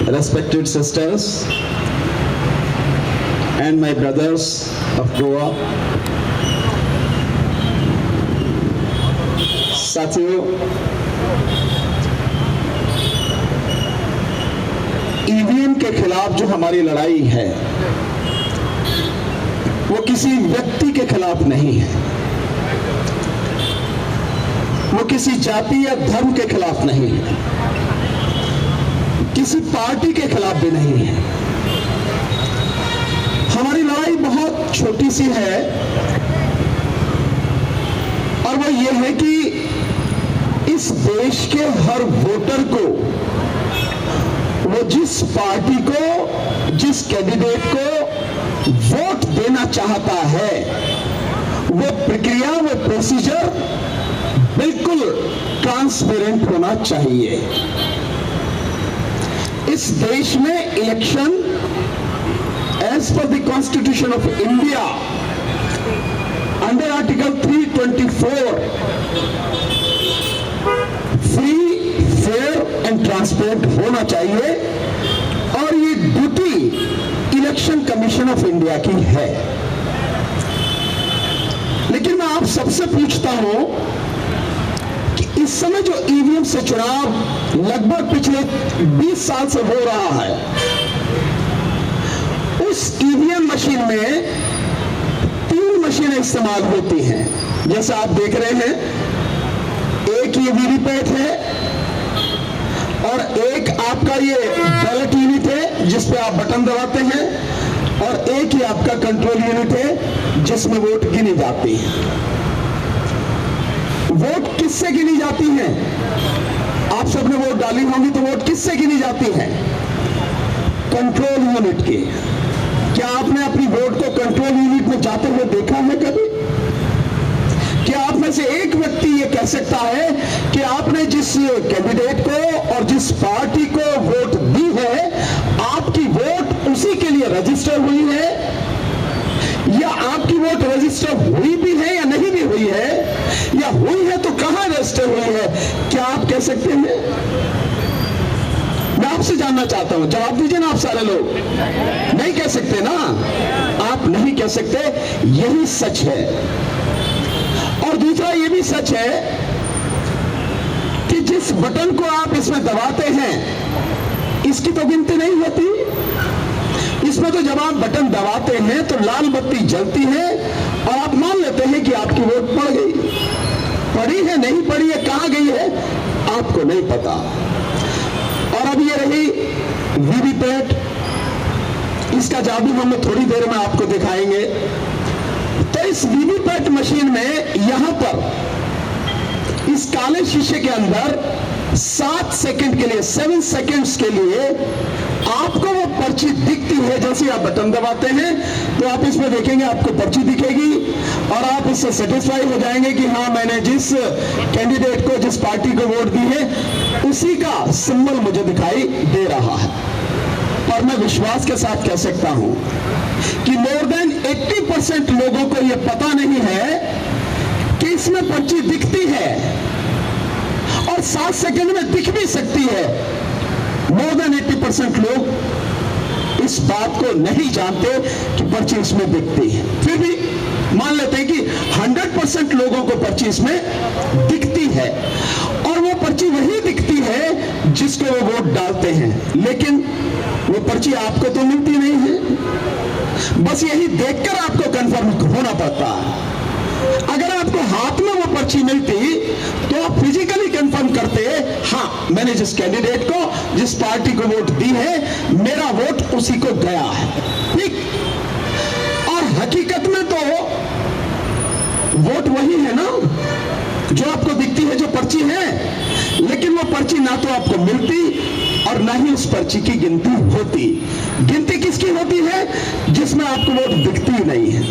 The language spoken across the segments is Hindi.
respected sisters and my brothers of Goa, साथियों, ईवीएम के खिलाफ जो हमारी लड़ाई है वो किसी व्यक्ति के खिलाफ नहीं है, वो किसी जाति या धर्म के खिलाफ नहीं है, किसी पार्टी के खिलाफ भी नहीं है। हमारी लड़ाई बहुत छोटी सी है और वो ये है कि इस देश के हर वोटर को वो जिस पार्टी को, जिस कैंडिडेट को वोट देना चाहता है वो प्रक्रिया, वो प्रोसीजर बिल्कुल ट्रांसपेरेंट होना चाहिए। इस देश में election as per the constitution of India under article 324 free, fair and transparent होना चाहिए और ये duty election commission of India की है। लेकिन मैं आप सबसे पूछता हूं कि इस समय जो ईवीएम से चुनाव लगभग पिछले 20 साल से हो रहा है, उस ईवीएम मशीन में 3 मशीनें इस्तेमाल होती हैं। जैसे आप देख रहे हैं, एक ये वीवीपैट है और एक आपका ये बैलेट यूनिट है जिसपे आप बटन दबाते हैं और एक ही आपका कंट्रोल यूनिट है जिसमें वोट गिनी जाती है। वोट किससे गिनी जाती है? आप सबने वोट डाली होंगी तो वोट किससे गिनी जाती है? कंट्रोल यूनिट के। क्या आपने अपनी वोट को कंट्रोल यूनिट में जाते हुए देखा है कभी? क्या आप में से एक व्यक्ति ये कह सकता है कि आपने जिस कैंडिडेट को और जिस पार्टी को वोट दी है, आपकी वोट उसी के लिए रजिस्टर हुई है, या आपकी वोट रजिस्टर हुई भी है या नहीं भी हुई है, या हुई है तो कहां रजिस्टर हुई है? क्या आप कह सकते हैं? मैं आपसे जानना चाहता हूं, जवाब दीजिए ना आप सारे लोग। नहीं कह सकते ना, आप नहीं कह सकते, यही सच है। और दूसरा ये भी सच है कि जिस बटन को आप इसमें दबाते हैं इसकी तो गिनती नहीं होती। इसमें तो जब आप बटन दबाते हैं तो लाल बत्ती जलती है और आप मान लेते हैं कि आपकी वोट पड़ गई। पड़ी है, नहीं पड़ी है, कहां गई है, आपको नहीं पता। और अब ये रही वीवीपैट, इसका जादू हम थोड़ी देर में आपको दिखाएंगे। तो इस वीवीपैट मशीन में यहां पर इस काले शीशे के अंदर 7 सेकंड के लिए, 7 सेकंड्स के लिए आपको वो पर्ची दिखती है। जैसे आप बटन दबाते हैं तो आप इसमें देखेंगे आपको पर्ची दिखेगी और आप इससे सेटिस्फाई हो जाएंगे कि हाँ, मैंने जिस कैंडिडेट को, जिस पार्टी को वोट दी है उसी का सिंबल मुझे दिखाई दे रहा है। और मैं विश्वास के साथ कह सकता हूं कि मोर देन 80% लोगों को यह पता नहीं है कि इसमें पर्ची दिखती है और 7 सेकंड में दिख भी सकती है। मोर देन 80% लोग इस बात को नहीं जानते कि पर्ची इसमें दिखती है। फिर भी मान लेते हैं कि 100% लोगों को पर्ची इसमें दिखती है और वो पर्ची वही दिखती है जिसको वो वोट डालते हैं। लेकिन वो पर्ची आपको तो मिलती नहीं है, बस यही देखकर आपको कंफर्म होना पड़ता है। अगर आपको हाथ में वो पर्ची मिलती तो आप फिजिकली कंफर्म करते, हाँ, मैंने जिस कैंडिडेट को, जिस पार्टी को वोट दी है, मेरा वोट उसी को गया है। ठीक। और हकीकत में तो वोट वही है ना जो आपको दिखती है, जो पर्ची है, लेकिन वो पर्ची ना तो आपको मिलती और ना ही उस पर्ची की गिनती होती। गिनती किसकी होती है? जिसमें आपको वोट दिखती ही नहीं है।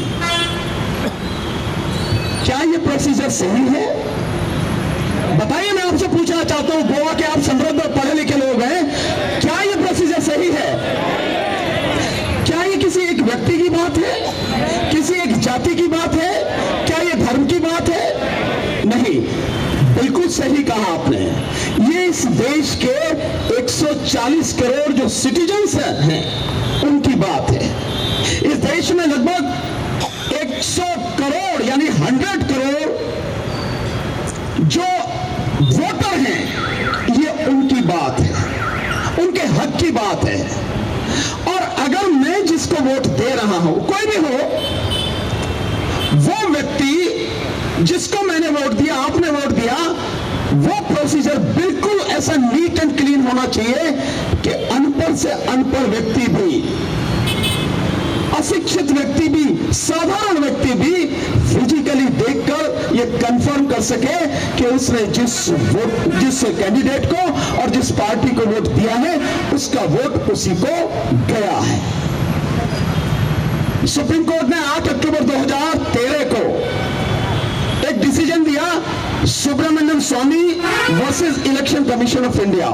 क्या ये प्रोसीजर सही है? बताइए, मैं आपसे पूछना चाहता हूं, गोवा के आप समृद्ध और पढ़े लिखे लोग हैं, क्या ये प्रोसीजर सही है? क्या ये किसी एक व्यक्ति की बात है? किसी एक जाति की बात है? क्या ये धर्म की बात है? नहीं, बिल्कुल सही कहा आपने। ये इस देश के 140 करोड़ जो जो सिटीजन्स हैं उनकी बात है। इस देश में लगभग 100 करोड़ यानी 100 करोड़ जो वोटर हैं, ये उनकी बात है, उनके हक की बात है। और अगर मैं जिसको वोट दे रहा हूं, कोई भी हो, वो व्यक्ति जिसको मैंने वोट दिया, आपने वोट दिया, वो प्रोसीजर बिल्कुल ऐसा नीट एंड क्लीन होना चाहिए कि अनपढ़ से अनपढ़ व्यक्ति भी, अशिक्षित व्यक्ति भी, साधारण व्यक्ति भी फिजिकली देखकर ये कंफर्म कर सके कि उसने जिस कैंडिडेट को और जिस पार्टी को वोट दिया है उसका वोट उसी को गया है। सुप्रीम कोर्ट ने 8 अक्टूबर 2013 को एक डिसीजन दिया, Subramanian Swamy versus election commission of India.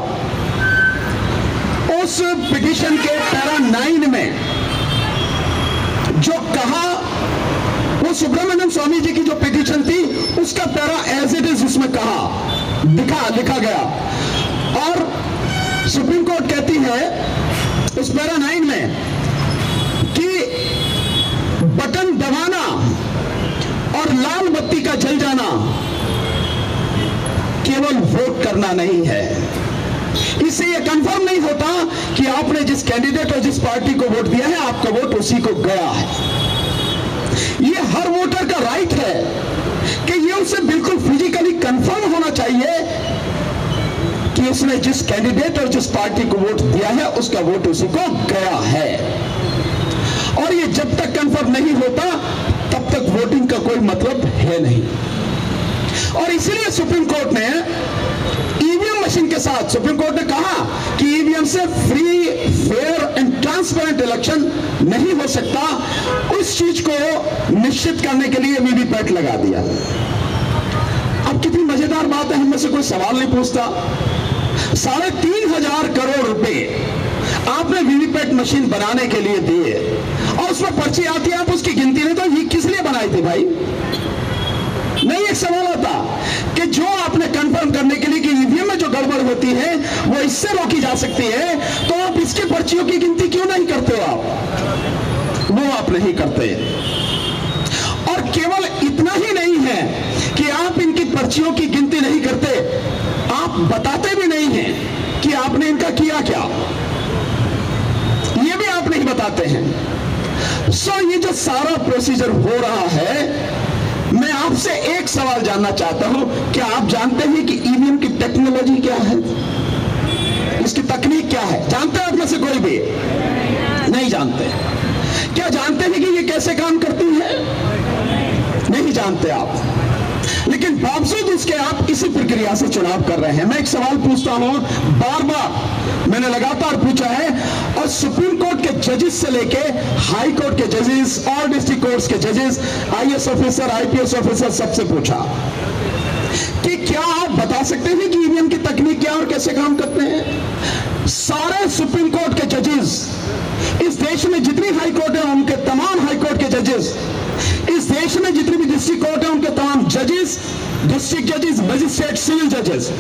उस पिटीशन के पैरा 9 में जो कहा, वो सुब्रमण्यम स्वामी जी की जो पिटीशन थी उसका पैरा एज इट इज उसमें कहा लिखा गया। और सुप्रीम कोर्ट कहती है उस पैरा 9 में कि बटन दबाना और लाल बत्ती का जल जाना केवल वोट करना नहीं है। इससे यह कंफर्म नहीं होता कि आपने जिस कैंडिडेट और जिस पार्टी को वोट दिया है आपका वोट उसी को गया है। यह हर वोटर का राइट है कि यह उसे बिल्कुल फिजिकली कंफर्म होना चाहिए कि उसने जिस कैंडिडेट और जिस पार्टी को वोट दिया है उसका वोट उसी को गया है। और यह जब तक कंफर्म नहीं होता तब तक वोटिंग का कोई मतलब है नहीं। और इसीलिए सुप्रीम कोर्ट ने ईवीएम मशीन के साथ, सुप्रीम कोर्ट ने कहा कि ईवीएम से free, fair and transparent election नहीं हो सकता। उस चीज को निश्चित करने के लिए वीवीपैट लगा दिया। अब कितनी मजेदार बात है, हम में से कोई सवाल नहीं पूछता। 3,500 करोड़ रुपए आपने वीवीपैट मशीन बनाने के लिए दिए और उसमें पर्ची आती है, आप उसकी गिनती नहीं, तो ये किस लिए बनाई थी भाई? नहीं, एक सवाल आता कि जो आपने कंफर्म करने के लिए कि ईवीएम में जो गड़बड़ होती है वो इससे रोकी जा सकती है, तो आप इसकी पर्चियों की गिनती क्यों नहीं करते हो? वो आप नहीं करते। और केवल इतना ही नहीं है कि आप इनकी पर्चियों की गिनती नहीं करते, आप बताते भी नहीं हैं कि आपने इनका किया क्या, ये भी आप नहीं बताते हैं। ये जो सारा प्रोसीजर हो रहा है, मैं आपसे एक सवाल जानना चाहता हूं, क्या आप जानते हैं कि ईवीएम की टेक्नोलॉजी क्या है? इसकी तकनीक क्या है? जानते हैं आप में से कोई भी? नहीं जानते। क्या जानते हैं कि ये कैसे काम करती है? नहीं जानते आप। लेकिन बावजूद उसके आप इसी प्रक्रिया से चुनाव कर रहे हैं। मैं एक सवाल पूछता हूं, बार बार मैंने लगातार पूछा है, और सुप्रीम कोर्ट के जजेस से लेके हाई कोर्ट के जजेस और डिस्ट्रिक्ट कोर्ट्स के जजेस, आईएएस ऑफिसर, आईपीएस ऑफिसर, सबसे पूछा कि क्या आप बता सकते हैं कि ईवीएम की तकनीक क्या और कैसे काम करते हैं? सारे सुप्रीम कोर्ट के जजेस, इस देश में जितनी हाई कोर्ट है उनके तमाम हाई कोर्ट के जजेस, इस देश में जितनी भी डिस्ट्रिक्ट कोर्ट है उनके तमाम जजेस, डिस्ट्रिक्ट जजेस, मजिस्ट्रेट, सिविल जजेस,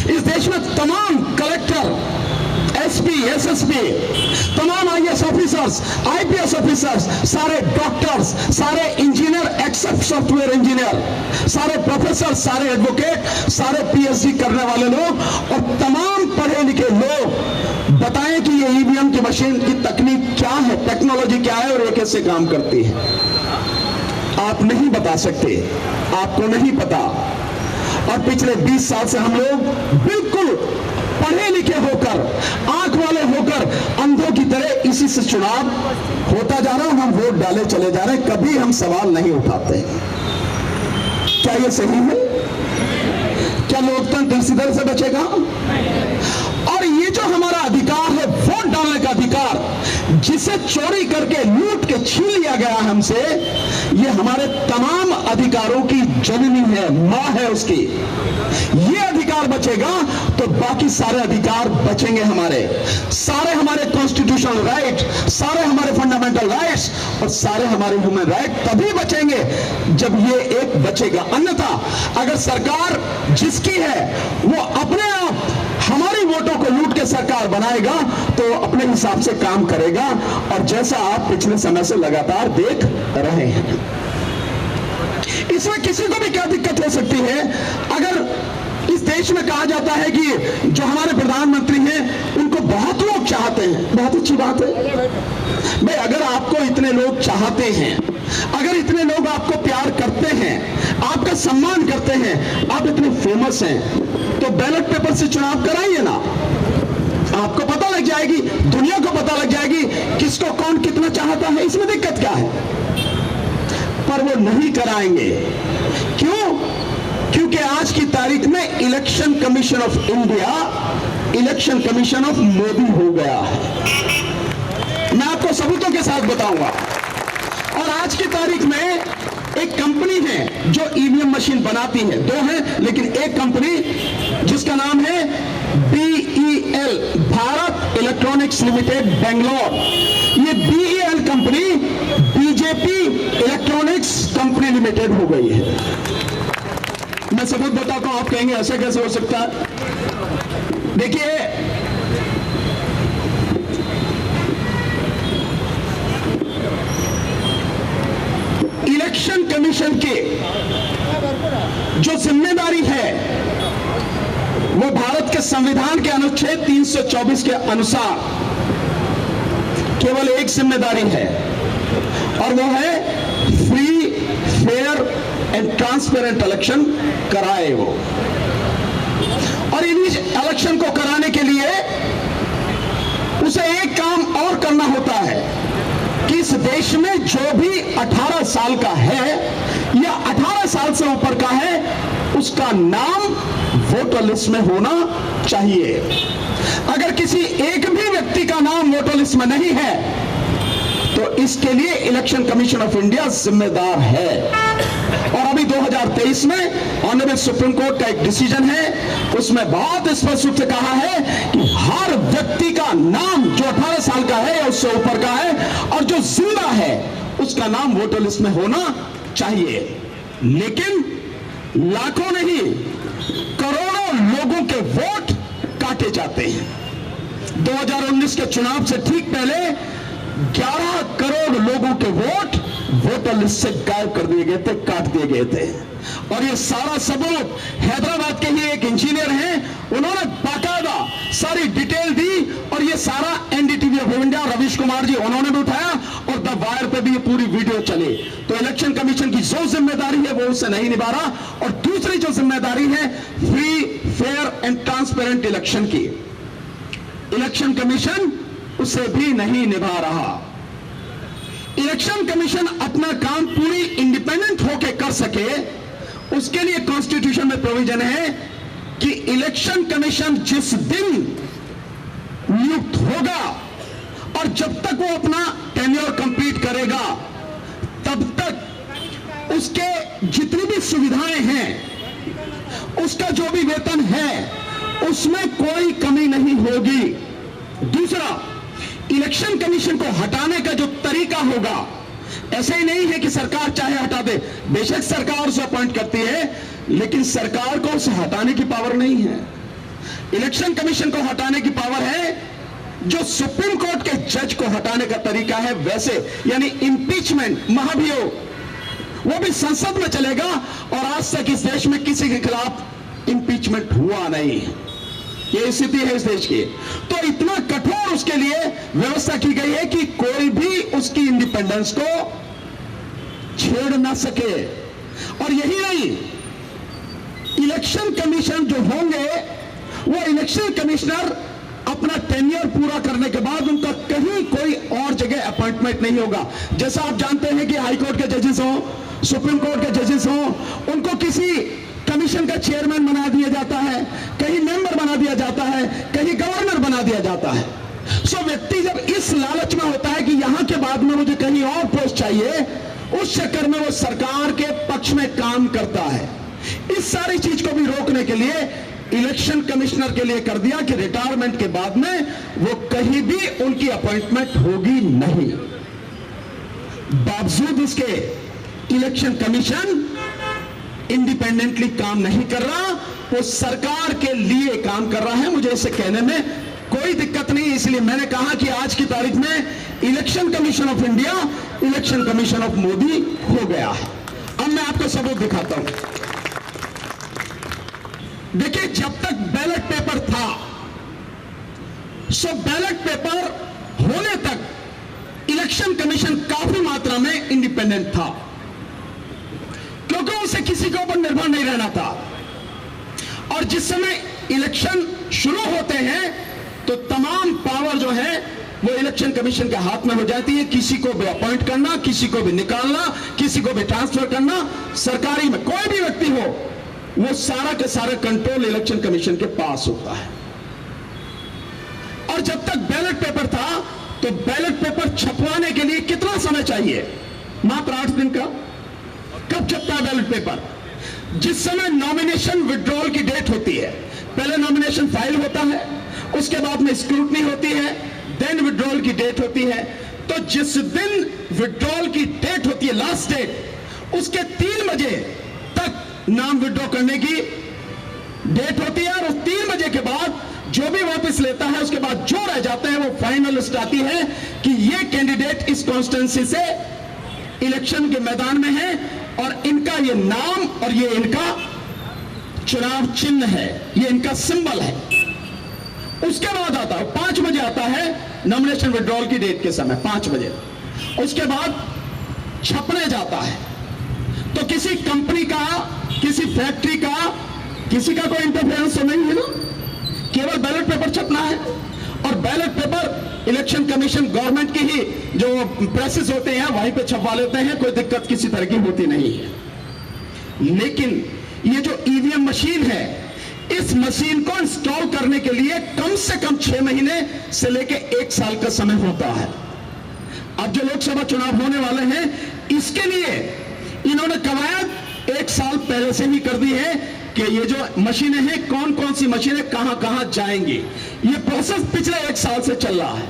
इस देश में तमाम कलेक्टर, एसपी, एसएसपी, तमाम आईएएस ऑफिसर्स, आईपीएस ऑफिसर्स, सारे डॉक्टर्स, सारे इंजीनियर एक्सेप्ट सॉफ्टवेयर इंजीनियर, सारे प्रोफेसर, सारे एडवोकेट, सारे पीएचडी करने वाले लोग और तमाम पढ़े लिखे लोग बताएं कि ये ईवीएम की मशीन की तकनीक क्या है, टेक्नोलॉजी क्या है और ये कैसे काम करती है। आप नहीं बता सकते, आपको नहीं पता। और पिछले 20 साल से हम लोग बिल्कुल पढ़े लिखे होकर, आंख वाले होकर, अंधों की तरह इसी से चुनाव होता जा रहा है। हम वोट डाले चले जा रहे हैं, कभी हम सवाल नहीं उठाते। क्या ये सही है? क्या लोकतंत्र इसी तरह से बचेगा? और ये जो हमारा अधिकार है, वोट डालने का अधिकार, जिसे चोरी करके, लूट के छीन लिया गया हमसे, ये हमारे तमाम अधिकारों की जननी है, मां है उसकी। ये अधिकार बचेगा तो बाकी सारे अधिकार बचेंगे हमारे। सारे हमारे कॉन्स्टिट्यूशनल राइट, सारे हमारे फंडामेंटल राइट्स और सारे हमारे ह्यूमन राइट तभी बचेंगे जब ये एक बचेगा। अन्यथा अगर सरकार जिसकी है वो अपने आप हमारी वोटों को लूट के ये सरकार बनाएगा तो अपने हिसाब से काम करेगा, और जैसा आप पिछले समय से लगातार देख रहे हैं। इसमें किसी को भी क्या दिक्कत हो सकती है? अगर इस देश में कहा जाता है कि जो हमारे प्रधानमंत्री हैं उनको बहुत लोग चाहते हैं, बहुत अच्छी बात है भाई। अगर आपको इतने लोग चाहते हैं, अगर इतने लोग आपको प्यार करते हैं, आपका सम्मान करते हैं, आप इतने फेमस हैं, तो बैलेट पेपर से चुनाव कराइए ना। आपको पता लग जाएगी, दुनिया को पता लग जाएगी किसको कौन कितना चाहता है। इसमें दिक्कत क्या है? पर वो नहीं कराएंगे। क्यों? क्योंकि आज की तारीख में election commission of India election commission of Modi हो गया है। मैं आपको सबूतों के साथ बताऊंगा। और आज की तारीख में एक कंपनी है जो ईवीएम मशीन बनाती है, दो है, लेकिन एक कंपनी जिसका नाम है BEL, Bharat electronics limited Bangalore. ये BEL company BJP electronics company limited हो गई है। मैं सबूत बताता हूं, आप कहेंगे ऐसा कैसे हो सकता है? देखिए, इलेक्शन कमीशन की जो जिम्मेदारी है वो भारत के संविधान के अनुच्छेद 324 के अनुसार केवल एक जिम्मेदारी है, और वो है free, fair and transparent election कराए वो। और इन इलेक्शन को कराने के लिए उसे एक काम और करना होता है कि इस देश में जो भी 18 साल का है या 18 साल से ऊपर का है, उसका नाम वोटर लिस्ट में होना चाहिए। अगर किसी एक भी व्यक्ति का नाम वोटर लिस्ट में नहीं है तो इसके लिए इलेक्शन कमीशन ऑफ इंडिया जिम्मेदार है। और अभी 2023 में ऑनरेबल सुप्रीम कोर्ट का एक डिसीजन है, उसमें बहुत स्पष्ट रूप से कहा है कि हर व्यक्ति का नाम जो 18 साल का है या उससे ऊपर का है और जो जिंदा है उसका नाम वोटर लिस्ट में होना चाहिए। लेकिन लाखों नहीं, करोड़ों लोगों के वोट काटे जाते हैं। 2019 के चुनाव से ठीक पहले 11 करोड़ लोगों के वोट वोटर लिस्ट से गायब कर दिए गए थे, काट दिए गए थे। और ये सारा सबूत हैदराबाद के ही एक इंजीनियर हैं, उन्होंने बाकायदा सारी डिटेल दी, और ये सारा NDTV of India Ravish Kumar ji उन्होंने भी उठाया, और द वायर पे भी ये पूरी वीडियो चली। तो इलेक्शन कमीशन की जो जिम्मेदारी है वो उससे नहीं निभा रहा, और दूसरी जो जिम्मेदारी है free, fair and transparent election की, इलेक्शन कमीशन उसे भी नहीं निभा रहा। इलेक्शन कमीशन अपना काम पूरी इंडिपेंडेंट होकर कर सके, उसके लिए कॉन्स्टिट्यूशन में प्रोविजन है कि इलेक्शन कमीशन जिस दिन नियुक्त होगा और जब तक वो अपना टेन्योर कंप्लीट करेगा तब तक उसके जितनी भी सुविधाएं हैं, उसका जो भी वेतन है, उसमें कोई कमी नहीं होगी। दूसरा, इलेक्शन कमीशन को हटाने का जो तरीका होगा, ऐसे ही नहीं है कि सरकार चाहे हटा दे। बेशक सरकार उसे अपॉइंट करती है, लेकिन सरकार को उसे हटाने की पावर नहीं है। इलेक्शन कमीशन को हटाने की पावर है जो सुप्रीम कोर्ट के जज को हटाने का तरीका है वैसे, यानी इंपीचमेंट, महाभियोग, वो भी संसद में चलेगा। और आज तक इस देश में किसी के खिलाफ इंपीचमेंट हुआ नहीं। ये स्थिति है इस देश की। तो इतना कठोर उसके लिए व्यवस्था की गई है कि कोई भी उसकी इंडिपेंडेंस को छेड़ ना सके। और यही नहीं, इलेक्शन कमीशन जो होंगे वो इलेक्शन कमिश्नर अपना टेन्योर पूरा करने के बाद उनका कहीं कोई और जगह अपॉइंटमेंट नहीं होगा। जैसा आप जानते हैं कि हाई कोर्ट के जजेस हों, सुप्रीम कोर्ट के जजेस हों, उनको किसी कमीशन का चेयरमैन बना दिया जाता है, कहीं मेंबर बना दिया जाता है, कहीं गवर्नर बना दिया जाता है। सो व्यक्ति जब इस लालच में होता है कि यहां के बाद में मुझे कहीं और पोस्ट चाहिए, उस चक्कर में वो सरकार के पक्ष में काम करता है। इस सारी चीज को भी रोकने के लिए इलेक्शन कमिश्नर के लिए कर दिया कि रिटायरमेंट के बाद में वो कहीं भी उनकी अपॉइंटमेंट होगी नहीं। बावजूद इसके इलेक्शन कमीशन इंडिपेंडेंटली काम नहीं कर रहा, वो सरकार के लिए काम कर रहा है। मुझे इसे कहने में कोई दिक्कत नहीं। इसलिए मैंने कहा कि आज की तारीख में election commission of India election commission of Modi हो गया है। अब मैं आपको सबूत दिखाता हूं। देखिए, जब तक बैलेट पेपर था, सो बैलेट पेपर होने तक इलेक्शन कमीशन काफी मात्रा में इंडिपेंडेंट था, क्योंकि उसे किसी के ऊपर निर्भर नहीं रहना था। और जिस समय इलेक्शन शुरू होते हैं तो तमाम पावर जो है वो इलेक्शन कमीशन के हाथ में हो जाती है। किसी को भी अपॉइंट करना, किसी को भी निकालना, किसी को भी ट्रांसफर करना, सरकारी में कोई भी व्यक्ति हो, वो सारा के सारा कंट्रोल इलेक्शन कमीशन के पास होता है। और जब तक बैलेट पेपर था तो बैलेट पेपर छपवाने के लिए कितना समय चाहिए? मात्र 8 दिन का। कब छपता है बैलेट पेपर? जिस समय नॉमिनेशन विड्रॉल की डेट होती है। पहले नॉमिनेशन फाइल होता है, उसके बाद में स्क्रूटनी होती है, देन विड्रॉल की डेट होती है। तो जिस दिन विड्रॉल की डेट होती है, लास्ट डेट, उसके 3 बजे तक नाम विड्रॉ करने की डेट होती है। और उस 3 बजे के बाद जो भी वापस लेता है, उसके बाद जो रह जाते हैं, वो फाइनल लिस्ट आती है कि ये कैंडिडेट इस कॉन्स्टिट्यूंसी से इलेक्शन के मैदान में है और इनका ये नाम और ये इनका चुनाव चिन्ह है, ये इनका सिंबल है। उसके बाद आता है 5 बजे आता है नॉमिनेशन विड्रॉल की डेट के समय, 5 बजे। उसके बाद छपने जाता है। तो किसी कंपनी का, किसी फैक्ट्री का, किसी का कोई इंटरफेरेंस तो नहीं है ना, केवल बैलेट पेपर छपना है। और ballot paper election commission government की ही जो प्रेसेस होते हैं वहीं पे छपवा लेते हैं, कोई दिक्कत किसी तरह की होती नहीं है। लेकिन ये जो ईवीएम मशीन है, इस मशीन को इंस्टॉल करने के लिए कम से कम 6 महीने से लेकर 1 साल का समय होता है। अब जो लोकसभा चुनाव होने वाले हैं, इसके लिए इन्होंने कवायद 1 साल पहले से ही कर दी है कि ये जो मशीनें हैं, कौन कौन सी मशीनें कहां कहां जाएंगी। ये प्रोसेस पिछले 1 साल से चल रहा है।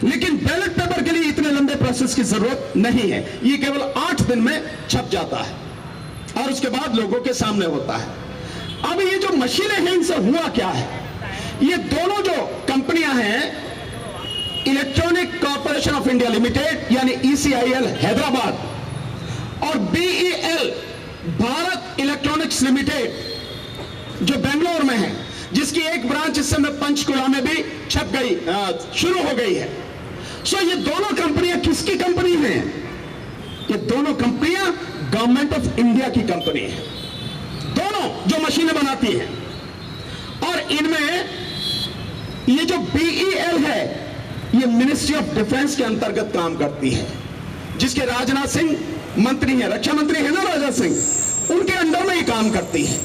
लेकिन बैलेट पेपर के लिए इतने लंबे प्रोसेस की जरूरत नहीं है। ये केवल 8 दिन में छप जाता है और उसके बाद लोगों के सामने होता है। अब ये जो मशीनें हैं, इनसे हुआ क्या है? ये दोनों जो कंपनियां हैं, electronic corporation of India limited यानी ECIL हैदराबाद और BEL भारत इलेक्ट्रॉनिक्स लिमिटेड जो बेंगलोर में है, जिसकी एक ब्रांच इस समय पंचकुला में भी छप गई, शुरू हो गई है। सो ये दोनों कंपनियां किसकी कंपनी हैं? ये दोनों कंपनियां गवर्नमेंट ऑफ इंडिया की कंपनी है, दोनों जो मशीनें बनाती हैं। और इनमें ये जो BEL है, ये मिनिस्ट्री ऑफ डिफेंस के अंतर्गत काम करती है, जिसके राजनाथ सिंह मंत्री हैं, रक्षा मंत्री है ना राजनाथ सिंह, उनके अंडर में ही काम करती है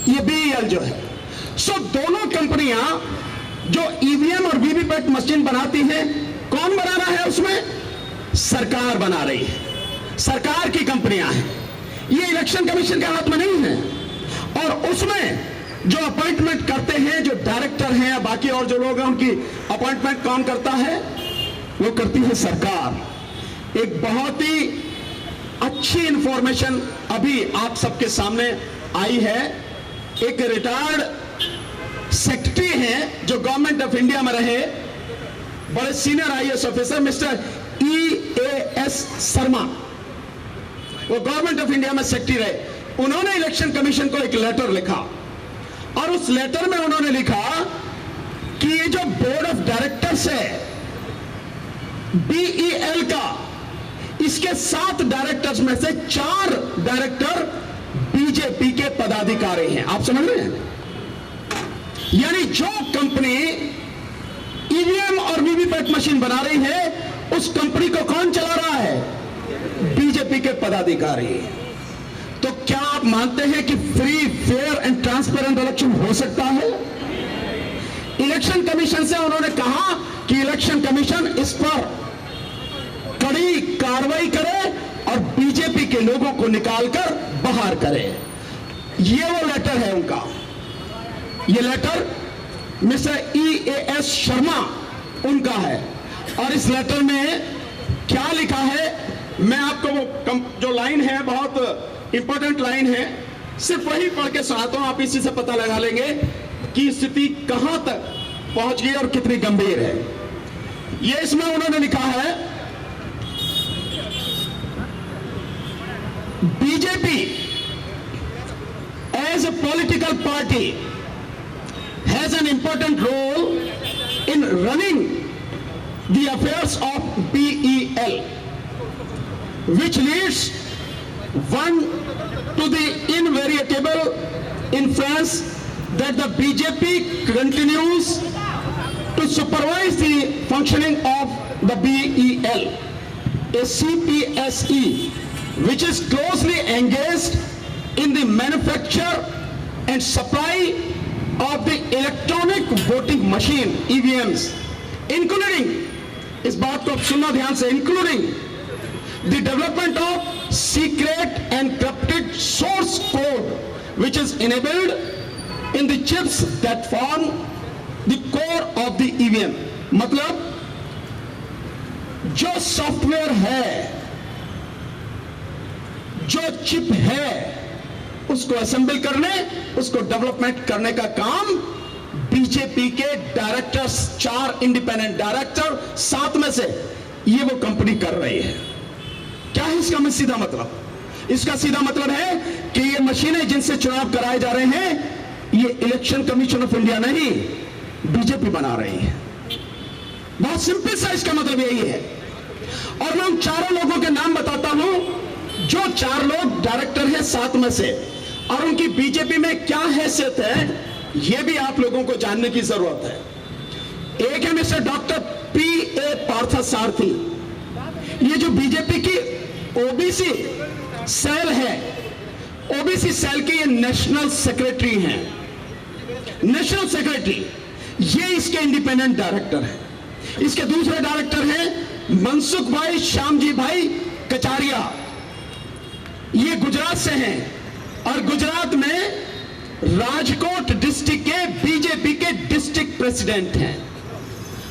ये BEL जो है। सो दोनों कंपनियां जो ईवीएम और वीवीपैट मशीन बनाती हैं, कौन बना रहा है उसमें? सरकार बना रही है, सरकार की कंपनियां हैं। ये इलेक्शन कमीशन के हाथ में नहीं है। और उसमें जो अपॉइंटमेंट करते हैं, जो डायरेक्टर हैं या बाकी और जो लोग हैं, उनकी अपॉइंटमेंट कौन करता है? वो करती है सरकार। एक बहुत ही अच्छी इंफॉर्मेशन अभी आप सबके सामने आई है। एक रिटायर्ड सेक्रेटरी हैं जो गवर्नमेंट ऑफ इंडिया में रहे, बड़े senior IAS officer, mister EAS Sharma, वो गवर्नमेंट ऑफ इंडिया में सेक्रेटरी रहे। उन्होंने इलेक्शन कमीशन को एक लेटर लिखा और उस लेटर में उन्होंने लिखा कि ये जो बोर्ड ऑफ डायरेक्टर्स है BEL का, इसके 7 डायरेक्टर्स में से 4 डायरेक्टर बीजेपी के पदाधिकारी हैं। आप समझ रहे हैं? यानी जो कंपनी ईवीएम और वीवीपैट मशीन बना रही है, उस कंपनी को कौन चला रहा है? बीजेपी के पदाधिकारी। तो क्या आप मानते हैं कि free, fair and transparent election हो सकता है? इलेक्शन कमीशन से उन्होंने कहा कि इलेक्शन कमीशन इस पर कड़ी कार्रवाई करे और बीजेपी के लोगों को निकालकर बाहर करे। ये वो लेटर है उनका। ये लेटर मिस्टर EAS शर्मा उनका है। और इस लेटर में क्या लिखा है, मैं आपको वो जो लाइन है, बहुत इंपॉर्टेंट लाइन है, सिर्फ वही पढ़ के सुनाता हूं। आप इसी से पता लगा लेंगे कि स्थिति कहां तक पहुंच गई और कितनी गंभीर है। ये इसमें उन्होंने लिखा है, BJP as a political party has an important role in running the affairs of BEL, which leads one to the invariable inference that the BJP continues to supervise the functioning of the BEL, a CPSE, which is closely engaged in the manufacture and supply of the electronic voting machine EVMs, including, इस बात को आप सुनना ध्यान से, including the development of secret encrypted source code which is enabled in the chips that form the core of the EVM. मतलब जो सॉफ्टवेयर है, जो चिप है, उसको असेंबल करने, उसको डेवलपमेंट करने का काम बीजेपी के डायरेक्टर्स, 4 इंडिपेंडेंट डायरेक्टर 7 में से ये वो कंपनी कर रही है। क्या है इसका में सीधा मतलब? इसका सीधा मतलब है कि ये मशीनें जिनसे चुनाव कराए जा रहे हैं, ये इलेक्शन कमीशन ऑफ इंडिया नहीं, बीजेपी बना रही है। बहुत सिंपल सा इसका मतलब यही है। और मैं उन चारों लोगों के नाम बताता हूं, जो 4 लोग डायरेक्टर हैं 7 में से, और उनकी बीजेपी में क्या हैसियत है, यह भी आप लोगों को जानने की जरूरत है। एक है मिस्टर डॉक्टर P.A. पार्थसारथी, ये जो बीजेपी की ओबीसी सेल है, ओबीसी सेल के ये नेशनल सेक्रेटरी हैं, नेशनल सेक्रेटरी, ये इसके इंडिपेंडेंट डायरेक्टर हैं। इसके दूसरे डायरेक्टर हैं मनसुख भाई श्यामजी भाई कचारिया, ये गुजरात से हैं और गुजरात में राजकोट डिस्ट्रिक्ट के बीजेपी के डिस्ट्रिक्ट प्रेसिडेंट हैं,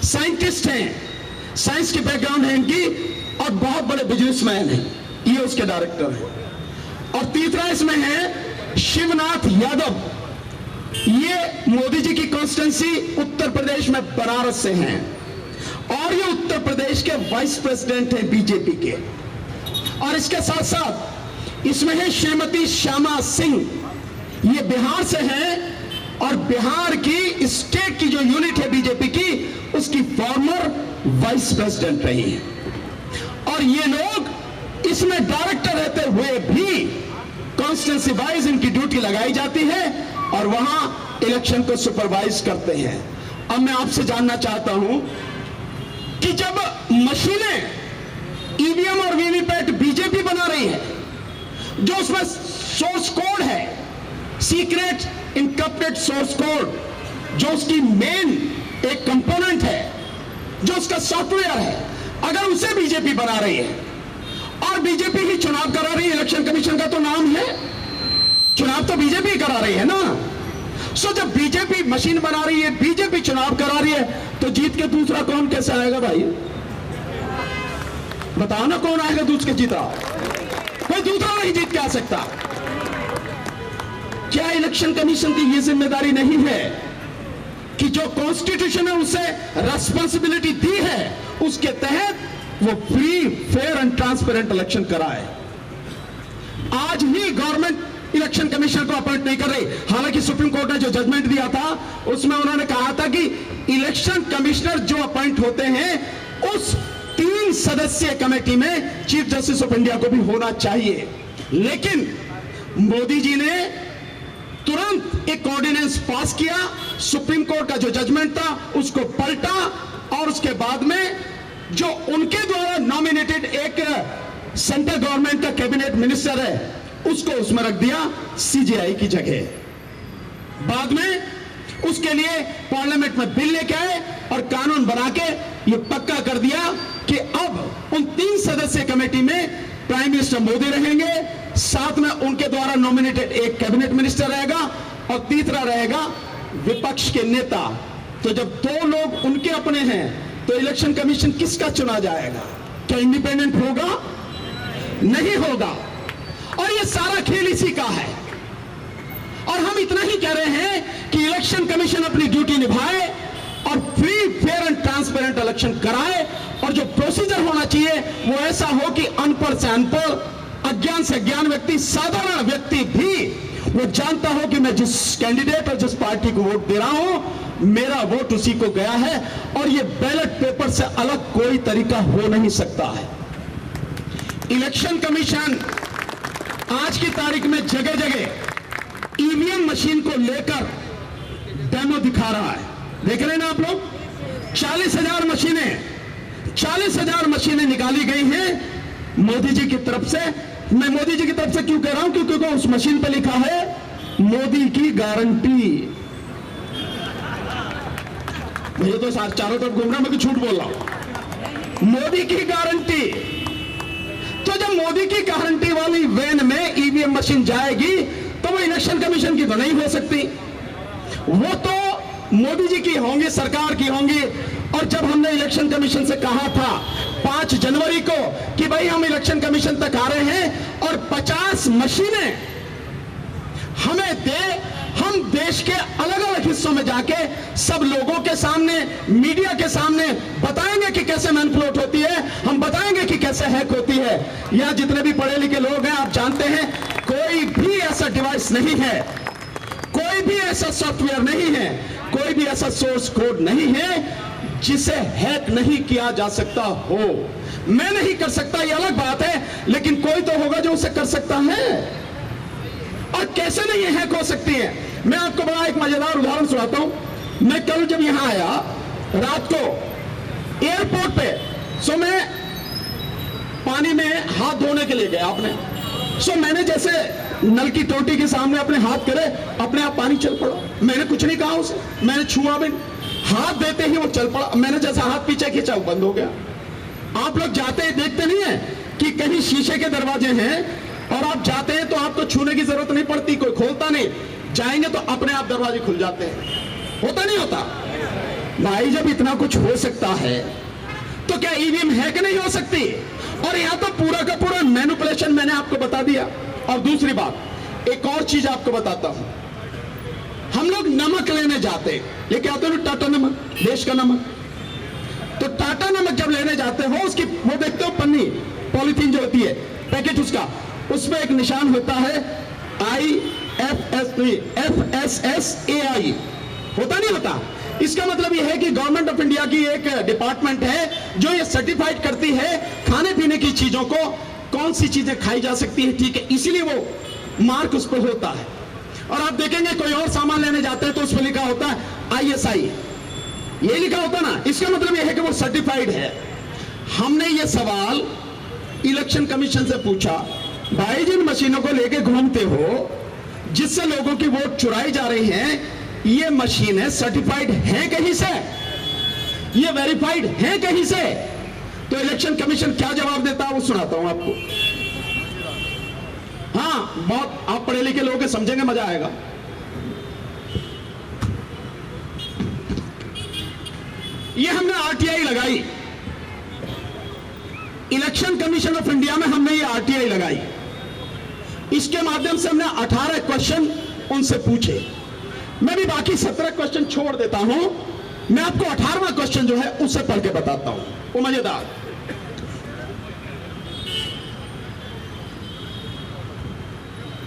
साइंटिस्ट हैं, साइंस के बैकग्राउंड है इनकी, और बहुत बड़े बिजनेसमैन हैं, ये उसके डायरेक्टर हैं। और तीसरा इसमें है शिवनाथ यादव, ये मोदी जी की कॉन्स्टिट्यूंसी उत्तर प्रदेश में बनारस से हैं, और ये उत्तर प्रदेश के वाइस प्रेसिडेंट हैं बीजेपी के। और इसके साथ साथ इसमें है श्रीमती श्यामा सिंह, ये बिहार से हैं, और बिहार की स्टेट की जो यूनिट है बीजेपी की, उसकी फॉर्मर वाइस प्रेसिडेंट रही है। और ये लोग इसमें डायरेक्टर रहते हुए भी कॉन्स्टिट्यूंसी वाइज इनकी ड्यूटी लगाई जाती है और वहां इलेक्शन को सुपरवाइज करते हैं। अब मैं आपसे जानना चाहता हूं कि जब मशीनें ईवीएम और वीवीपैट बीजेपी बना रही है, जो उसमें सोर्स कोड है, सीक्रेट इनक्रिप्टेड सोर्स कोड, जो उसकी मेन एक कंपोनेंट है, जो उसका सॉफ्टवेयर है, अगर उसे बीजेपी बना रही है और बीजेपी ही चुनाव करा रही है, इलेक्शन कमीशन का तो नाम है, चुनाव तो बीजेपी करा रही है ना। सो जब बीजेपी मशीन बना रही है, बीजेपी चुनाव करा रही है, तो जीत के दूसरा कौन कैसे आएगा भाई? बताओ ना, कौन आएगा दूसरे जीता? कोई दूसरा नहीं जीत के आ सकता। क्या इलेक्शन कमीशन की यह जिम्मेदारी नहीं है कि जो कॉन्स्टिट्यूशन है उसे रेस्पॉन्सिबिलिटी दी है, उसके तहत वो free, fair and transparent election कराए? आज ही गवर्नमेंट इलेक्शन कमीशन को अपॉइंट नहीं कर रही। हालांकि सुप्रीम कोर्ट ने जो जजमेंट दिया था उसमें उन्होंने कहा था कि इलेक्शन कमिश्नर जो अपॉइंट होते हैं उस 3 सदस्यीय कमेटी में चीफ जस्टिस ऑफ इंडिया को भी होना चाहिए। लेकिन मोदी जी ने तुरंत एक ऑर्डिनेंस पास किया, सुप्रीम कोर्ट का जो जजमेंट था उसको पलटा, और उसके बाद में जो उनके द्वारा नॉमिनेटेड एक सेंट्रल गवर्नमेंट का कैबिनेट मिनिस्टर है उसको उसमें रख दिया सीजेआई की जगह। बाद में उसके लिए पार्लियामेंट में बिल लेके आए और कानून बना के ये पक्का कर दिया कि अब उन 3 सदस्यीय कमेटी में प्राइम मिनिस्टर मोदी रहेंगे, साथ में उनके द्वारा नॉमिनेटेड एक कैबिनेट मिनिस्टर रहेगा, और तीसरा रहेगा विपक्ष के नेता। तो जब 2 लोग उनके अपने हैं तो इलेक्शन कमीशन किसका चुना जाएगा? क्या इंडिपेंडेंट होगा? नहीं होगा। और ये सारा खेल इसी का है। और हम इतना ही कह रहे हैं कि इलेक्शन कमीशन अपनी ड्यूटी निभाए, और free fair and transparent election कराए, और जो प्रोसीजर होना चाहिए वो ऐसा हो कि अनपढ़ से अनपढ़, अज्ञान से अज्ञान व्यक्ति, साधारण व्यक्ति भी वो जानता हो कि मैं जिस कैंडिडेट और जिस पार्टी को वोट दे रहा हूं, मेरा वोट उसी को गया है, और ये बैलेट पेपर से अलग कोई तरीका हो नहीं सकता है। इलेक्शन कमीशन आज की तारीख में जगह जगह ईवीएम मशीन को लेकर डेमो दिखा रहा है। देख रहे हैं ना आप लोग, 40,000 मशीनें निकाली गई हैं मोदी जी की तरफ से। मैं मोदी जी की तरफ से क्यों कह रहा हूं? क्योंकि उस मशीन पर लिखा है मोदी की गारंटी। मुझे तो चारों तरफ घूम रहा, मैं झूठ बोल रहा हूं। मोदी की गारंटी, तो जब मोदी की गारंटी वाली वैन में ईवीएम मशीन जाएगी तो वो इलेक्शन कमीशन की तो नहीं हो सकती, वो तो मोदी जी की होंगी, सरकार की होंगी। और जब हमने इलेक्शन कमीशन से कहा था 5 जनवरी को कि भाई हम इलेक्शन कमीशन तक आ रहे हैं और 50 मशीनें हमें दे, हम देश के अलग अलग हिस्सों में जाके सब लोगों के सामने, मीडिया के सामने बताएंगे कि कैसे मैनिपुलेट होती है, हम बताएंगे कि कैसे हैक होती है। यहां जितने भी पढ़े लिखे लोग हैं, आप जानते हैं कोई भी ऐसा डिवाइस नहीं है, कोई भी ऐसा सॉफ्टवेयर नहीं है, कोई भी ऐसा सोर्स कोड नहीं है जिसे हैक नहीं किया जा सकता हो। मैं नहीं कर सकता, ये अलग बात है, लेकिन कोई तो होगा जो उसे कर सकता है। और कैसे नहीं हैक हो सकती है, मैं आपको बड़ा एक मजेदार उदाहरण सुनाता हूं। मैं कल जब यहां आया रात को एयरपोर्ट पे, सो मैं पानी में हाथ धोने के लिए गया आपने, सो मैंने जैसे नल की टोटी के सामने अपने हाथ करे, अपने आप पानी चल पड़ा। मैंने कुछ नहीं कहा उसे, मैंने छुआ भी, हाथ देते ही वो चल पड़ा। मैंने जैसा हाथ पीछे खींचा वो बंद हो गया। आप लोग जाते हैं, देखते नहीं है कि कहीं शीशे के दरवाजे हैं और आप जाते हैं तो आपको छूने की जरूरत नहीं पड़ती, कोई खोलता नहीं, जाएंगे तो अपने आप दरवाजे खुल जाते हैं। होता नहीं होता भाई? जब इतना कुछ हो सकता है तो क्या ईवीएम हैक नहीं हो सकती? और यहां तो पूरा का पूरा मैनिपुलेशन मैंने आपको बता दिया। और दूसरी बात, एक और चीज आपको बताता हूं। हम लोग नमक लेने जाते हैं, ये क्या होता है, टाटा नमक, देश का नमक। तो टाटा नमक जब लेने जाते हो, उसकी वो देखते हो पन्नी, पॉलीथीन जो होती है, पैकेट उसका, उसमें एक निशान होता है FSSAI, होता नहीं होता? इसका मतलब यह है कि गवर्नमेंट ऑफ इंडिया की एक डिपार्टमेंट है जो ये सर्टिफाइड करती है खाने पीने की चीजों को, कौन सी चीजें खाई जा सकती है, ठीक है, इसीलिए वो मार्क उस पर होता है। और आप देखेंगे कोई और सामान लेने जाते हैं तो उस पर लिखा होता है ISI, ये लिखा होता ना, इसका मतलब यह है कि वो सर्टिफाइड है। हमने ये सवाल इलेक्शन कमीशन से पूछा, भाई जिन मशीनों को लेके घूमते हो, जिससे लोगों की वोट चुराई जा रही है, ये मशीनें सर्टिफाइड हैं कहीं से, ये वेरीफाइड हैं कहीं से? तो इलेक्शन कमीशन क्या जवाब देता है वो सुनाता हूं आपको। हाँ, बहुत आप पढ़े लिखे लोग समझेंगे, मजा आएगा। ये हमने RTI लगाई, इलेक्शन कमीशन ऑफ इंडिया में हमने ये RTI लगाई। इसके माध्यम से हमने 18 क्वेश्चन उनसे पूछे। मैं भी बाकी 17 क्वेश्चन छोड़ देता हूं, मैं आपको 18वां क्वेश्चन जो है उसे पढ़ के बताता हूं, वो मजेदार।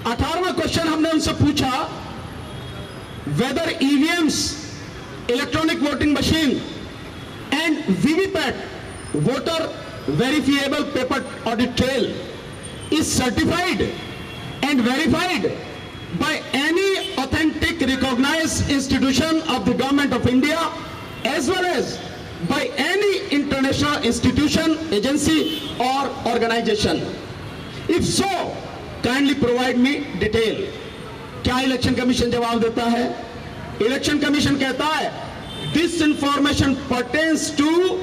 18वां क्वेश्चन हमने उनसे पूछा, whether EVMs, electronic voting machine and VVPAT, voter verifiable paper audit trail is certified and verified by any authentic recognized institution of the government of India as well as by any international institution, agency or organization. If so, kindly provide me detail. क्या इलेक्शन कमीशन जवाब देता है? इलेक्शन कमीशन कहता है this information pertains to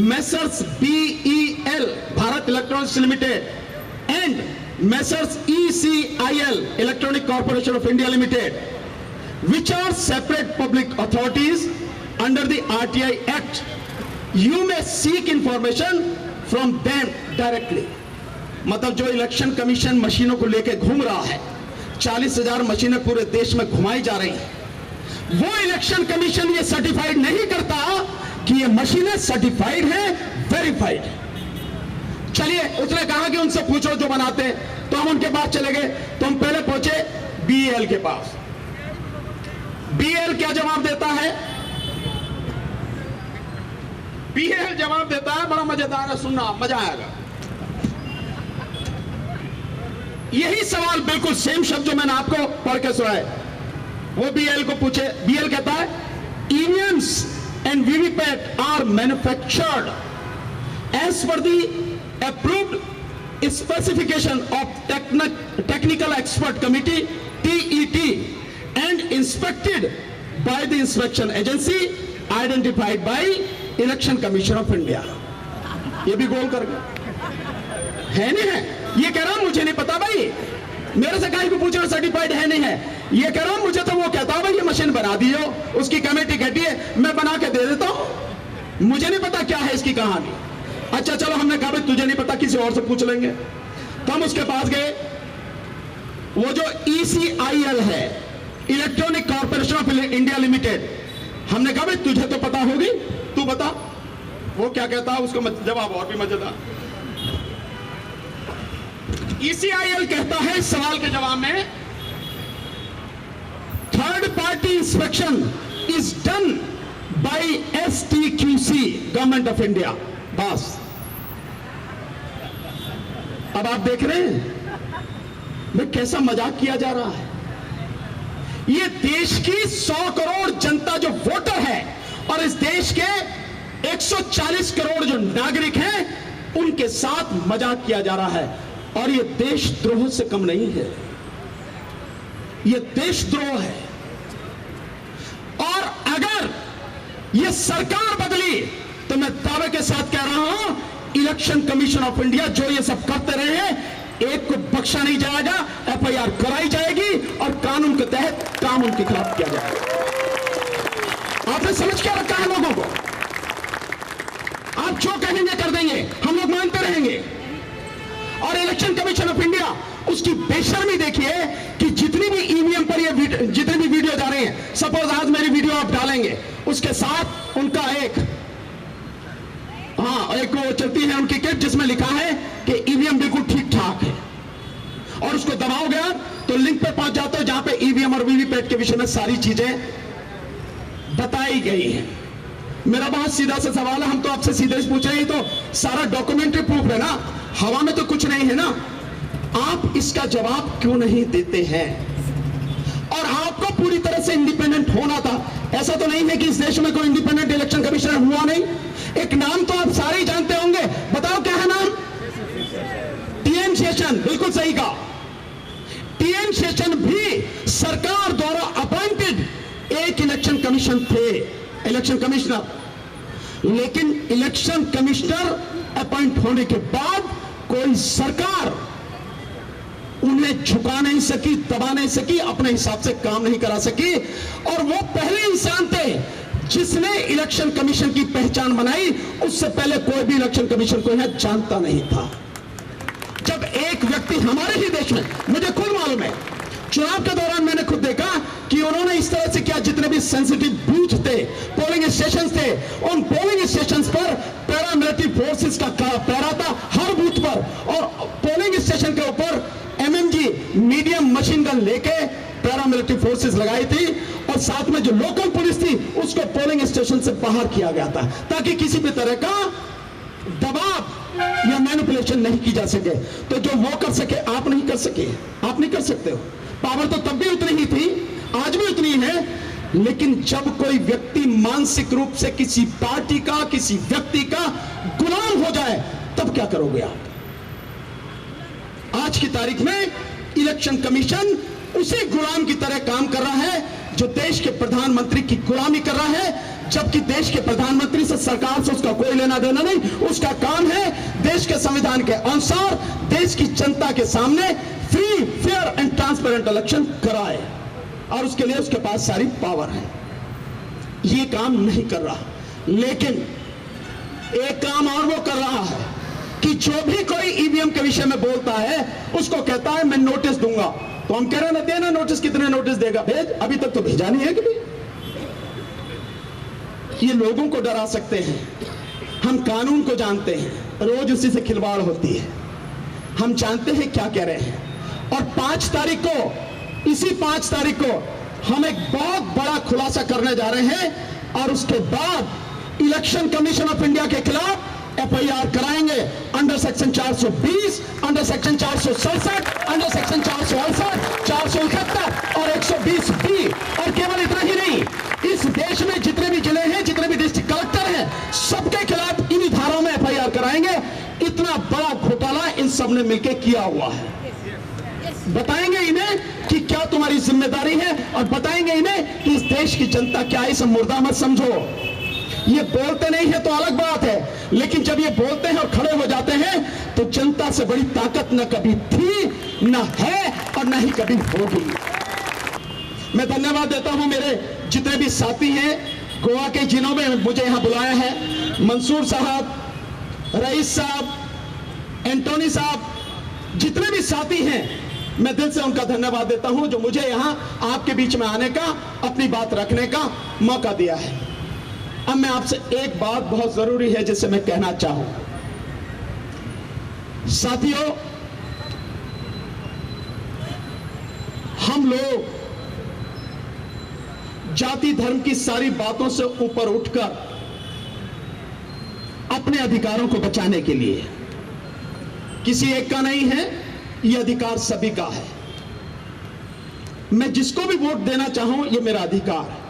Messrs BEL, Bharat Electronics Limited, and Messrs ECIL, Electronic Corporation of India Limited, which are separate public authorities under the RTI Act. You may seek information from them directly. मतलब जो इलेक्शन कमीशन मशीनों को लेकर घूम रहा है, 40,000 मशीनें पूरे देश में घुमाई जा रही हैं, वो इलेक्शन कमीशन ये सर्टिफाइड नहीं करता कि ये मशीनें सर्टिफाइड है, वेरीफाइड है। चलिए, उसने कहा कि उनसे पूछो जो बनाते हैं, तो हम उनके पास चले गए। तो हम पहले पहुंचे बीएल के पास। बीएल क्या जवाब देता है? बीएल जवाब देता है, बड़ा मजेदार है, सुनना, मजा आएगा। यही सवाल बिल्कुल सेम शब्द जो मैंने आपको पढ़ के सुनाए, वो बीएल को पूछे। बीएल कहता है EVMs and VVPAT are manufactured as per the approved specification of technical expert committee TET and inspected by the inspection agency identified by Election Commission of India। ये भी गोल कर गया है नहीं है? ये कह रहा मुझे नहीं पता भाई, मेरे से कहीं को पूछना सर्टिफाइड है नहीं है। ये कह रहा मुझे तो वो कहता भाई ये मशीन बना दी हो, उसकी कमेटी कहती है मैं बना के दे देता हूं, मुझे नहीं पता क्या है इसकी कहानी। अच्छा चलो, हमने कहा भाई तुझे नहीं पता, किसी और से पूछ लेंगे। तो हम उसके पास गए। वो जो ECIL है, electronic corporation of India limited, हमने कहा भाई तुझे तो पता होगी, तू बता। वो क्या कहता है, उसका जवाब और भी मजेदार। ECIL कहता है इस सवाल के जवाब में, third party inspection is done by STQC, government of India. बस, अब आप देख रहे हैं मैं कैसा मजाक किया जा रहा है। ये देश की 100 करोड़ जनता जो वोटर है और इस देश के 140 करोड़ जो नागरिक हैं, उनके साथ मजाक किया जा रहा है। और ये देशद्रोह से कम नहीं है, ये देशद्रोह है। और अगर ये सरकार बदली तो मैं दावे के साथ कह रहा हूं, इलेक्शन कमीशन ऑफ इंडिया जो ये सब करते रहे हैं, एक को बख्शा नहीं जाएगा, FIR कराई जाएगी और कानून के तहत काम उनके खिलाफ किया जाएगा। आपने समझ क्या रखा है लोगों को? आप जो कहेंगे कर देंगे, हम लोग मानते रहेंगे। और इलेक्शन कमीशन ऑफ इंडिया उसकी बेशर्मी देखिए कि जितनी भी EVM पर ये जितनी भी वीडियो जा रही है, सपोज आज मेरी वीडियो आप डालेंगे, उसके साथ उनका एक वो चलती है उनकी किट जिसमें लिखा है कि EVM बिल्कुल ठीक ठाक है, और उसको दबाओगे तो लिंक पे पहुंच जाते हो जहां पे EVM और वीवीपैट के विषय में सारी चीजें बताई गई हैं। मेरा बहुत सीधा सा सवाल है, हम तो आपसे सीधे पूछ रहे हैं, तो सारा डॉक्यूमेंट्री प्रूफ है ना, हवा में तो कुछ नहीं है ना। आप इसका जवाब क्यों नहीं देते हैं? और आपको पूरी तरह से इंडिपेंडेंट होना था। ऐसा तो नहीं है कि इस देश में कोई इंडिपेंडेंट इलेक्शन कमिश्नर हुआ नहीं। एक नाम तो आप सारे ही जानते होंगे, बताओ क्या है नाम? TN शेषन, बिल्कुल सही कहा। TN शेषन भी सरकार द्वारा अपॉइंटेड एक इलेक्शन कमीशन थे, इलेक्शन कमिश्नर। लेकिन इलेक्शन कमिश्नर अपॉइंट होने के बाद कोई सरकार उन्हें झुका नहीं सकी, दबा नहीं सकी, अपने हिसाब से काम नहीं करा सकी। और वो पहले इंसान थे जिसने इलेक्शन कमीशन की पहचान बनाई। उससे पहले कोई भी इलेक्शन कमीशन को यह जानता नहीं था। जब एक व्यक्ति हमारे ही देश में, मुझे खुद मालूम है, चुनाव के दौरान मैंने खुद देखा कि उन्होंने इस तरह से किया, जितने भी सेंसिटिव बूथ थे, पोलिंग स्टेशन थे, उन पोलिंग स्टेशन पर पैरामिलिट्री फोर्सेस का पहरा था हर बूथ पर, और पोलिंग स्टेशन के ऊपर MMG मीडियम मशीन गन लेके पैरामिलिट्री फोर्सेस लगाई थी, और साथ में जो लोकल पुलिस थी उसको पोलिंग स्टेशन से बाहर किया गया था, ताकि किसी भी तरह का दबाव या मैनिपुलेशन नहीं की जा सके। तो जो वो कर सके आप नहीं कर सके, आप नहीं कर सकते हो। पावर तो तब भी उतनी ही थी, आज भी उतनी है। लेकिन जब कोई व्यक्ति मानसिक रूप से किसी पार्टी का, किसी व्यक्ति का गुलाम हो जाए, तब क्या करोगे आप? आज की तारीख में इलेक्शन कमीशन उसी गुलाम की तरह काम कर रहा है जो देश के प्रधानमंत्री की गुलामी कर रहा है, जबकि देश के प्रधानमंत्री से, सरकार से उसका कोई लेना देना नहीं। उसका काम है देश के संविधान के अनुसार देश की जनता के सामने free, fair and transparent election कराए, और उसके लिए उसके पास सारी पावर है। ये काम नहीं कर रहा। लेकिन एक काम और वो कर रहा है कि जो भी कोई EVM के विषय में बोलता है उसको कहता है मैं नोटिस दूंगा। तो हम कह रहे हैं ना, देना नोटिस, कितने नोटिस देगा? भेज, अभी तक तो भेजा नहीं है कि ये लोगों को डरा सकते हैं, हम कानून को जानते हैं, रोज उसी से खिलवाड़ होती है, हम जानते हैं क्या कह रहे हैं। और 5 तारीख को, इसी 5 तारीख को हम एक बहुत बड़ा खुलासा करने जा रहे हैं और उसके बाद इलेक्शन कमीशन ऑफ इंडिया के खिलाफ FIR कराएंगे under section 420, under section 467, under section 468, 471 और 120B। और केवल इतना ही नहीं, इस देश में जितने भी जिले हैं, जितने भी डिस्ट्रिक्ट कलेक्टर हैं, सबके खिलाफ इन्हीं धाराओं में FIR कराएंगे। इतना बड़ा घोटाला इन सब ने मिलकर किया हुआ है। बताएंगे इन्हें कि क्या तुम्हारी जिम्मेदारी है और बताएंगे इन्हें कि इस देश की जनता क्या है, इसे मुर्दा मत समझो। ये बोलते नहीं है तो अलग बात है, लेकिन जब ये बोलते हैं और खड़े हो जाते हैं तो जनता से बड़ी ताकत न कभी थी, न है और न ही कभी होगी। मैं धन्यवाद देता हूं मेरे जितने भी साथी हैं गोवा के, जिन्होंने मुझे यहां बुलाया है। मंसूर साहब, रईस साहब, एंटोनी साहब, जितने भी साथी हैं, मैं दिल से उनका धन्यवाद देता हूं जो मुझे यहां आपके बीच में आने का, अपनी बात रखने का मौका दिया है। अब मैं आपसे एक बात बहुत जरूरी है जिसे मैं कहना चाहूं। साथियों, हम लोग जाति धर्म की सारी बातों से ऊपर उठकर अपने अधिकारों को बचाने के लिए, किसी एक का नहीं है, यह अधिकार सभी का है। मैं जिसको भी वोट देना चाहूं यह मेरा अधिकार है,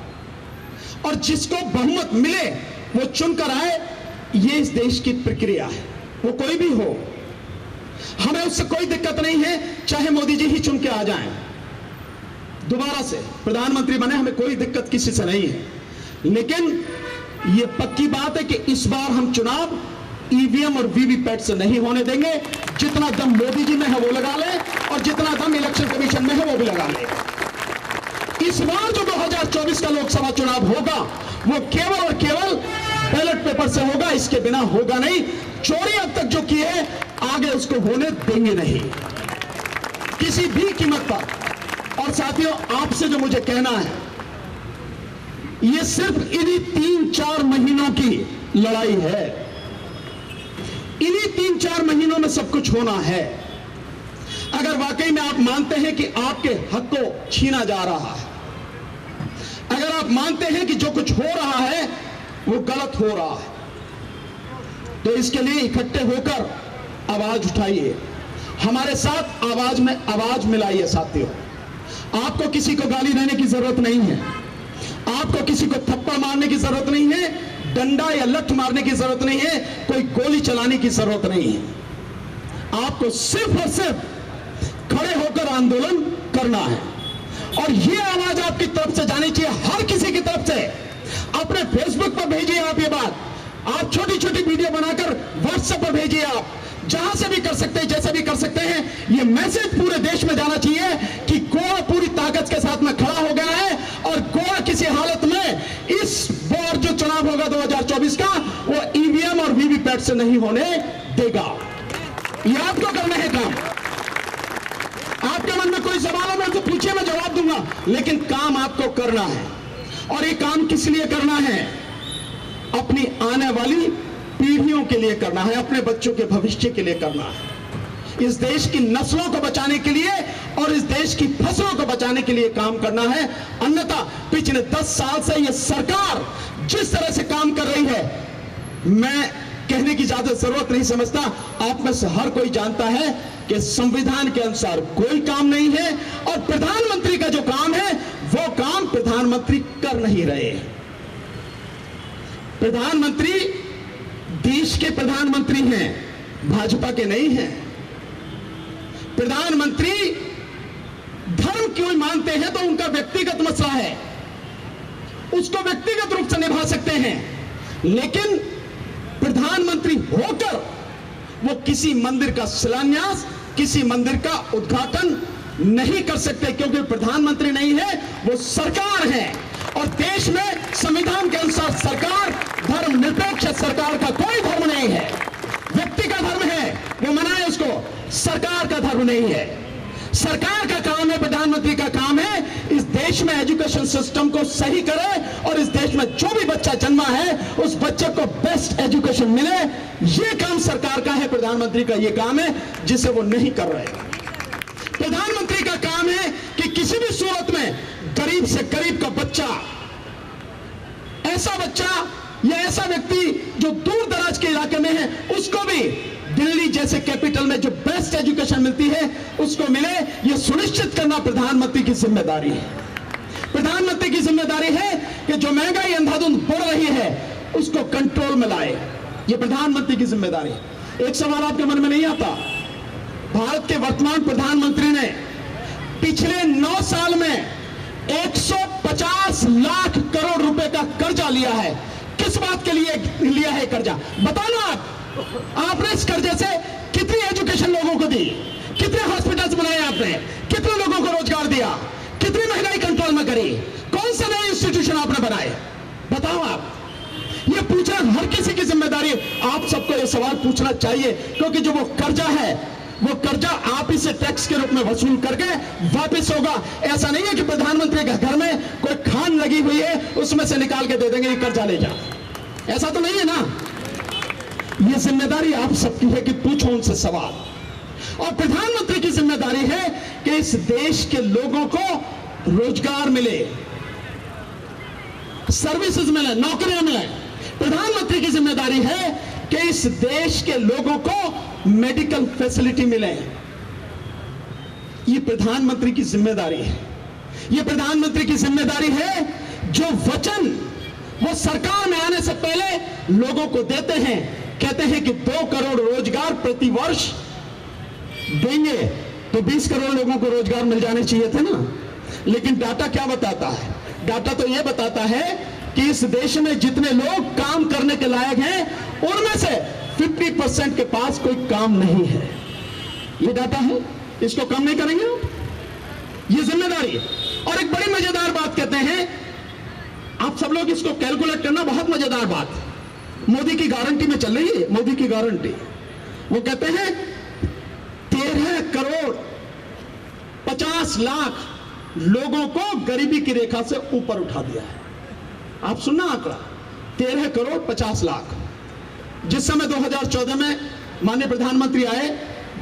और जिसको बहुमत मिले वो चुनकर आए, ये इस देश की प्रक्रिया है, वो कोई भी हो। हमें उससे कोई दिक्कत नहीं है, चाहे मोदी जी ही चुन के आ जाएं, दोबारा से प्रधानमंत्री बने, हमें कोई दिक्कत किसी से नहीं है। लेकिन ये पक्की बात है कि इस बार हम चुनाव EVM और VVPAT से नहीं होने देंगे। जितना दम मोदी जी में है वो लगा ले, और जितना दम इलेक्शन कमीशन में है वो भी लगा ले। इस बार जो 2024 का लोकसभा चुनाव होगा वो केवल और केवल बैलेट पेपर से होगा, इसके बिना होगा नहीं। चोरी अब तक जो की है आगे उसको होने देंगे नहीं, किसी भी कीमत पर। और साथियों, आपसे जो मुझे कहना है, ये सिर्फ इन्हीं 3-4 महीनों की लड़ाई है। इन्हीं 3-4 महीनों में सब कुछ होना है। अगर वाकई में आप मानते हैं कि आपके हक को छीना जा रहा है, अगर आप मानते हैं कि जो कुछ हो रहा है वो गलत हो रहा है, तो इसके लिए इकट्ठे होकर आवाज उठाइए, हमारे साथ आवाज में आवाज मिलाइए। साथियों, आपको किसी को गाली देने की जरूरत नहीं है, आपको किसी को थप्पड़ मारने की जरूरत नहीं है, डंडा या लठ मारने की जरूरत नहीं है, कोई गोली चलाने की जरूरत नहीं है। आपको सिर्फ और सिर्फ खड़े होकर आंदोलन करना है। और यह आवाज आपकी तरफ से जानी चाहिए, हर किसी की तरफ से। अपने फेसबुक पर भेजिए आप ये बात, आप छोटी छोटी वीडियो बनाकर व्हाट्सएप पर भेजिए, आप जहां से भी कर सकते हैं, जैसे भी कर सकते हैं। यह मैसेज पूरे देश में जाना चाहिए कि गोवा पूरी ताकत के साथ में खड़ा हो गया है, और गोवा किसी हालत में इस बार जो चुनाव होगा 2024 का, वो EVM और VVPAT से नहीं होने देगा। यह आपको करना है काम। आपके मन में कोई सवाल हो तो पूछिए, मैं जवाब दूंगा, लेकिन काम आपको करना है। और ये काम किस लिए करना है? अपनी आने वाली पीढ़ियों के लिए करना है, अपने बच्चों के भविष्य के लिए करना है, इस देश की नस्लों को बचाने के लिए और इस देश की फसलों को बचाने के लिए काम करना है। अन्यथा पिछले 10 साल से यह सरकार जिस तरह से काम कर रही है, मैं कहने की ज्यादा जरूरत नहीं समझता। आप में से हर कोई जानता है कि संविधान के अनुसार कोई काम नहीं है, और प्रधानमंत्री का जो काम है वो काम प्रधानमंत्री कर नहीं रहे। प्रधानमंत्री देश के प्रधानमंत्री हैं, भाजपा के नहीं हैं। प्रधानमंत्री धर्म क्यों मानते हैं तो उनका व्यक्तिगत मसला है, उसको व्यक्तिगत रूप से निभा सकते हैं, लेकिन प्रधानमंत्री होकर वो किसी मंदिर का शिलान्यास, किसी मंदिर का उद्घाटन नहीं कर सकते, क्योंकि प्रधानमंत्री नहीं है, वो सरकार है। और देश में संविधान के अनुसार सरकार धर्मनिरपेक्ष सरकार का कोई धर्म नहीं है। व्यक्ति का धर्म है, वो मनाए उसको, सरकार का धर्म नहीं है। सरकार का काम है, प्रधानमंत्री का काम है इस देश में एजुकेशन सिस्टम को सही करे और इस देश में जो भी बच्चा जन्मा है उस बच्चे को बेस्ट एजुकेशन मिले। यह काम सरकार का है, प्रधानमंत्री का यह काम है जिसे वो नहीं कर रहे। प्रधानमंत्री का काम है कि किसी भी सूरत में गरीब से गरीब का बच्चा, ऐसा बच्चा या ऐसा व्यक्ति जो दूर दराज के इलाके में है, उसको भी दिल्ली जैसे कैपिटल में जो बेस्ट एजुकेशन मिलती है उसको मिले। यह सुनिश्चित करना प्रधानमंत्री की जिम्मेदारी है। प्रधानमंत्री की जिम्मेदारी है कि जो महंगाई अंधाधुंध बढ़ रही है उसको कंट्रोल में लाए। यह प्रधानमंत्री की जिम्मेदारी है। एक सवाल आपके मन में नहीं आता, भारत के वर्तमान प्रधानमंत्री ने पिछले 9 साल में 150 लाख करोड़ रुपए का कर्जा लिया है। किस बात के लिए लिया है कर्जा? बताना आपने इस कर्जे से कितनी एजुकेशन लोगों को दी, कितने हॉस्पिटल्स बनाए आपने, कितने लोगों को रोजगार दिया, कितनी महंगाई कंट्रोल में करी, कौन से नए इंस्टीट्यूशन आपने बनाए? बताओ आप। ये पूछना हर किसी की जिम्मेदारी है। आप सबको ये सवाल पूछना चाहिए क्योंकि जो वो कर्जा है वो कर्जा आप ही से टैक्स के रूप में वसूल करके वापस होगा। ऐसा नहीं है कि प्रधानमंत्री के घर में कोई खान लगी हुई है उसमें से निकाल के दे देंगे ये कर्जा ले जा, ऐसा तो नहीं है ना। ये जिम्मेदारी आप सबकी है कि पूछो उनसे सवाल। और प्रधानमंत्री की जिम्मेदारी है कि इस देश के लोगों को रोजगार मिले, सर्विसेज मिले, नौकरियां मिले। प्रधानमंत्री की जिम्मेदारी है कि इस देश के लोगों को मेडिकल फैसिलिटी मिले। यह प्रधानमंत्री की जिम्मेदारी है। यह प्रधानमंत्री की जिम्मेदारी है जो वचन वो सरकार में आने से पहले लोगों को देते हैं। कहते हैं कि 2 करोड़ रोजगार प्रति वर्ष देंगे, तो 20 करोड़ लोगों को रोजगार मिल जाने चाहिए थे ना। लेकिन डाटा क्या बताता है? डाटा तो यह बताता है कि इस देश में जितने लोग काम करने के लायक हैं उनमें से 50% के पास कोई काम नहीं है। यह डाटा है, इसको कम नहीं करेंगे आप, यह जिम्मेदारी है। और एक बड़ी मजेदार बात कहते हैं, आप सब लोग इसको कैलकुलेट करना, बहुत मजेदार बात मोदी की गारंटी में चल रही है। मोदी की गारंटी, वो कहते हैं 13 करोड़ 50 लाख लोगों को गरीबी की रेखा से ऊपर उठा दिया है। आप सुनना आंकड़ा, 13 करोड़ 50 लाख। जिस समय 2014 में माननीय प्रधानमंत्री आए,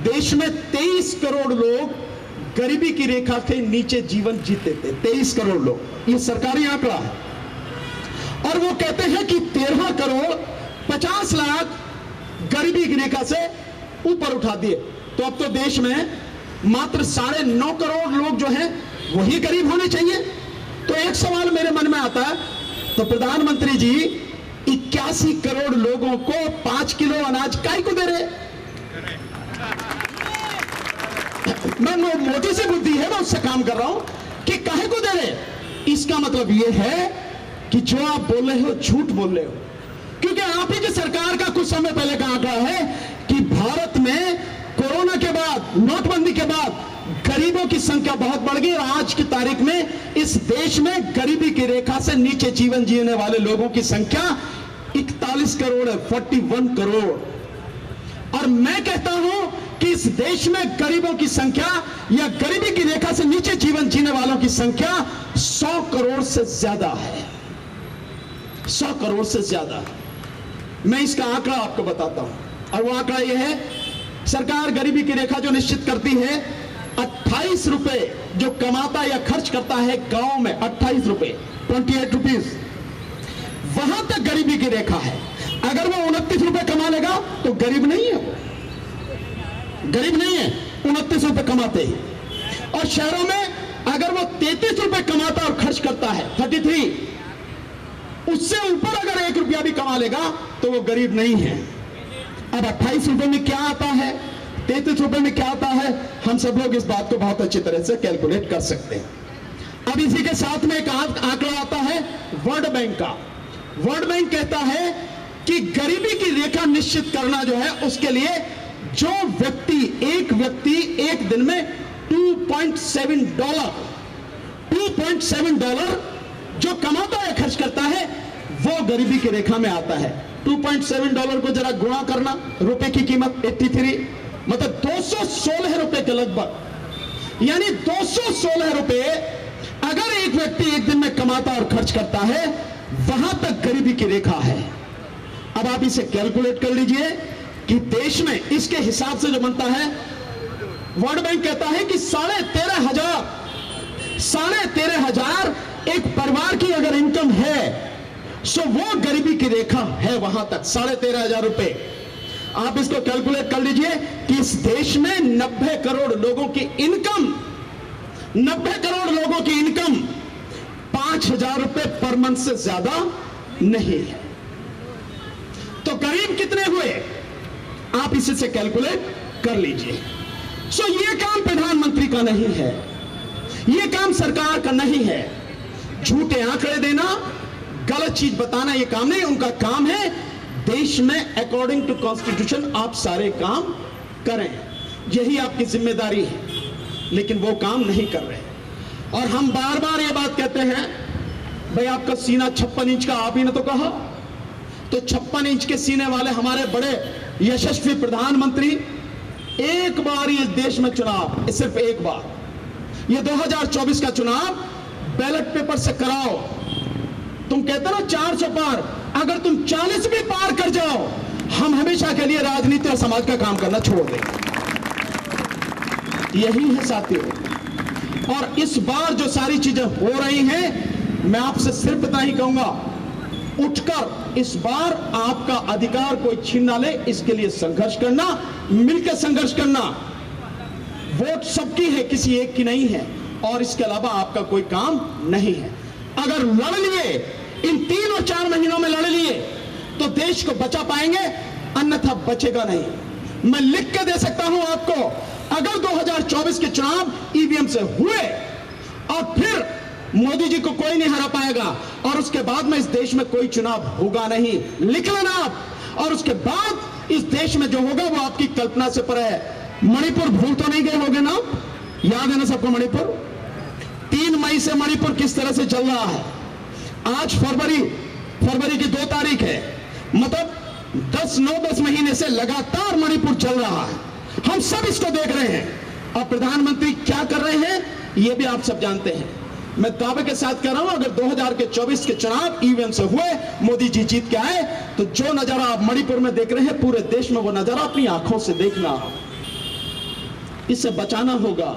देश में 23 करोड़ लोग गरीबी की रेखा के नीचे जीवन जीते थे। 23 करोड़ लोग, ये सरकारी आंकड़ा है। और वो कहते हैं कि 13 करोड़ 50 लाख गरीबी की रेखा से ऊपर उठा दिए। तो अब तो देश में मात्र 9.5 करोड़ लोग जो हैं वही गरीब होने चाहिए। तो एक सवाल मेरे मन में आता है, तो प्रधानमंत्री जी 81 करोड़ लोगों को 5 किलो अनाज काहे को दे रहे? मैं मोटी सी बुद्धि है, मैं उससे काम कर रहा हूं कि काहे को दे रहे। इसका मतलब यह है कि जो आप बोल रहे हो झूठ बोल रहे हो, क्योंकि आप ही की सरकार का कुछ समय पहले का आंकड़ा है कि भारत में कोरोना के बाद, नोटबंदी के बाद गरीबों की संख्या बहुत बढ़ गई और आज की तारीख में इस देश में गरीबी की रेखा से नीचे जीवन जीने वाले लोगों की संख्या 41 करोड़ है, 41 करोड़। और मैं कहता हूं कि इस देश में गरीबों की संख्या या गरीबी की रेखा से नीचे जीवन जीने वालों की संख्या 100 करोड़ से ज्यादा है। 100 करोड़ से ज्यादा। मैं इसका आंकड़ा आपको बताता हूं, और वो आंकड़ा यह है, सरकार गरीबी की रेखा जो निश्चित करती है, 28 रुपए जो कमाता या खर्च करता है गांव में, 28 रुपए, 28 रुपीज, वहां तक गरीबी की रेखा है। अगर वो 29 रुपए कमा लेगा तो गरीब नहीं है, वो गरीब नहीं है, 29 रुपए कमाते ही। और शहरों में अगर वो 33 रुपए कमाता और खर्च करता है, 33, उससे ऊपर अगर 1 रुपया भी कमा लेगा तो वो गरीब नहीं है। अब 28 रुपए में क्या आता है, 33 रुपए में क्या आता है, हम सब लोग इस बात को बहुत अच्छी तरह से कैलकुलेट कर सकते हैं। अब इसी के साथ में एक आंकड़ा आता है वर्ल्ड बैंक का। वर्ल्ड बैंक कहता है कि गरीबी की रेखा निश्चित करना जो है, उसके लिए जो एक व्यक्ति एक दिन में $2.7 जो कमाता है, खर्च करता है, वो गरीबी की रेखा में आता है। $2.7 को जरा गुणा करना, रुपए की कीमत 83, मतलब 216 रुपए के लगभग। यानी 216 रुपए अगर एक व्यक्ति एक दिन में कमाता और खर्च करता है, वहां तक गरीबी की रेखा है। अब आप इसे कैलकुलेट कर लीजिए कि देश में इसके हिसाब से जो बनता है, वर्ल्ड बैंक कहता है कि 13,500 एक परिवार की अगर इनकम है, सो वो गरीबी की रेखा है, वहां तक 13,500 रुपए। आप इसको कैलकुलेट कर लीजिए कि इस देश में 90 करोड़ लोगों की इनकम 5,000 रुपए पर मंथ से ज्यादा नहीं है। तो गरीब कितने हुए, आप इसी से कैलकुलेट कर लीजिए। सो ये काम प्रधानमंत्री का नहीं है, ये काम सरकार का नहीं है। झूठे आंकड़े देना, गलत चीज बताना, ये काम नहीं। उनका काम है देश में अकॉर्डिंग टू कॉन्स्टिट्यूशन आप सारे काम करें, यही आपकी जिम्मेदारी है, लेकिन वो काम नहीं कर रहे। और हम बार बार ये बात कहते हैं, भाई आपका सीना 56 इंच का, आप ही ने तो कहा, तो 56 इंच के सीने वाले हमारे बड़े यशस्वी प्रधानमंत्री एक बार इस देश में चुनाव, सिर्फ एक बार, ये 2024 का चुनाव बैलेट पेपर से कराओ। तुम कहते ना 400 पार, अगर तुम 40 भी पार कर जाओ, हम हमेशा के लिए राजनीति और समाज का काम करना छोड़ देंगे। यही है साथियों। और इस बार जो सारी चीजें हो रही हैं, मैं आपसे सिर्फ इतना ही कहूंगा, उठकर इस बार आपका अधिकार कोई छीन ना ले, इसके लिए संघर्ष करना, मिलकर संघर्ष करना। वोट सबकी है, किसी एक की नहीं है, और इसके अलावा आपका कोई काम नहीं है। अगर लड़ लिए, इन 3 और 4 महीनों में लड़ लिए, तो देश को बचा पाएंगे, अन्यथा बचेगा नहीं। मैं लिख के दे सकता हूं आपको, अगर 2024 के चुनाव ईवीएम से हुए और फिर मोदी जी को कोई नहीं हरा पाएगा, और उसके बाद में इस देश में कोई चुनाव होगा नहीं, लिख लेना आप। और उसके बाद इस देश में जो होगा वो आपकी कल्पना से परे है। मणिपुर भूल तो नहीं गए होंगे ना, याद है ना सबको मणिपुर? 3 मई से मणिपुर किस तरह से चल रहा है। आज फरवरी की 2 तारीख है, मतलब 10 महीने से लगातार मणिपुर चल रहा है। हम सब इसको देख रहे हैं, और प्रधानमंत्री क्या कर रहे हैं ये भी आप सब जानते हैं। मैं दावे के साथ कह रहा हूं, अगर 2024 के चुनाव ईवीएम से हुए, मोदी जी जीत के आए, तो जो नजारा आप मणिपुर में देख रहे हैं, पूरे देश में वो नजारा अपनी आंखों से देखना, इसे बचाना होगा।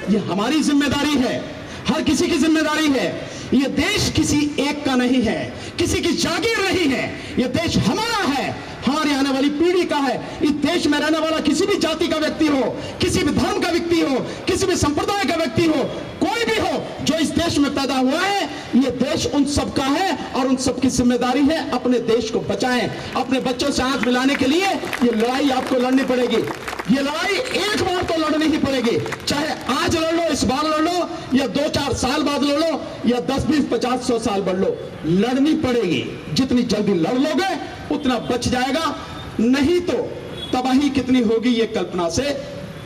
ये हमारी जिम्मेदारी है, हर किसी की जिम्मेदारी है। ये देश किसी एक का नहीं है, किसी की जागीर नहीं है, ये देश हमारा है, हमारी आने वाली पीढ़ी का है। इस देश में रहने वाला किसी भी जाति का व्यक्ति हो, किसी भी धर्म का व्यक्ति हो, किसी भी संप्रदाय का व्यक्ति हो, कोई भी हो जो इस देश में पैदा हुआ है, ये देश उन सबका है, और उन सबकी जिम्मेदारी है अपने देश को बचाएं। अपने बच्चों से आंख मिलाने के लिए ये लड़ाई आपको लड़नी पड़ेगी। ये लड़ाई एक बार तो लड़नी ही पड़ेगी, चाहे आज लड़ लो, इस बार लड़ लो, या 2-4 साल बाद लड़ लो, या 10, 20, 50, 100 साल बढ़ लो, लड़नी पड़ेगी। जितनी जल्दी लड़ लोगे उतना बच जाएगा, नहीं तो तबाही कितनी होगी ये कल्पना से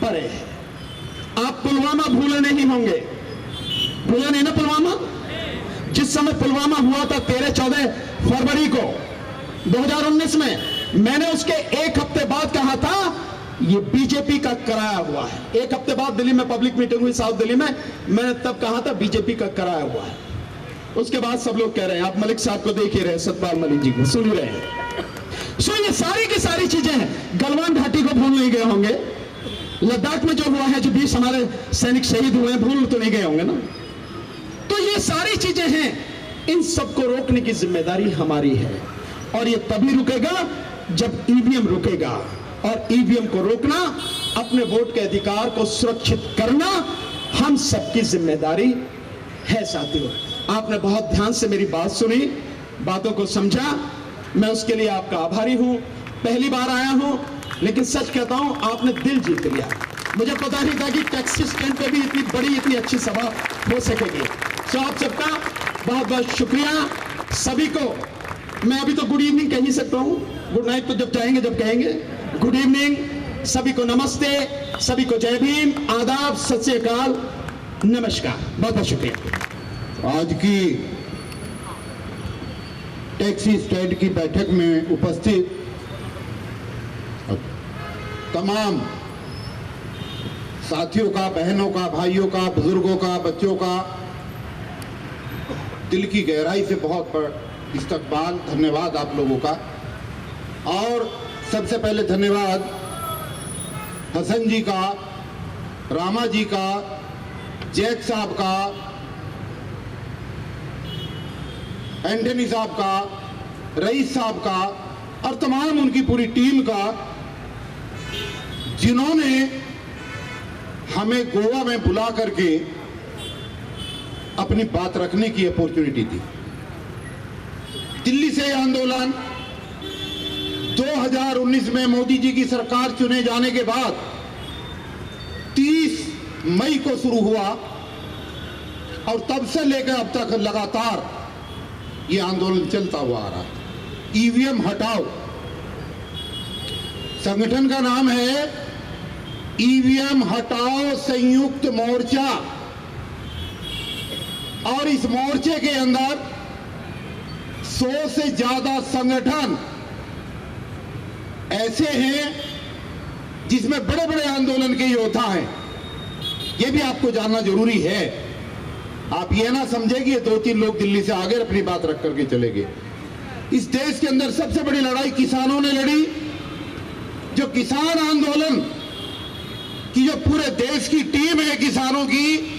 परे है। आप पुलवामा भूले नहीं होंगे, भूले नहीं ना पुलवामा? जिस समय पुलवामा हुआ था 13-14 फरवरी को 2019 में, मैंने उसके 1 हफ्ते बाद कहा था ये बीजेपी का कराया हुआ है। 1 हफ्ते बाद दिल्ली में पब्लिक मीटिंग हुई साउथ दिल्ली में, मैंने तब कहा था बीजेपी का कराया हुआ है। उसके बाद सब लोग कह रहे हैं, आप मलिक साहब को देख ही रहे, सतपाल मलिक जी को सुन ही रहे हैं। सो ये सारी की सारी चीजें हैं। गलवान घाटी को भूल नहीं गए होंगे, लद्दाख में जो हुआ है, जो 20 हमारे सैनिक शहीद हुए हैं, भूल तो नहीं गए होंगे ना। तो ये सारी चीजें हैं, इन सबको रोकने की जिम्मेदारी हमारी है, और ये तभी रुकेगा जब ईवीएम रुकेगा। और ईवीएम को रोकना, अपने वोट के अधिकार को सुरक्षित करना हम सबकी जिम्मेदारी है। साथियों, आपने बहुत ध्यान से मेरी बात सुनी, बातों को समझा, मैं उसके लिए आपका आभारी हूं। पहली बार आया हूं, लेकिन सच कहता हूं आपने दिल जीत लिया। मुझे पता नहीं था कि टैक्सी स्टैंड पे भी इतनी बड़ी, इतनी अच्छी सभा हो सकेगी। तो आप सबका बहुत बहुत शुक्रिया। सभी को मैं अभी तो गुड इवनिंग कह ही सकता हूं, गुड नाइट तो जब चाहेंगे, जब कहेंगे। गुड इवनिंग, सभी को नमस्ते, सभी को जय भीम, आदाब, सत श्री अकाल, नमस्कार, बहुत बहुत शुक्रिया। आज की टैक्सी स्टैंड की बैठक में उपस्थित तमाम साथियों का, बहनों का, भाइयों का, बुजुर्गों का, बच्चों का दिल की गहराई से बहुत इस्तकबाल, धन्यवाद आप लोगों का। और सबसे पहले धन्यवाद हसन जी का, रामा जी का, जैक साहब का, एंटनी साहब का, रईस साहब का और तमाम उनकी पूरी टीम का, जिन्होंने हमें गोवा में बुला करके अपनी बात रखने की अपॉर्चुनिटी दी। दिल्ली से यह आंदोलन 2019 में मोदी जी की सरकार चुने जाने के बाद 30 मई को शुरू हुआ और तब से लेकर अब तक लगातार यह आंदोलन चलता हुआ आ रहा है। ईवीएम हटाओ, संगठन का नाम है ईवीएम हटाओ संयुक्त मोर्चा, और इस मोर्चे के अंदर 100 से ज्यादा संगठन ऐसे हैं जिसमें बड़े बड़े आंदोलन के योद्धा हैं। यह भी आपको जानना जरूरी है। आप यह ना समझे कि ये 2-3 लोग दिल्ली से आगे अपनी बात रख करके चले गए। इस देश के अंदर सबसे बड़ी लड़ाई किसानों ने लड़ी। जो किसान आंदोलन की जो पूरे देश की टीम है किसानों की,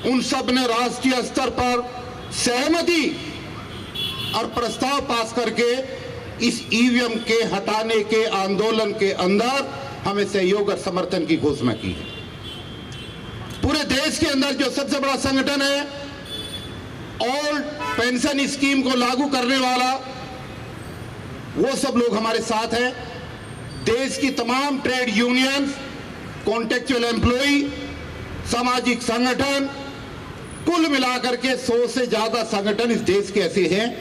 उन सब ने राष्ट्रीय स्तर पर सहमति और प्रस्ताव पास करके इस ईवीएम के हटाने के आंदोलन के अंदर हमें सहयोग और समर्थन की घोषणा की है। पूरे देश के अंदर जो सबसे बड़ा संगठन है ओल्ड पेंशन स्कीम को लागू करने वाला, वो सब लोग हमारे साथ हैं। देश की तमाम ट्रेड यूनियन, कॉन्ट्रेक्चुअल एम्प्लॉय, सामाजिक संगठन, कुल मिलाकर के 100 से ज्यादा संगठन इस देश के ऐसे हैं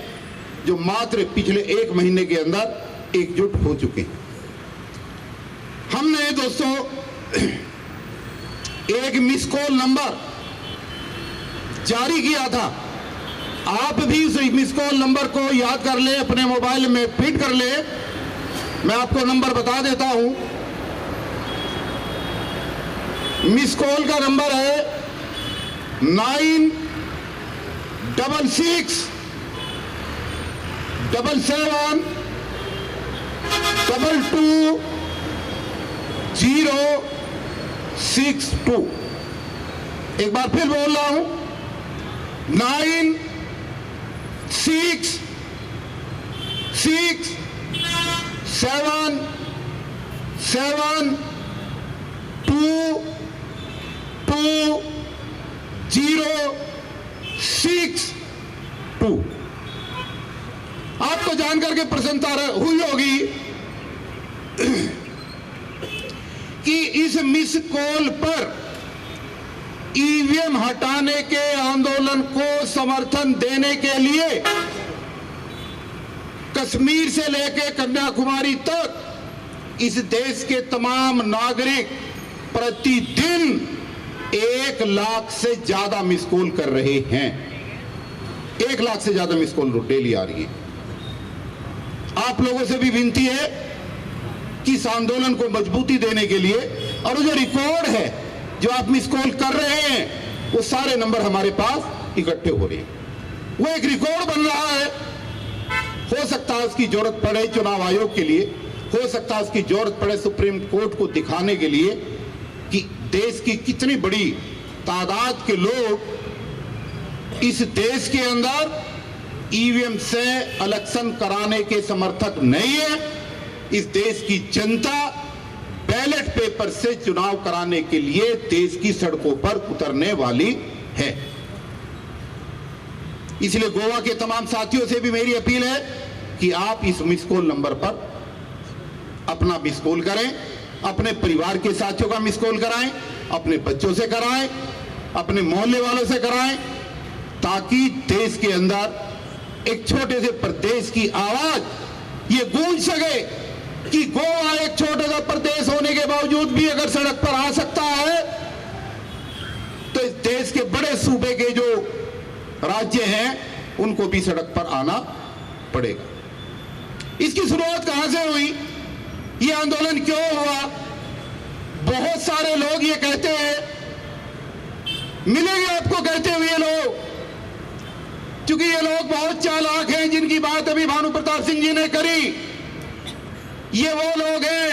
जो मात्र पिछले 1 महीने के अंदर एकजुट हो चुके हैं। हमने दोस्तों एक मिस कॉल नंबर जारी किया था। आप भी उस मिस कॉल नंबर को याद कर ले, अपने मोबाइल में फीड कर ले। मैं आपको नंबर बता देता हूं। मिस कॉल का नंबर है 966 77 22 062। एक बार फिर बोल रहा हूं, 966 77 22 062। आपको जानकर के प्रसन्नता हुई होगी कि इस मिस कॉल पर ईवीएम हटाने के आंदोलन को समर्थन देने के लिए कश्मीर से लेकर कन्याकुमारी तक इस देश के तमाम नागरिक प्रतिदिन 1 लाख से ज्यादा मिस कॉल कर रहे हैं। 1 लाख से ज्यादा मिस कॉल डेली आ रही है। आप लोगों से भी विनती है कि इस आंदोलन को मजबूती देने के लिए, और जो रिकॉर्ड है जो आप मिस कॉल कर रहे हैं, वो सारे नंबर हमारे पास इकट्ठे हो रहे हैं। वो एक रिकॉर्ड बन रहा है। हो सकता है उसकी जरूरत पड़े चुनाव आयोग के लिए, हो सकता है उसकी जरूरत पड़े सुप्रीम कोर्ट को दिखाने के लिए कि देश की कितनी बड़ी तादाद के लोग इस देश के अंदर ईवीएम से इलेक्शन कराने के समर्थक नहीं है। इस देश की जनता बैलेट पेपर से चुनाव कराने के लिए देश की सड़कों पर उतरने वाली है। इसलिए गोवा के तमाम साथियों से भी मेरी अपील है कि आप इस मिस कॉल नंबर पर अपना मिस कॉल करें, अपने परिवार के साथियों का मिस कॉल कराएं, अपने बच्चों से कराएं, अपने मोहल्ले वालों से कराएं, ताकि देश के अंदर एक छोटे से प्रदेश की आवाज ये गूंज सके कि गोवा एक छोटा सा प्रदेश होने के बावजूद भी अगर सड़क पर आ सकता है तो इस देश के बड़े सूबे के जो राज्य हैं उनको भी सड़क पर आना पड़ेगा। इसकी शुरुआत कहां से हुई, ये आंदोलन क्यों हुआ? बहुत सारे लोग ये कहते हैं, मिलेंगे आपको कहते हुए लोग, क्योंकि ये लोग बहुत चालाक हैं, जिनकी बात अभी भानु प्रताप सिंह जी ने करी। ये वो लोग हैं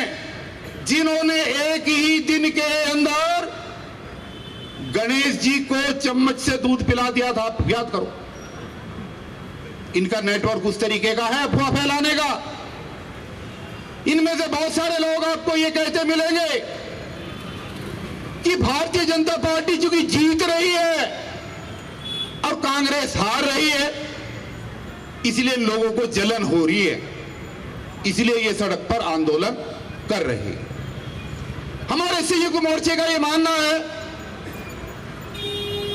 जिन्होंने एक ही दिन के अंदर गणेश जी को चम्मच से दूध पिला दिया था। आप याद करो, इनका नेटवर्क उस तरीके का है अफवाह फैलाने का। इनमें से बहुत सारे लोग आपको ये कहते मिलेंगे कि भारतीय जनता पार्टी चूंकि जीत रही है और कांग्रेस हार रही है, इसलिए लोगों को जलन हो रही है, इसलिए ये सड़क पर आंदोलन कर रहे हैं। हमारे संयुक्त मोर्चे का ये मानना है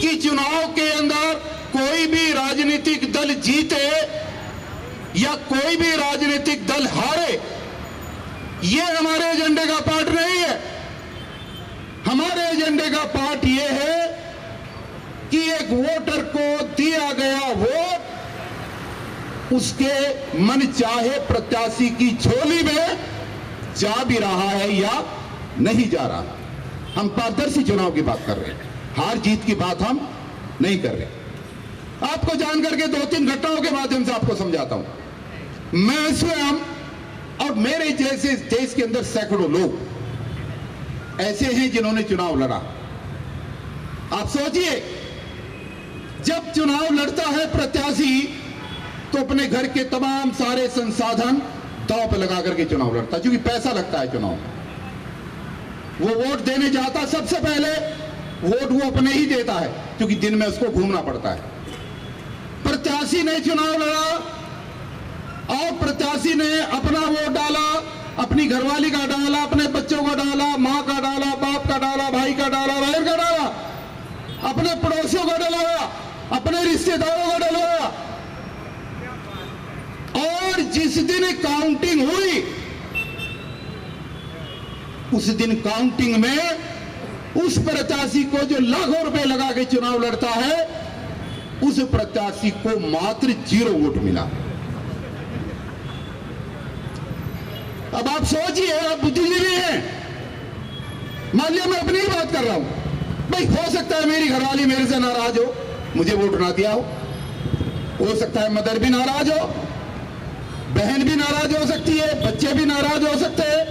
कि चुनाव के अंदर कोई भी राजनीतिक दल जीते या कोई भी राजनीतिक दल हारे, ये हमारे एजेंडे का पार्ट नहीं है। हमारे एजेंडे का पार्ट ये है कि एक वोटर को दिया गया वोट उसके मन चाहे प्रत्याशी की झोली में जा भी रहा है या नहीं जा रहा। हम पारदर्शी चुनाव की बात कर रहे हैं, हार जीत की बात हम नहीं कर रहे। आपको जानकर के 2-3 घटनाओं के माध्यम से आपको समझाता हूं। मैं स्वयं और मेरे जैसे देश के अंदर सैकड़ों लोग ऐसे हैं जिन्होंने चुनाव लड़ा। आप सोचिए, जब चुनाव लड़ता है प्रत्याशी तो अपने घर के तमाम सारे संसाधन दांव पर लगा करके चुनाव लड़ता है, क्योंकि पैसा लगता है चुनाव में। वो वोट देने जाता, सबसे पहले वोट वो अपने ही देता है, क्योंकि दिन में उसको घूमना पड़ता है। प्रत्याशी ने चुनाव लड़ा और प्रत्याशी ने अपना वोट डाला, अपनी घरवाली का डाला, अपने बच्चों का डाला, मां का डाला, बाप का डाला, भाई का डाला, बहन का डाला, अपने पड़ोसियों का डलवाया, अपने रिश्तेदारों का डलवाया। और जिस दिन काउंटिंग हुई, उस दिन काउंटिंग में उस प्रत्याशी को जो लाखों रुपए लगा के चुनाव लड़ता है, उस प्रत्याशी को मात्र 0 वोट मिला। अब आप सोचिए, आप बुद्धिजीवी हैं, मान लिया मैं अपनी ही बात कर रहा हूं, भाई हो सकता है मेरी घरवाली मेरे से नाराज हो, मुझे वोट ना दिया हो सकता है मदर भी नाराज हो, बहन भी नाराज हो सकती है, बच्चे भी नाराज हो सकते हैं,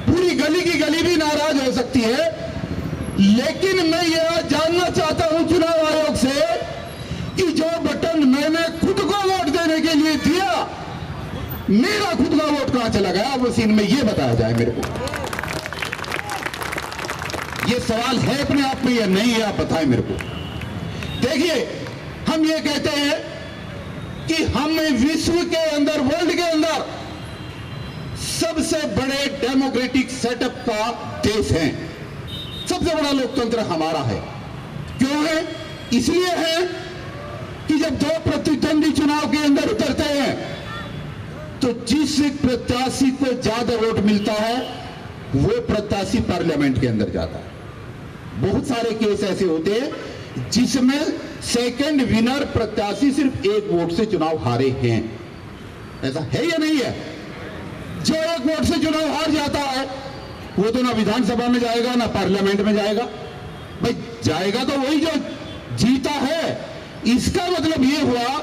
पूरी गली की गली भी नाराज हो सकती है। लेकिन मैं यह जानना चाहता हूं चुनाव आयोग से कि जो बटन मैंने खुद को वोट देने के लिए दिया, मेरा खुद का वोट कहां चला गया, वो सीन में ये बताया जाए मेरे को। ये सवाल है अपने आप में या नहीं है, आप बताएं मेरे को। देखिए, हम ये कहते हैं कि हम विश्व के अंदर, वर्ल्ड के अंदर सबसे बड़े डेमोक्रेटिक सेटअप का देश है। सबसे बड़ा लोकतंत्र हमारा है। क्यों है? इसलिए है कि जब 2 प्रतिद्वंदी चुनाव के अंदर उतरते हैं तो जिस प्रत्याशी को ज्यादा वोट मिलता है वो प्रत्याशी पार्लियामेंट के अंदर जाता है। बहुत सारे केस ऐसे होते हैं जिसमें सेकंड विनर प्रत्याशी सिर्फ 1 वोट से चुनाव हारे हैं। ऐसा है या नहीं है? जो 1 वोट से चुनाव हार जाता है वो तो ना विधानसभा में जाएगा ना पार्लियामेंट में जाएगा। भाई जाएगा तो वही जो जीता है। इसका मतलब ये हुआ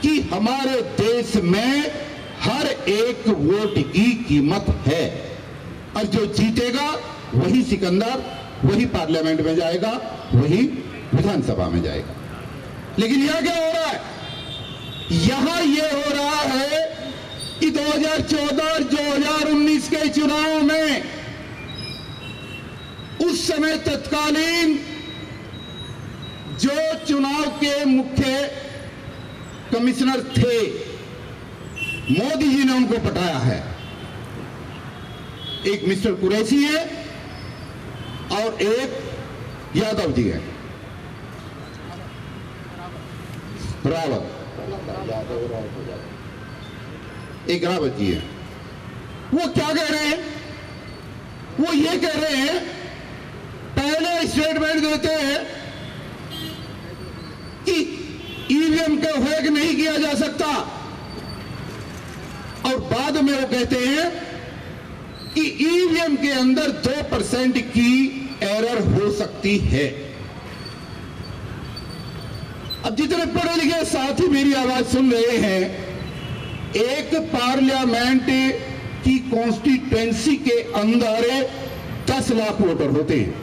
कि हमारे देश में हर एक वोट की कीमत है, और जो जीतेगा वही सिकंदर, वही पार्लियामेंट में जाएगा, वही विधानसभा में जाएगा। लेकिन यह क्या हो रहा है? यहां यह हो रहा है कि 2014 और 2019 के चुनाव में उस समय तत्कालीन जो चुनाव के मुख्य कमिश्नर थे, मोदी जी ने उनको पटाया है। एक मिस्टर कुरैशी है और एक यादव जी है, रावत, एक रावत जी है। वो क्या कह रहे हैं? वो ये कह रहे हैं, पहले स्टेटमेंट देते हैं कि ईवीएम का हैक नहीं किया जा सकता, और बाद में वो कहते हैं कि ईवीएम के अंदर 2% की एरर हो सकती है। अब जितने पढ़े लिखे साथी मेरी आवाज सुन रहे हैं, एक पार्लियामेंट की कॉन्स्टिट्यूएंसी के अंदर 10 लाख वोटर होते हैं।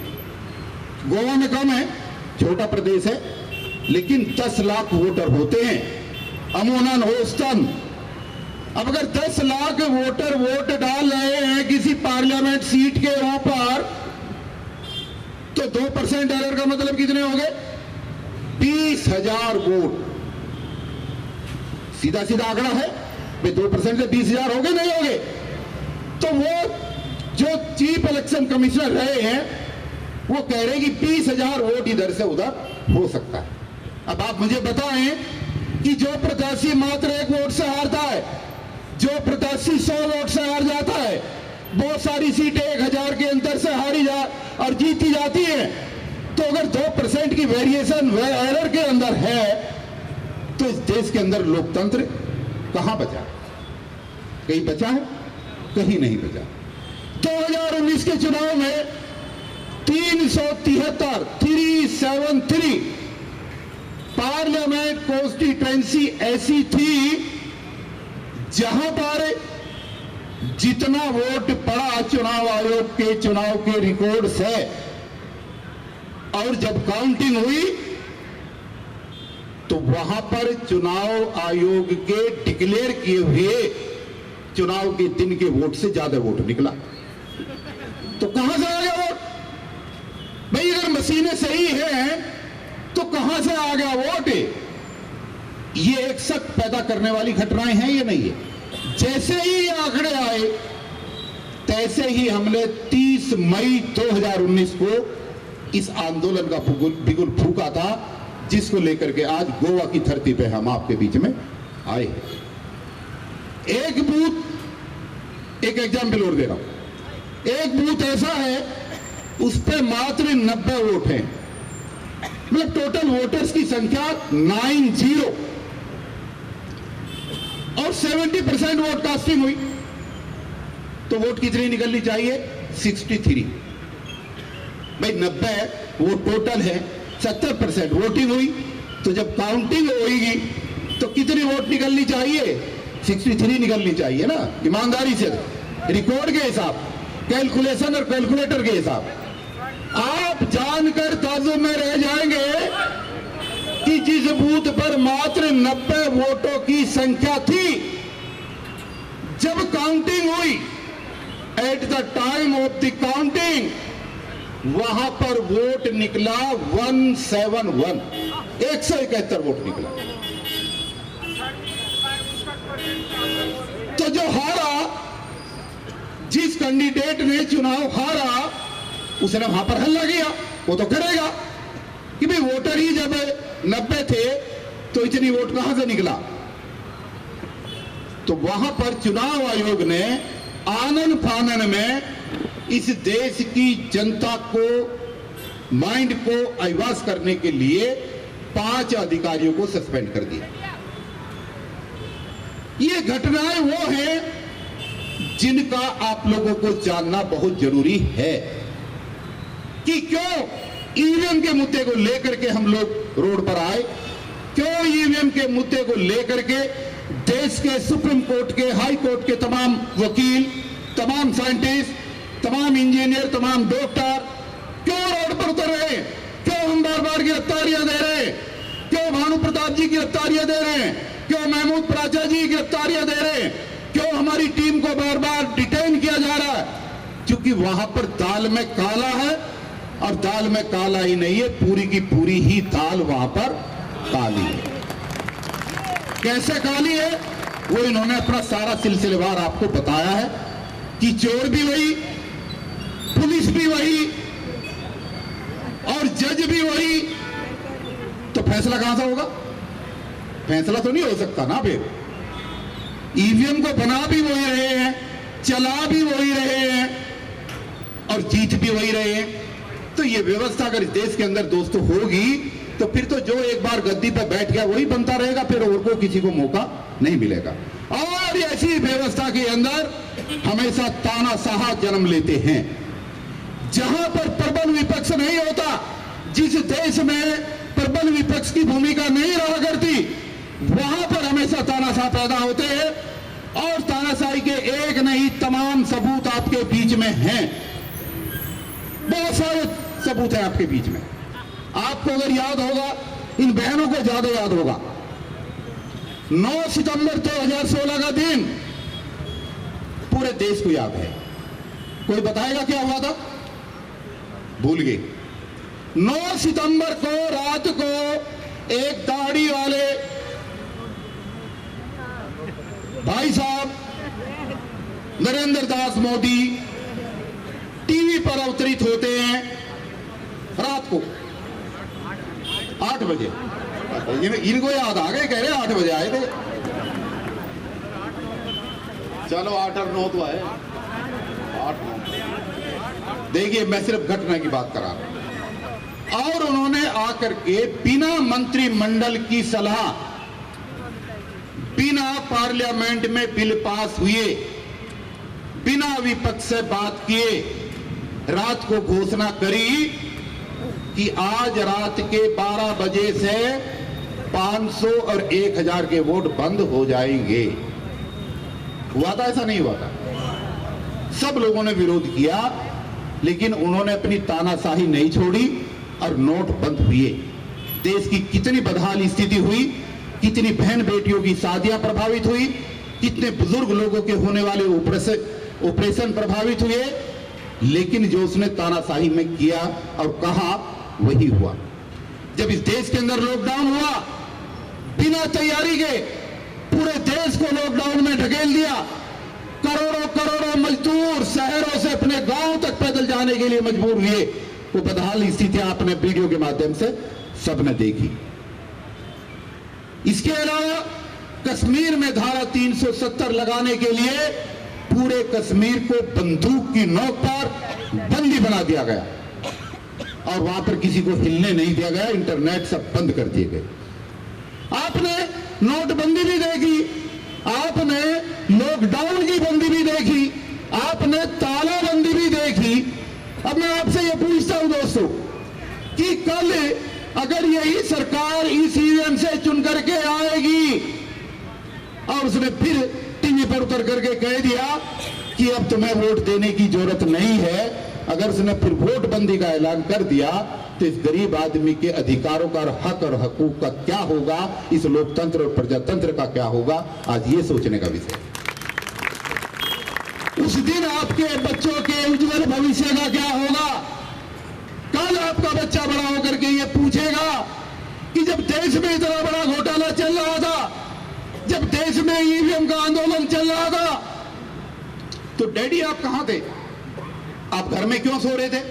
गोवा में कम है, छोटा प्रदेश है, लेकिन 10 लाख वोटर होते हैं अमूमन औसतन। अब अगर 10 लाख वोटर वोट डाल रहे हैं किसी पार्लियामेंट सीट के ऊपर, तो 2% एरर का मतलब कितने हो गए? 20,000 वोट। सीधा सीधा आंकड़ा है भाई, 2% से 20,000 हो गए नहीं हो गए? तो वो जो चीफ इलेक्शन कमिश्नर रहे हैं वो कह रहे हैं कि 20,000 वोट इधर से उधर हो सकता है। अब आप मुझे बताएं कि जो प्रत्याशी मात्र 1 वोट से हारता है, जो प्रत्याशी 100 वोट से हार जाता है, बहुत सारी सीटें 1,000 के अंतर से हारी जा और जीती जाती है, तो अगर 2% की वेरिएशन एरर के अंदर है तो इस देश के अंदर लोकतंत्र कहां बचा? कहीं बचा है? कहीं नहीं बचा। 2019 के चुनाव में 373 पार्लियामेंट कॉन्स्टिट्यूएंसी ऐसी थी जहां पर जितना वोट पड़ा चुनाव आयोग के चुनाव के रिकॉर्ड से, और जब काउंटिंग हुई तो वहां पर चुनाव आयोग के डिक्लेयर किए हुए चुनाव के दिन के वोट से ज्यादा वोट निकला। तो कहां से आ गया वोट? भाई अगर मशीनें सही हैं तो कहां से आ गया वोट? ये एक शक पैदा करने वाली घटनाएं हैं, ये नहीं है। जैसे ही ये आंकड़े आए तैसे ही हमने 30 मई 2019 को इस आंदोलन का बिगुल फूका था, जिसको लेकर के आज गोवा की धरती पे हम आपके बीच में आए। एक बूथ, एक एग्जाम्पल और दे रहा हूं, एक बूथ ऐसा है उस पे मात्र 90 वोट हैं, मतलब टोटल वोटर्स की संख्या 90, और 70% वोट कास्टिंग हुई, तो वोट कितनी निकलनी चाहिए? 63। भाई 90 वो टोटल है, 70% वोटिंग हुई, तो जब काउंटिंग होगी तो कितनी वोट निकलनी चाहिए? 63 निकलनी चाहिए ना, ईमानदारी से, रिकॉर्ड के हिसाब, कैलकुलेशन और कैलकुलेटर के हिसाब। आप जानकर ताज्जुब में रह जाएंगे कि जिस बूथ पर मात्र 90 वोटों की संख्या थी, जब काउंटिंग हुई, at the time of the counting, वहां पर वोट निकला 171, 171 वोट निकला। तो जो हारा, जिस कैंडिडेट ने चुनाव हारा, उसने वहां पर हल्ला किया, वो तो करेगा कि भाई वोटर ही जब 90 थे तो इतनी वोट कहां से निकला? तो वहां पर चुनाव आयोग ने आनन फानन में इस देश की जनता को, माइंड को अयवाज करने के लिए 5 अधिकारियों को सस्पेंड कर दिया। ये घटनाएं वो हैं जिनका आप लोगों को जानना बहुत जरूरी है कि क्यों ईवीएम के मुद्दे को लेकर के हम लोग रोड पर आए, क्यों ईवीएम के मुद्दे को लेकर के देश के सुप्रीम कोर्ट के, हाई कोर्ट के तमाम वकील, तमाम साइंटिस्ट, तमाम इंजीनियर, तमाम डॉक्टर क्यों रोड पर उतर रहे हैं? क्यों हम बार बार गिरफ्तारियां दे रहे हैं? क्यों भानु प्रताप जी गिरफ्तारियां दे रहे हैं? क्यों महमूद प्राचा जी गिरफ्तारियां दे रहे हैं? क्यों हमारी टीम को बार बार डिटेन किया जा रहा है? क्योंकि वहां पर दाल में काला है, और दाल में काला ही नहीं है, पूरी की पूरी ही दाल वहां पर काली है। कैसे काली है वो इन्होंने अपना सारा सिलसिलेवार आपको बताया है कि चोर भी वही, पुलिस भी वही और जज भी वही, तो फैसला कहां से होगा? फैसला तो नहीं हो सकता ना। फिर ईवीएम को बना भी वही रहे हैं, चला भी वही रहे हैं और जीत भी वही रहे हैं। तो ये व्यवस्था अगर इस देश के अंदर दोस्तों होगी तो फिर तो जो एक बार गद्दी पर बैठ गया वही बनता रहेगा, फिर और को किसी को मौका नहीं मिलेगा। और ऐसी व्यवस्था के अंदर हमेशा तानाशाह जन्म लेते हैं। जहां पर प्रबल विपक्ष नहीं होता, जिस देश में प्रबल विपक्ष की भूमिका नहीं रहा करती, वहां पर हमेशा तानाशाह पैदा होते हैं। और तानाशाही के एक नहीं तमाम सबूत आपके बीच में हैं, बहुत सारे सबूत हैं आपके बीच में। आपको अगर याद होगा, इन बहनों को ज्यादा याद होगा, 9 सितंबर 2016 का दिन पूरे देश को याद है। कोई बताएगा क्या हुआ था? भूल गए। 9 सितंबर को रात को एक दाढ़ी वाले भाई साहब नरेंद्र दास मोदी टीवी पर अवतरित होते हैं रात को 8 बजे। इनको याद आ गए, कह रहे 8 बजे आए थे। चलो 8 और 9 तो आए, 8 9। देखिए, मैं सिर्फ घटना की बात करा रहा हूं। और उन्होंने आकर के बिना मंत्रिमंडल की सलाह, बिना पार्लियामेंट में बिल पास हुए, बिना विपक्ष से बात किए रात को घोषणा करी कि आज रात के 12 बजे से 500 और 1000 के वोट बंद हो जाएंगे। हुआ था? ऐसा नहीं हुआ था। सब लोगों ने विरोध किया, लेकिन उन्होंने अपनी तानाशाही नहीं छोड़ी और नोट बंद हुए। देश की कितनी बदहाल स्थिति हुई, कितनी बहन बेटियों की शादियां प्रभावित हुई, कितने बुजुर्ग लोगों के होने वाले ऑपरेशन प्रभावित हुए, लेकिन जो उसने तानाशाही में किया और कहा वही हुआ। जब इस देश के अंदर लॉकडाउन हुआ, बिना तैयारी के पूरे देश को लॉकडाउन में ढकेल दिया। करोड़ों करोड़ों मजदूर शहरों से अपने गांव तक पैदल जाने के लिए मजबूर हुए। वो बदहाल स्थितियां आपने वीडियो के माध्यम से सबने देखी। इसके अलावा कश्मीर में धारा 370 लगाने के लिए पूरे कश्मीर को बंदूक की नोक पर बंदी बना दिया गया और वहां पर किसी को हिलने नहीं दिया गया। इंटरनेट सब बंद कर दिए गए। आपने नोटबंदी भी देखी, आपने लॉकडाउन की बंदी भी देखी, आपने तालाबंदी भी देखी। अब मैं आपसे ये पूछता हूं दोस्तों कि कल अगर यही सरकार ईवीएम से चुन करके आएगी और उसने फिर टीवी पर उतर करके कह दिया कि अब तुम्हें वोट देने की जरूरत नहीं है, अगर उसने फिर वोट बंदी का ऐलान कर दिया तो इस गरीब आदमी के अधिकारों का और हक और हकूक का क्या होगा, इस लोकतंत्र और प्रजातंत्र का क्या होगा, आज ये सोचने का विषय। उस दिन आपके बच्चों के उज्जवल भविष्य का क्या होगा? कल आपका बच्चा बड़ा होकर के ये पूछेगा कि जब देश में इतना बड़ा घोटाला चल रहा था, जब देश में ईवीएम का आंदोलन चल रहा था, तो डैडी आप कहां थे? आप घर में क्यों सो रहे थे?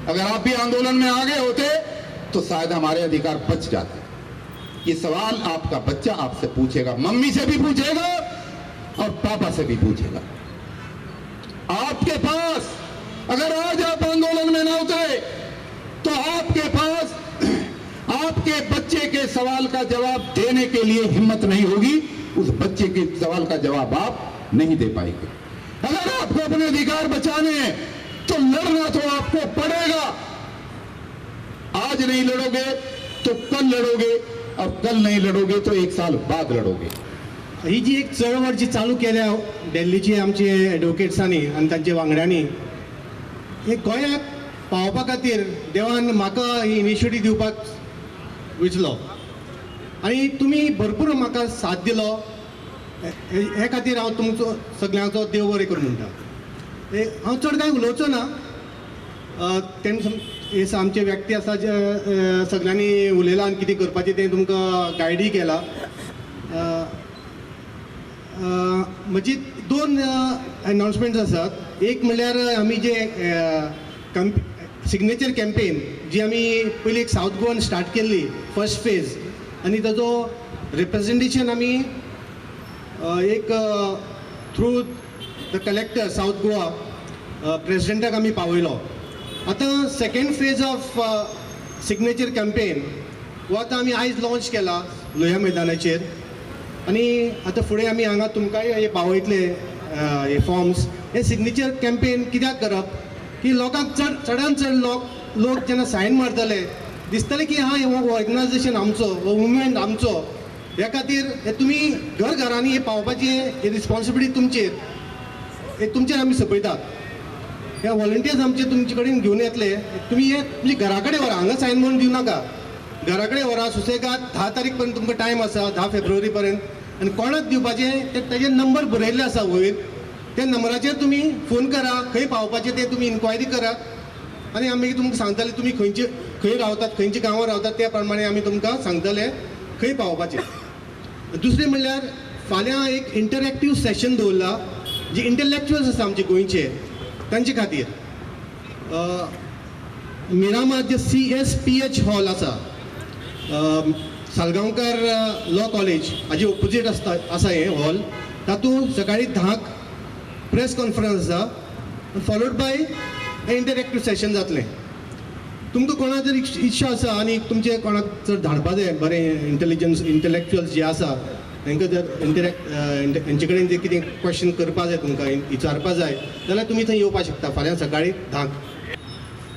अगर आप भी आंदोलन में आ गए होते तो शायद हमारे अधिकार बच जाते। ये सवाल आपका बच्चा आपसे पूछेगा, मम्मी से भी पूछेगा और पापा से भी पूछेगा। आपके पास अगर आज आप आंदोलन में ना उतरे तो आपके पास आपके बच्चे के सवाल का जवाब देने के लिए हिम्मत नहीं होगी। उस बच्चे के सवाल का जवाब आप नहीं दे पाएंगे। अगर आपको अपने अधिकार बचाने हैं तो लड़ना तो आपको पड़ेगा। आज नहीं लड़ोगे तो कल लड़ोगे और कल नहीं लड़ोगे तो 1 साल बाद लड़ोगे। ही जी एक चळवळ जी चालू केल्या दिल्लीची आमचे एडवोकेट्सांनी आनी तांच्या वांगड्यांनी, हे गोंयाक पावपा खातीर देवान म्हाका ही इनिशिएटीव दिवपाक विचलो आनी तुमी भरपूर म्हाका साथ दिलो। हे खातीर हांव तुमचो सगळ्यांचो देव बरें करूं म्हणटा। हांव चड कांय उलोवचो ना, तेणे आमचे व्यक्ती आसा जे सगळ्यांनी उलयलां आनी कितें करपाचें तें तुमकां गायडूय केलां। म्हजी 2 अनाउन्समेंट्स आसात। एक म्हणल्यार आमी जे सिग्नेचर कॅम्पेन जी आमी पयली एक सावथ गोवान स्टार्ट केल्ली फर्स्ट फेज, आनी ताजो रिप्रेजेंटेशन आमी एक through the collector south Goa प्रेसिडेंटाक आमी पावयलो। आतां second phase of signature campaign हो आतां आमी आयज लॉन्च केला लोह्या मैदानाचेर, आनी आतां फुडें आमी हांगा तुमकांय हे पावयतले हे फॉर्म्स हे सिग्नेचर कॅम्पेन कित्याक करप की लोकांक चडांत चड लोक जेन्ना सायन मारतले दिसतलें की हा हे ऑर्गनायजेशन आमचो हो मुवमेंट आमचो. ह्या खातीर हे तुमी घरांनी हे पावपाची हे रिस्पॉन्सिबिलिटी तुमचेर हे तुमचेर आमी सोपयतात. हे व्हॉलंटियर्स आमचे तुमचे कडेन घेवन येतले. तुमी हे तुमचे घरा कडेन व्हरा, हांगा सायन म्हणून दिवं नाका. घरा कडेन व्हरा सुसेगाद 10 तारीख पर्यंत तुमकां टायम आसा, 10 फेब्रुवारी पर्यंत. आनी कोणाक दिवपाचें ताजे नंबर बरयल्ले आसा वयर. त्या नंबराचेर तुमी फोन करा, खंय पावपाचें तें तुमी इन्क्वायरी करात आनी आमी तुमकां सांगतले तुमी खंय रावतात, खंयच्या गांवां रावतात त्या प्रमाणे आमी तुमकां सांगतले खंय पावपाचें. दुसरें म्हणल्यार फाल्यां एक इंटरॅक्टीव सेशन दवरला जे इंटलेक्च्युअल्स आसा आमचे गोंयचे तांचे खातीर. मिरामार जे CSPH हॉल आसा, सालगांवकार लॉ कॉलेज हाजे ऑपोजीट आसा हे हॉल. तातूंत सकाळीं 10क प्रेस कॉन्फरन्स आसा, फॉलोड बाय हे इंटरॅक्टीव सेशन जातलें. तुमकां कोणाक जर इच्छा आसा आनी तुमचे कोणाक जर धाडपा जाय बरें इंटलेक्च्युअल्स जे आसा तांकां जर हेंचे कडेन जे कितें क्वेश्चन करपा जाय तुमकां विचारपा जाय जाल्यार तुमी थंय येवपाक शकता फाल्यां सकाळीं 10क.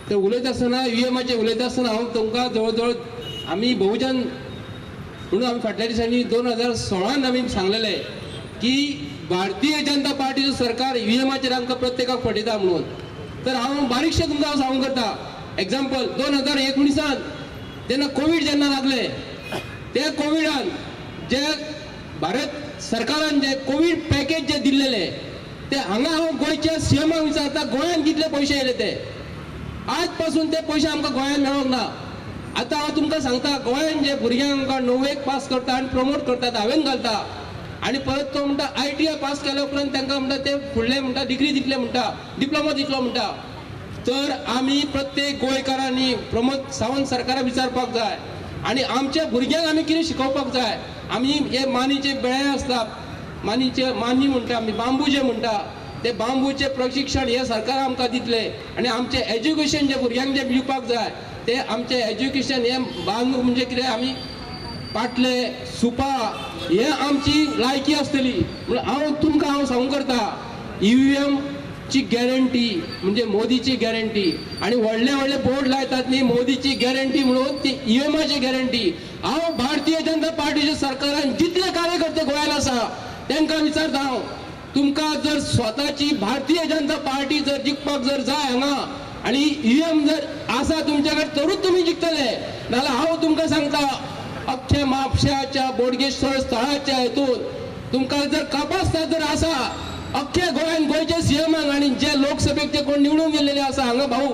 ते उलयता आसतना EVMाचेर उलयता आसतना हांव तुमकां जवळ जवळ आमी बहुजन म्हणून आमी फाटल्या दिसांनी 2016 आमी सांगलेले की भारतीय जनता पार्टीचो सरकार EVMाचेर आमकां प्रत्येकाक फटयता म्हणून. तर हांव बारीकशें तुमकां सांगूंक करता. एग्जाम्पल 2019 जेन्ना कोवीड जेन्ना लागले त्या कोविडान जे भारत सरकारान जे कोवीड पॅकेज जे दिल्लेले ते हांगा हांव गोंयच्या CMाक विचारता गोंयान कितले पयशे येयले ते. आज पासून ते पयशे आमकां गोंयान मेळोंक ना. आतां हांव तुमकां सांगता गोंयान जे भुरग्यांक आमकां 9वेक पास करता आनी प्रमोट करता 10वेक घालता आनी परत तो म्हणटा ITI पास केल्या उपरांत तांकां म्हणटा ते फुडले म्हणटा डिग्री दितले म्हणटा, डिप्लोमा दितलो म्हणटा. तर आमी प्रत्येक गोंयकारांनी प्रमोद सावंत सरकाराक विचारपाक जाय आनी आमच्या भुरग्यांक आमी कितें शिकोवपाक जाय. आमी हे मानीचे बेळे आसता, मानी म्हणटा आमी बांबू जे म्हणटा ते बांबूचे प्रशिक्षण हे सरकार आमकां दितले आनी आमचे एज्युकेशन जे भुरग्यांक जे दिवपाक जाय ते आमचे एज्युकेशन हे बांबू म्हणजे कितें आमी पाटले सुपा हे आमची लायकी आसतली. म्हणून हांव सांगूंक करता EVM ची गॅरंटी म्हणजे मोदीची गॅरंटी आनी व्हडले बोर्ड लायतात न्ही मोदीची गॅरंटी म्हणून ती EVMाची गॅरंटी. हांव भारतीय जनता पार्टीच्या सरकारान जितले कार्यकर्ते गोंयान आसा तांकां विचारता हांव तुमकां जर स्वताची भारतीय जनता पार्टी जर जिखपाक जर जाय हांगा आनी EVM जर आसा तुमच्या कडेन तरूच तुमी जिखतले. नाल्यार हांव तुमकां सांगता अख्ख्या म्हापश्याच्या बोडगेश्वर स्थळाच्या हेतून तुमकां जर कापास्तां जर आसा अख्ख्या गोंयान गोंयचे CMाक आनी जे लोकसभेक जे कोण निवडून गेलेले आसा हांगा भाऊ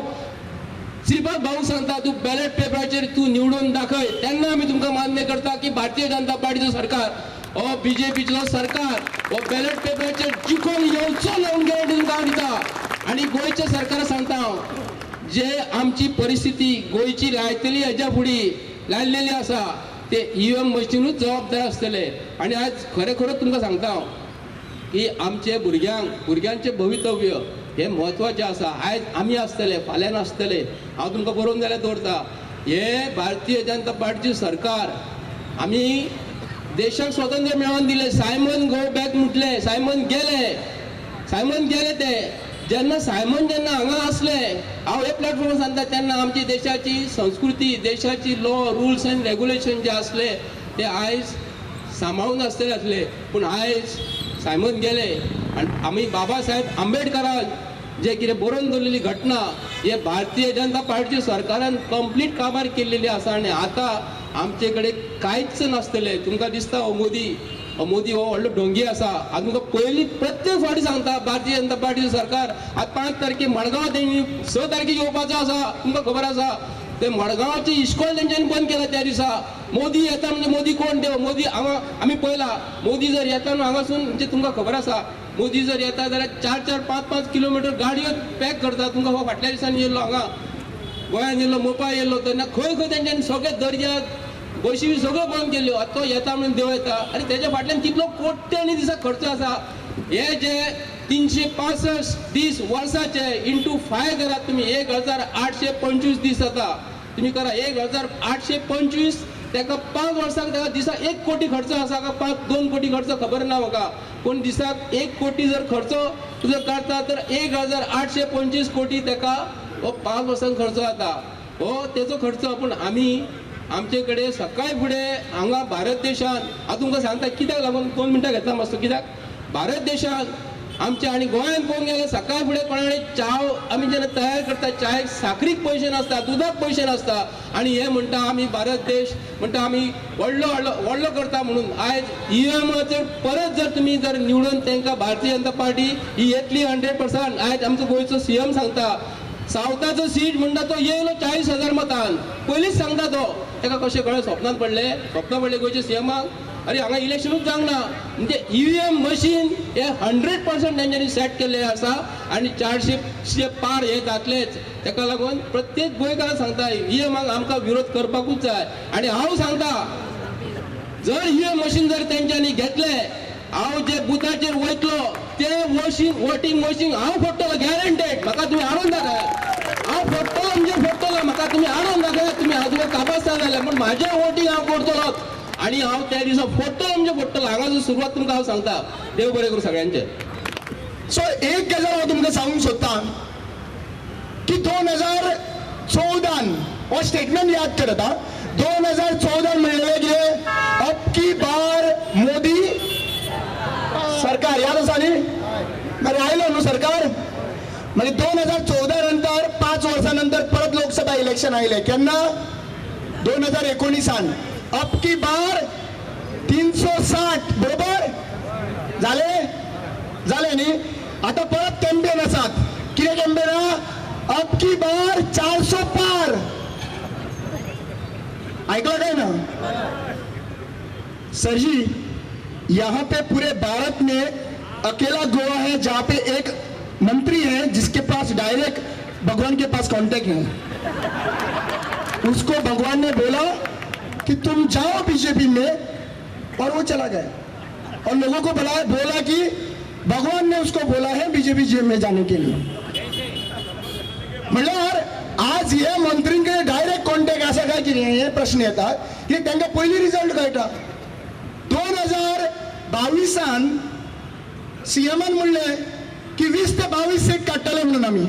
श्रीपाद भाऊ सांगता तूं बॅलेट पेपराचेर तूं निवडून दाखय तेन्ना आमी तुमकां मान्य करता की भारतीय जनता पार्टीचो सरकार हो BJPचो सरकार हो बॅलेट पेपराचेर जिखून येवचो म्हणून गॅरंटी तुमकां हांव दिता. आनी गोंयच्या सरकाराक सांगता हांव जे आमची परिस्थिती गोंयची लायतली हेज्या फुडें लायिल्लेली आसा ते EVM मशीनूच जबाबदार आसतले. आनी आयज खरें तुमकां सांगता हांव की आमचे भुरग्यांचे भवितव्य हे म्हत्वाचें आसा. आयज आमी आसतले फाल्यां नासतले. हांव तुमकां बरोवन जाल्यार दवरता हे भारतीय जनता पार्टीचे सरकार आमी देशाक स्वातंत्र्य मेळोवन दिलें. सायमन गो बॅक म्हटले सायमन गेले ते जेन्ना जेन्ना हांगा असले हांव हे प्लॅटफॉर्मार सांगता तेन्ना आमची देशाची संस्कृती देशाची लॉ रुल्स अँड रेग्युलेशन जे असले ते आयज सांबाळून आसले. पूण आयज सायमन गेले आनी आमी बाबा साहेब आंबेडकरान जे कितें बरोवन दवरलेली घटना हे भारतीय जनता पार्टीच्या सरकारान कंप्लीट काबार केल्लेली आसा आनी आतां आमचे कडेन कांयच नासतलें. तुमकां दिसता हो मोदी हो व्हडलो ढोंगी आसा. हांव तुमकां पयलीं प्रत्येक फावटी सांगता भारतीय जनता पार्टीचो सरकार आतां 5 तारखेक मडगांव तेंणी 6 तारखेक येवपाचो आसा. तुमकां खबर आसा ते मडगांवची इस्कॉल तेंच्यांनी बंद केला त्या दिसा. मोदी येता म्हणजे मोदी कोण ते मोदी हांगा आमी पळयला मोदी जर येता न्हू हांगासून म्हणजे तुमकां खबर आसा मोदी जर येता जाल्यार 4-4, 5-5 किलोमिटर गाडयो पॅक करता. तुमकां हो फाटल्या दिसांनी येयल्लो हांगा गोंयांत येयल्लो मोपा येयल्लो तेन्ना खंय तेंच्यांनी सगळे दर्या बशी सगळ्यो बंद केल्यो. आतां तो येता म्हणून देव येता आनी तेच्या फाटल्यान कितलो कोट्यांनी दिसा खर्च आसा. हे जे 365 दीस वर्साचे इंटू 5 करात तुमी 1825 दीस जाता. तुम्ही करा 1825 ताका 5 वर्सांक ताका दिसाक 1 कोटी खर्च आसा का 2 कोटी खर्च खबर ना म्हाका, पूण दिसाक 1 कोटी जर खर्च तुजो काडटा तर 1825 कोटी ताका हो 5 वर्सांक खर्च जाता. हो तेजो खर्च. पूण आमी आमचे कडेन सकाळी फुडें हांगा भारत देशान हांव तुमकां सांगता कित्याक लागून 2 मिनटां घेतला मातसो. कित्याक भारत देशान आमच्या आणि गोंयांत पळोवंक गेल्यार सकाळी फुडें कोणाकडे चाव आमी जेन्ना तयार करता चायेक साखरीक पयशे नासता, दुदाक पयशे नासता, आणि हे म्हणटा आमी भारत देश म्हणटा आमी व्हडलो करता म्हणून. आयज ईएमआचेर परत जर तुमी जर निवडून तांकां भारतीय जनता पार्टी ही येतली 100%. आयज आमचो गोंयचो सीएम सांगता सावथाचो सीट म्हणटा तो येयलो 40,000 मतान. पयलींच सांगता तो. ताका कशें कळ्ळें स्वप्नांत पडलें गोंयच्या सीएमाक अरे हांगा इलेक्शनूच जावंक ना. म्हणजे ईव्हीएम मशीन हे 100% तेंच्यांनी सेट केल्ले आसा आणि 400 पार हे जातलेच. ताका लागून प्रत्येक गोंयकार सांगता ईव्हीएमाक आमकां विरोध करपाकूच जाय. आणि हांव सांगता जर ईव्हीएम मशीन जर तेंच्यांनी घेतले, हांव जे बुथाचेर वयतलो ते वोटींग मशीन हांव फोडटलो गॅरंटेड. म्हाका तुमी हाडून दाखयात. हांव फोडटलो म्हणजे फोडटलो. म्हाका तुमी हाडून दाखयात. तुमी हांव तुका कापास जाल्यार पूण म्हाजें वोटींग हांव करतलो आणि हांव त्या दिसा फोडटलो म्हणजे फोडटलो. हांगासून सुरवात तुमकां हांव सांगता. देव बरें करूं सगळ्यांचे. सो एक गजाल हांव तुमकां सांगूंक सोदतां की 2014 हो स्टेटमेंट याद करत. 2014 म्हणलेलें कितें अब की बार मोदी सरकार याद आसा न्ही. मागीर आयलो न्हू सरकार. मागीर 2014 नंतर 5 वर्सां नंतर परत लोकसभा इलेक्शन आयले. केन्ना 2019 अब की बार 360 बरोबर झाले न्ही. आता परत कॅम्पेन आसात. कितें कॅम्पेन आहा? अब की बार 400 पार. ऐकलं काय ना सर जी? यहाँ पे पूरे भारत में अकेला गोवा है जहाँ पे एक मंत्री है जिसके पास डायरेक्ट भगवान के पास कांटेक्ट है. उसको भगवान ने बोला कि तुम जाओ बीजेपी में, और वो चला गया. और लोगों को बोला कि भगवान ने उसको बोला है बीजेपी में जाने के लिए. म्हणल्यार आज हे मंत्रींकडे डायरेक्ट कॉन्टॅक्ट आसा काय की नाही हे प्रश्न येतात की तांकां पयलीं रिजल्ट कळटा. 2022 सीएमान म्हणले की 20 ते 22 सीट काडटले म्हणून आमी.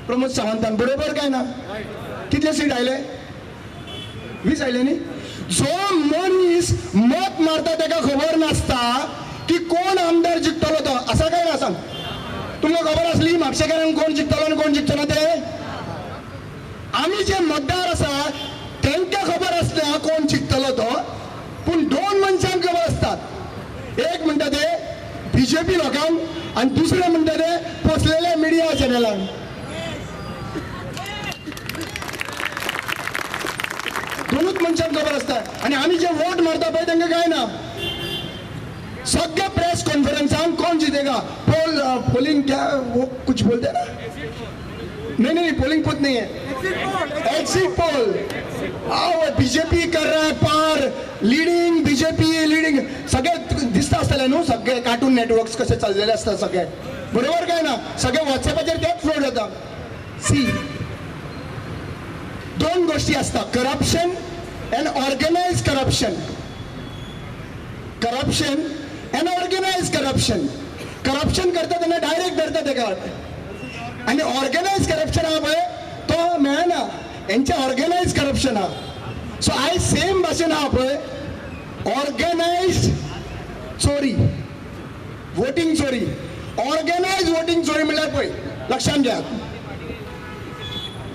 प्रमोद सावंतान बरोबर काय ना? कितले सीट आयले? 20 आयले न्ही. जो मनीस मत मारता ताका खबर नासता की कोण आमदार जिखतलो तो. असा काय ना सांग. तुमकां खबर आसली म्हापशेकारांक कोण जिखतलो आणि कोण जिखचो ना ते? आमी जे मतदार आसा तांकां खबर आसता कोण जिखतलो तो, पूण 2 मनशांक खबर आसतात. एक म्हणटा ते बीजेपी लोकांक आणि दुसरे म्हणटा ते पोसलेले मिडिया चॅनलांक. दोनूच मनशांक खबर आसता. आणि आमी जे वोट मारता पळय तांकां काय ना. सगळे प्रेस कॉन्फ्रेंसांक कोण जितेगा पोलिंग क्या वो कुछ बोलते ना. नहीं पोलिंग पुत नहीं है, एग्जिट पोल. बीजेपी कर रहा है पार, लीडिंग बीजेपी लीडिंग. सगळे दिसता आसतले न्हू. सगळे कार्टून नेटवर्क्स कसे चाललेले असतात सगळे. बरोबर काय ना? सगळे व्हॉट्सॲपाचेर तेच फ्लोट जाता. सी 2 गोष्टी असतात, corruption and organise corruption. Corruption and organise corruption. Corruption करता तेन्ना डायरेक्ट धरता तेका. आणि ऑर्गनाइज करप्शन हा पळय तो मेळना. यांचे ऑर्गनाइज करप्शन हा. सो आयज सेम भाशेन हा पळय ऑर्गनाइज चोरी, वोटिंग चोरी. ऑर्गनाइज वोटिंग चोरी म्हणल्यार पळय लक्षात घ्या.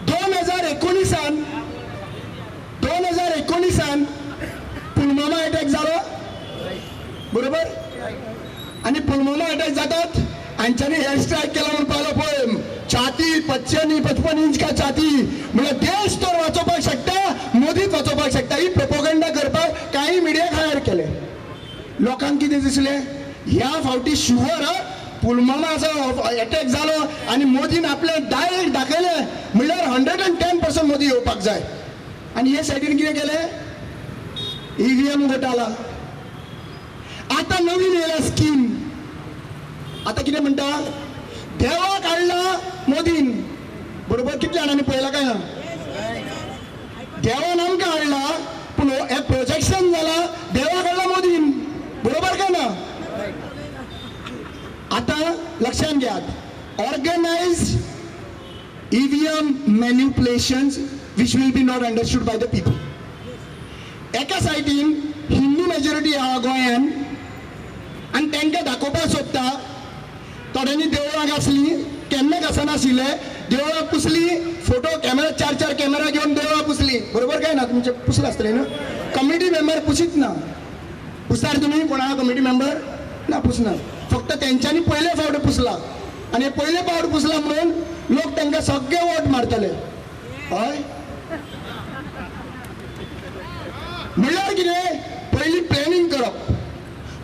2019 पुलवामा अटॅक झाला बरोबर. आणि पुलवामा अटॅक जातात हांच्यानी एअर स्ट्राईक केला म्हणून पाहिलं पळय. छाती 55 इंच का छाती. म्हणजे देश तर वाचोवपाक शकता, मोदीच वाचोवपाक शकता. ही प्रोपोगंडा करपाक काही मिडिया हायर केले. लोकांक कितें दिसलें ह्या फावटी शुअर पुलवामाचो अटॅक जालो आणि मोदीन आपले डायरेक्ट दाखयले म्हणल्यार 110% मोदी येवपाक जाय. आणि हे सायडीन कितें केलें ईव्हीएम घोटाळा. आता नवीन येयला स्कीम. आता कितें म्हणटा देवा काढला मोदीन बरोबर. कितल्या जाणांनी पळयला काय ना. देवान आमकां हाडला पूण लक्षात घ्या, organise EVM manipulations which will be not understood by the people. एका सायडीन हिंदू मेजॉरिटी आहा गोंयान आनी तांकां दाखोवपाक सोदता थोड्यांनी देवळां घासली, केन्ना घासनाशिल्ले, देवळां पुसली, फोटो कॅमेरा 4 कॅमेरा घेवन देवळां पुसली. बरोबर काय ना? तुमचे पुसले आसतले ना? कमिटी मेंबर पुसीत ना. पुसतार तुमी कोण आहा कमिटी मेंबर? ना पुसना. फक्त तेंच्यांनी पयले फावट पुसला आनी पयले फावट पुसला म्हणून लोक तांकां सगळे वोट मारतले. हय म्हणल्यार कितें? पयलीं प्लॅनिंग करप,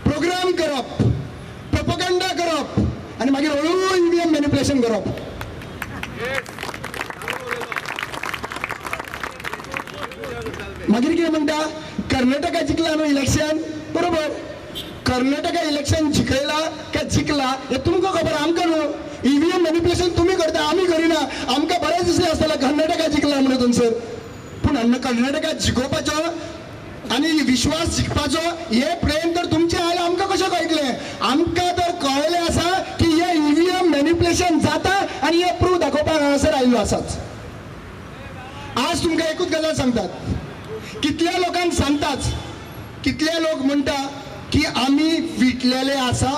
प्रोग्राम करप, प्रोपगंडा करप आनी मागीर हळू EVM मॅनिप्युलेशन करप. मागीर कितें म्हणटा? कर्नाटका जिखला न्हू इलेक्शन, बरोबर. कर्नाटका इलेक्शन जिखयला काय जिखला हे तुमकां खबर, आमकां न्हू. EVM मॅनिप्युलेशन तुम्ही करता, आमी करिना. आमकां बरें दिसलें आसतलें कर्नाटका जिखला म्हणून थंयसर, पूण कर्नाटका जिखोवपाचो आनी विश्वास जिखपाचो हे प्रेम तर तुमचे आयला आमकां कशें कळटलें? आमकां तर कळलें आसा की हे EVM मॅनिप्युलेशन जाता आनी हे प्रूफ दाखोवपाक हांगासर आयिल्लो आसाच. आज तुमकां एकूच गजाल सांगतात, कितल्या लोकांक सांगताच, कितले लोक म्हणटा की आमी विटलेले आसा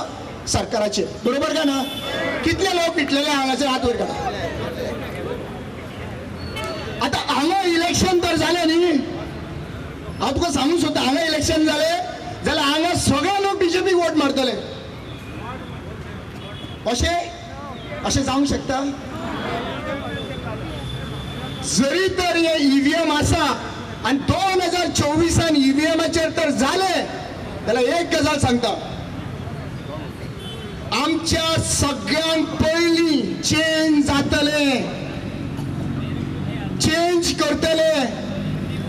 सरकाराचे, बरोबर का ना? कितले लोक विटलेले हांगासर हात वयर काडा. आता हांगा इलेक्शन तर जालें न्ही, हांव तुका सांगूंक सोदता, हांगा इलेक्शन जालें जाल्यार हांगा सगळे लोक BJPक वोट मारतले. अशें जावंक शकता? जरी तर हे EVM आसा आनी 2024 EVMचेर तर जालें जाल्यार एक गजाल सांगता, आमच्या सगळ्यांत पयलीं चेंज जातले, चेंज करतले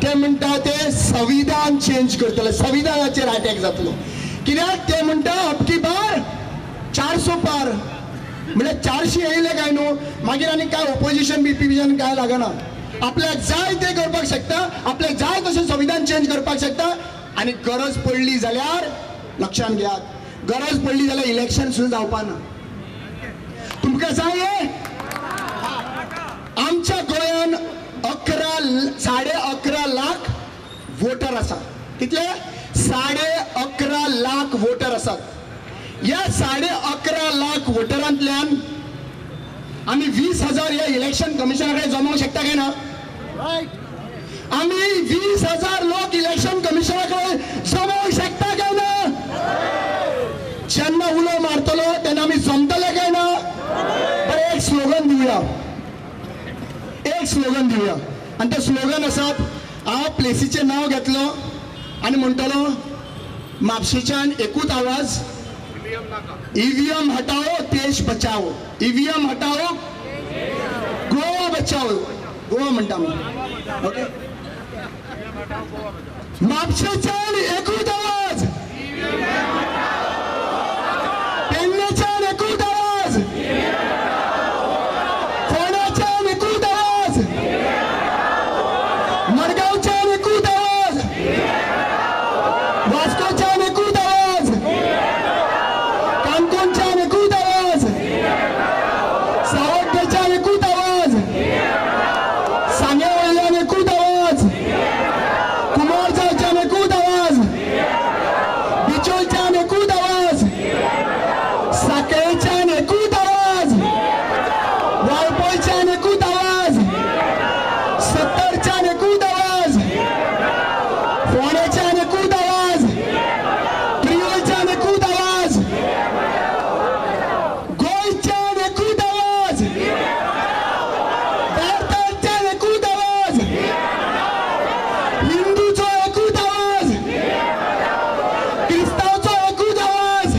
ते म्हणटा ते संविधान चेंज करतले, संविधानाचेर अटॅक जातलो. कित्याक ते म्हणटा अबकी बार 400 पार, म्हणजे 400 येयले काय न्हू, मागीर आनी काय ऑपोजिशन बिपोजिशन काय लागना. आपल्याक जाय ते करपाक शकता, आपल्याक जाय तशें संविधान चेंज करपाक शकता. आनी गरज पडली जाल्यार लक्षात घ्या, गरज पडली जाल्यार इलेक्शन सुद्दां जावपाना. तुमकां जाय आमच्या गोंयान 11.5 लाख वोटर आसा. कितले? 11.5 लाख वोटर आसात. या 11.5 लाख वोटरांतल्यान आम्ही 20,000 या इलेक्शन कमिशनाकडे जमवू शकता काय ना? आम्ही 20,000 लोक इलेक्शन कमिशनाकडे जमवू शकता काय ना? जेन्ना उलो मारतलो तेन्ना आम्ही जमतले काय ना? बरं, एक स्लोगन दिवया, एक स्लोगन दिवया. आणि ते स्लोगन असत, हांव प्लेसीचें नाव घेतलो आणि म्हणटलो, म्हापशेच्यान एकूच आवाज, EVM हटाओ देश बचाओ, EVM हटाओ गोवा बचाओ. गोवा म्हणटा आमी. ओके, म्हापशेच्यान एकूच आवाज, पेडणेच्यान एकूच आवाज, फोंड्याच्यान एकूच आवाज, मडगांवच्यान एकूच आवाज, वास्कोच्यान एकूच आवाज, काणकोणच्यान एकूच आवाज, सावड्डेच्यान एकूच आवाज, सांगेवयल्यान एकूच आवाज, कुमारजांच्यान एकूच आवाज, बिचोलच्यान एकूच आवाज, साखळेच्यान एकूच आवाज, वाळपयच्यान एकूच आवाज, सत्तरच्यान एकूच आवाज, फोंड्याच्यान एकूच आवाज, प्रियोलच्यान एकूच आवाज, गोंयच्यान एकूच आवाज, भारताच्यान एकूच आवाज, हिंदूचो एकूच आवाज, क्रिस्तांवचो एकूच आवाज,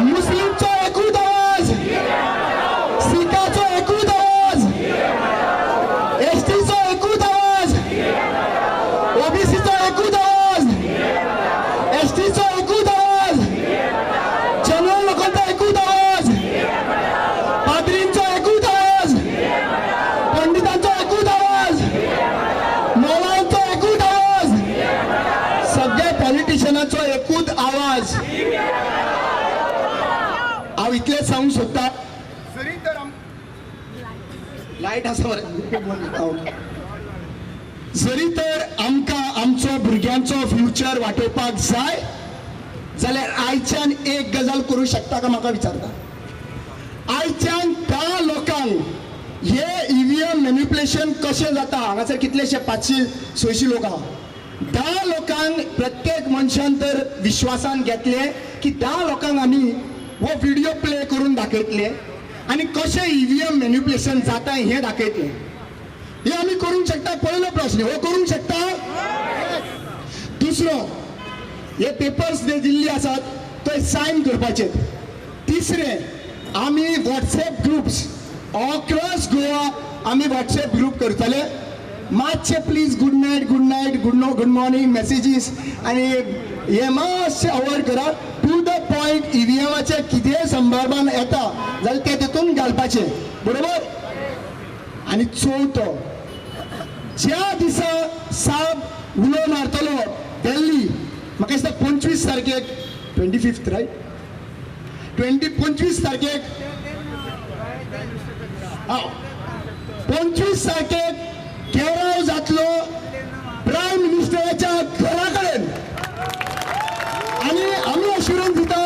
मुस्लिमचो एकूच आवाज, सिखाचो एकूच आवाज, लायट आसा मरे. जरी तर आमकां आमचो भुरग्यांचो फ्युचर वाटोवपाक जाय जाल्यार आयच्यान एक गजाल करूं शकता का म्हाका विचारता. आयच्यान त्या लोकांक हे ईव्हीएम मॅन्युप्युलेशन कशें जाता हांगासर कितलेशे 500-600 लोक आहा. त्या लोकांक प्रत्येक मनशान तर विश्वासान घेतले की त्या लोकांक आमी हो व्हिडिओ प्ले करून दाखयतले आनी कशें ईव्हीएम मॅन्युप्युलेशन जाता हें दाखयतले. हे आमी करूंक शकता. पयलो प्रश्न हो करूंक शकता. दुसरो हे पेपर्स जे दिल्ली आसात थंय सायन करपाचे. तिसरें आमी व्हॉट्सएप ग्रुप्स अक्रॉस गोवा आमी व्हॉट्सएप ग्रुप करतले. मातशे please good night good morning messages आनी हे मातशें अवॉयड करा. टू द पॉयंट ईव्हीएमाचे कितेंय संदर्भान येता जाल्यार ते तितून घालपाचें. बरोबर. आनी चवथो ज्या दिसा साब उलो मारतलो दिल्ली म्हाका दिसता 25 तारखेक 25th रायट 25 तारखेक 25 तारखेक घेराव जातलो प्रायम मिनिस्टराच्या घरा कडेन. आनी आमी अश्युरन्स दिता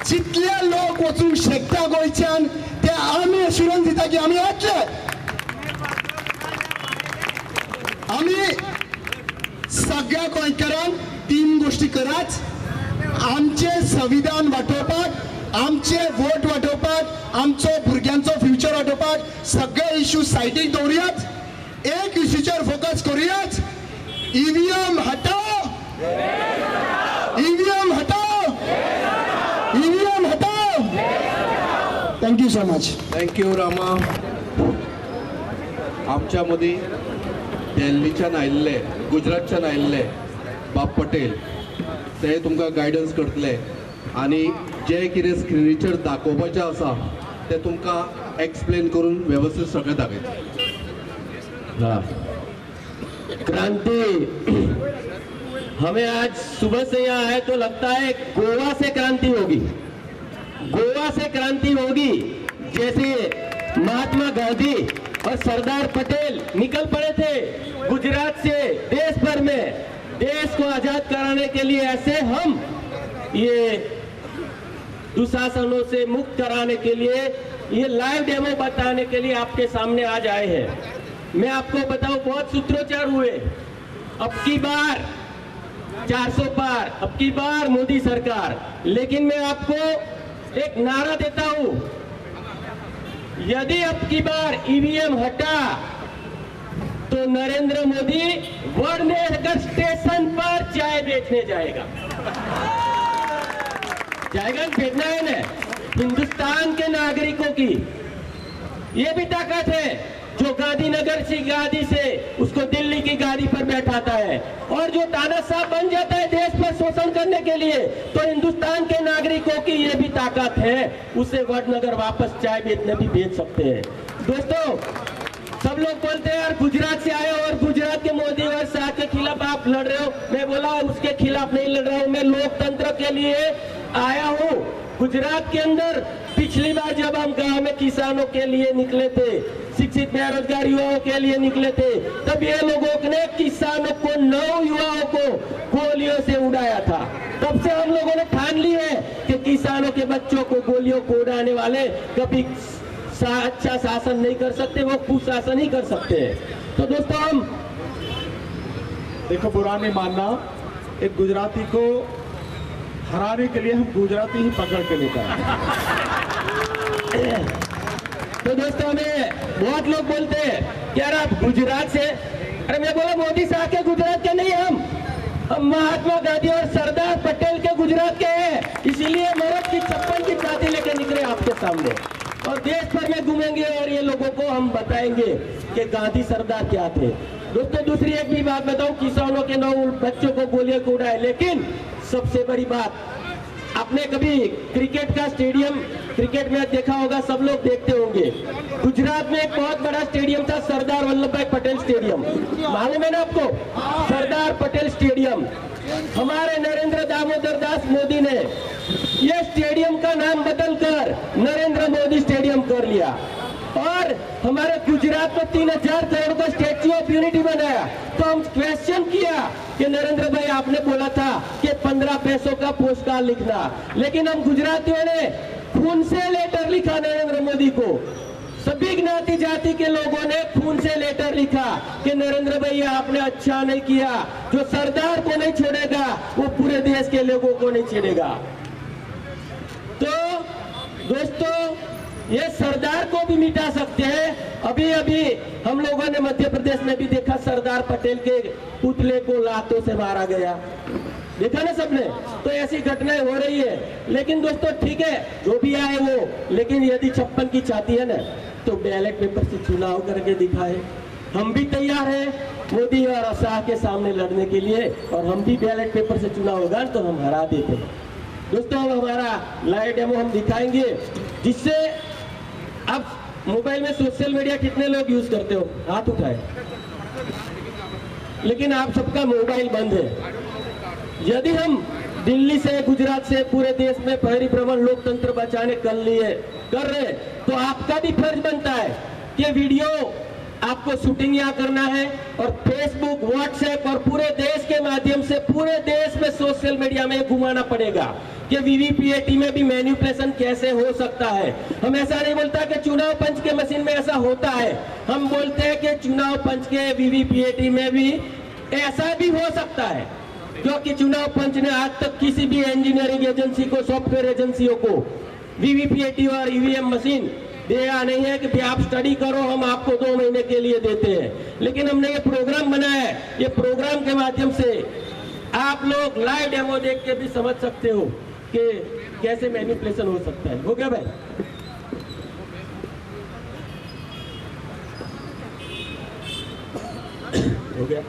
जितले लोक वचूंक शकता गोंयच्यान ते आमी अश्युरन्स दिता की आमी येतले. आमी सगळ्या गोंयकारांक 3 गोष्टी कराच. आमचे संविधान वाटोवपाक, आमचे वोट वाटोवपाक, आमचो भुरग्यांचो फ्युचर वाटोवपाक सगळे इश्यू सायडीक दवरुयात. एक इश्यूचेर फोकस करुयात. ईव्हीएम हटाओ, ईव्हीएम हटाओ, ईव्हीएम हटाओ. Thank you so much. Thank you Rama. आमच्या मदीं दिल्लीच्यान आयिल्ले, गुजरातच्यान आयिल्ले बाब पटेल ते तुमकां गायडन्स करतले आनी जे कितें स्क्रिनीचेर दाखोवपाचें आसा ते तुमकां एक्सप्लेन करून वेवस्थीत सगळें दाखयतले. क्रांति, हमें आज सुबह से यहाँ आए तो लगता है गोवा से क्रांति होगी. गोवा से क्रांति होगी. जैसे महात्मा गांधी और सरदार पटेल निकल पड़े थे गुजरात से देश भर में देश को आजाद कराने के लिए, ऐसे हम ये दुशासनों से मुक्त कराने के लिए ये लाइव डेमो बताने के लिए आपके सामने आज आए हैं. मैं आपको बताऊं बहुत सूत्रोच्चार हुए. अब की बार 400 पार, अब की बार मोदी सरकार. लेकिन मैं आपको एक नारा देता हूं, यदि अब की बार ईवीएम हटा तो नरेंद्र मोदी वडनगर स्टेशन पर चाय बेचने जाएगा. जाएगा, भेजना है ना. हिंदुस्तान के नागरिकों की ये भी ताकत है जो गांधीनगर की गादी से उसको दिल्ली की गादी पर बैठाता है, और जो तानाशाह बन जाता है देश पर शोषण करने के लिए, तो हिंदुस्तान के नागरिकों की ये भी ताकत है, उसे वडनगर वापस चाय बेचने भी बेच सकते हैं. दोस्तों, सब लोग बोलते हैं यार गुजरात से आए और गुजरात के मोदी और शाह के खिलाफ आप लड़ रहे हो. मैं बोला उसके खिलाफ नहीं लड़ रहा हूं, मैं लोकतंत्र के लिए आया हूं. गुजरात के अंदर पिछली बार जब हम गांव में किसानों के लिए निकले थे, शिक्षित बेरोजगार युवाओं के लिए निकले थे, तब ये लोगों ने किसानों को 9 युवाओं को गोलियों से उड़ाया था. तब से हम लोगों ने ठान ली है कि किसानों के बच्चों को गोलियों को उड़ाने वाले कभी अच्छा शासन नहीं कर सकते, वो कुशासन ही कर सकते हैं. तो दोस्तों, हम देखो, बुरा नहीं मानना, एक गुजराती को हराने के लिए हम गुजराती ही पकड़ के लेकर आए. तो दोस्तों, हमें बहुत लोग बोलते हैं कि यार आप गुजरात से, अरे मैं बोला मोदी साहब के गुजरात के नहीं, हम महात्मा गांधी और सरदार पटेल के गुजरात के हैं. इसीलिए मरद की 56 की छाती लेकर निकले आपके सामने, और देश भर में घूमेंगे और ये लोगों को हम बताएंगे कि गांधी सरदार क्या थे. दोस्तों, दूसरी एक भी बात बताऊं, किसानों के 9 बच्चों को गोलियों को उड़ाए, लेकिन सबसे बड़ी बात, आपने कभी क्रिकेट का स्टेडियम, क्रिकेट मैच देखा होगा, सब लोग देखते होंगे. गुजरात में एक बहुत बड़ा स्टेडियम था, सरदार वल्लभ भाई पटेल स्टेडियम. मालूम है ना आपको? सरदार पटेल स्टेडियम. हमारे नरेंद्र दामोदर दास मोदी ने ये स्टेडियम का नाम बदलकर नरेंद्र मोदी स्टेडियम कर लिया. और हमारे गुजरात में 3000 करोड़ का स्टैच्यू ऑफ यूनिटी बनाया। तो हम क्वेश्चन किया कि नरेंद्र भाई आपने बोला था कि 15 पैसों का पोस्ट कार्ड लिखना, लेकिन हम गुजरातियों ने खून से लेटर लिखा नरेंद्र मोदी को। सभी ज्ञाति जाति के लोगों ने खून से लेटर लिखा कि नरेंद्र भैया आपने अच्छा नहीं किया, जो सरदार को नहीं छोड़ेगा वो पूरे देश के लोगों को नहीं छोड़ेगा। तो दोस्तों, ये सरदार को भी मिटा सकते हैं। अभी अभी हम लोगों ने मध्य प्रदेश में भी देखा, सरदार पटेल के पुतले को लातों से मारा गया, देखा ना सबने। तो ऐसी घटनाएं हो रही है। लेकिन दोस्तों ठीक है, जो भी आए वो, लेकिन यदि 56 की चाहती है ना, तो बैलेट पेपर से चुनाव करके दिखाए। हम भी तैयार हैं मोदी और शाह के सामने लड़ने के लिए, और हम भी बैलेट पेपर से चुनाव होगा तो हम हरा देते हैं। दोस्तों, हम हमारा लाइव डेमो हम दिखाएंगे, जिससे अब मोबाइल में सोशल मीडिया कितने लोग यूज करते हो, हाथ उठाए। लेकिन आप सबका मोबाइल बंद है। यदि हम दिल्ली से, गुजरात से, पूरे देश में परिभ्रमण लोकतंत्र बचाने कर रहे, तो आपका भी फर्ज बनता है कि वीडियो आपको शूटिंग यहाँ करना है, और फेसबुक, व्हाट्सएप और पूरे देश के माध्यम से पूरे देश में सोशल मीडिया में घुमाना पड़ेगा कि वीवीपीएटी में भी मैनिपुलेशन कैसे हो सकता है। हम ऐसा नहीं बोलता कि चुनाव पंच के मशीन में ऐसा होता है, हम बोलते हैं कि चुनाव पंच के वीवीपीएटी में भी ऐसा भी हो सकता है, क्योंकि चुनाव पंच ने आज तक किसी भी इंजीनियरिंग एजेंसी को, सॉफ्टवेयर एजेंसियों को वीवीपीएटी और ईवीएम मशीन दिया नहीं है कि आप स्टडी करो, हम आपको 2 महीने के लिए देते हैं। लेकिन हमने ये प्रोग्राम बनाया है, ये प्रोग्राम के माध्यम से आप लोग लाइव डेमो देख के भी समझ सकते हो कि कैसे मैनिपुलेशन हो सकता है। हो गया भाई? हो गया।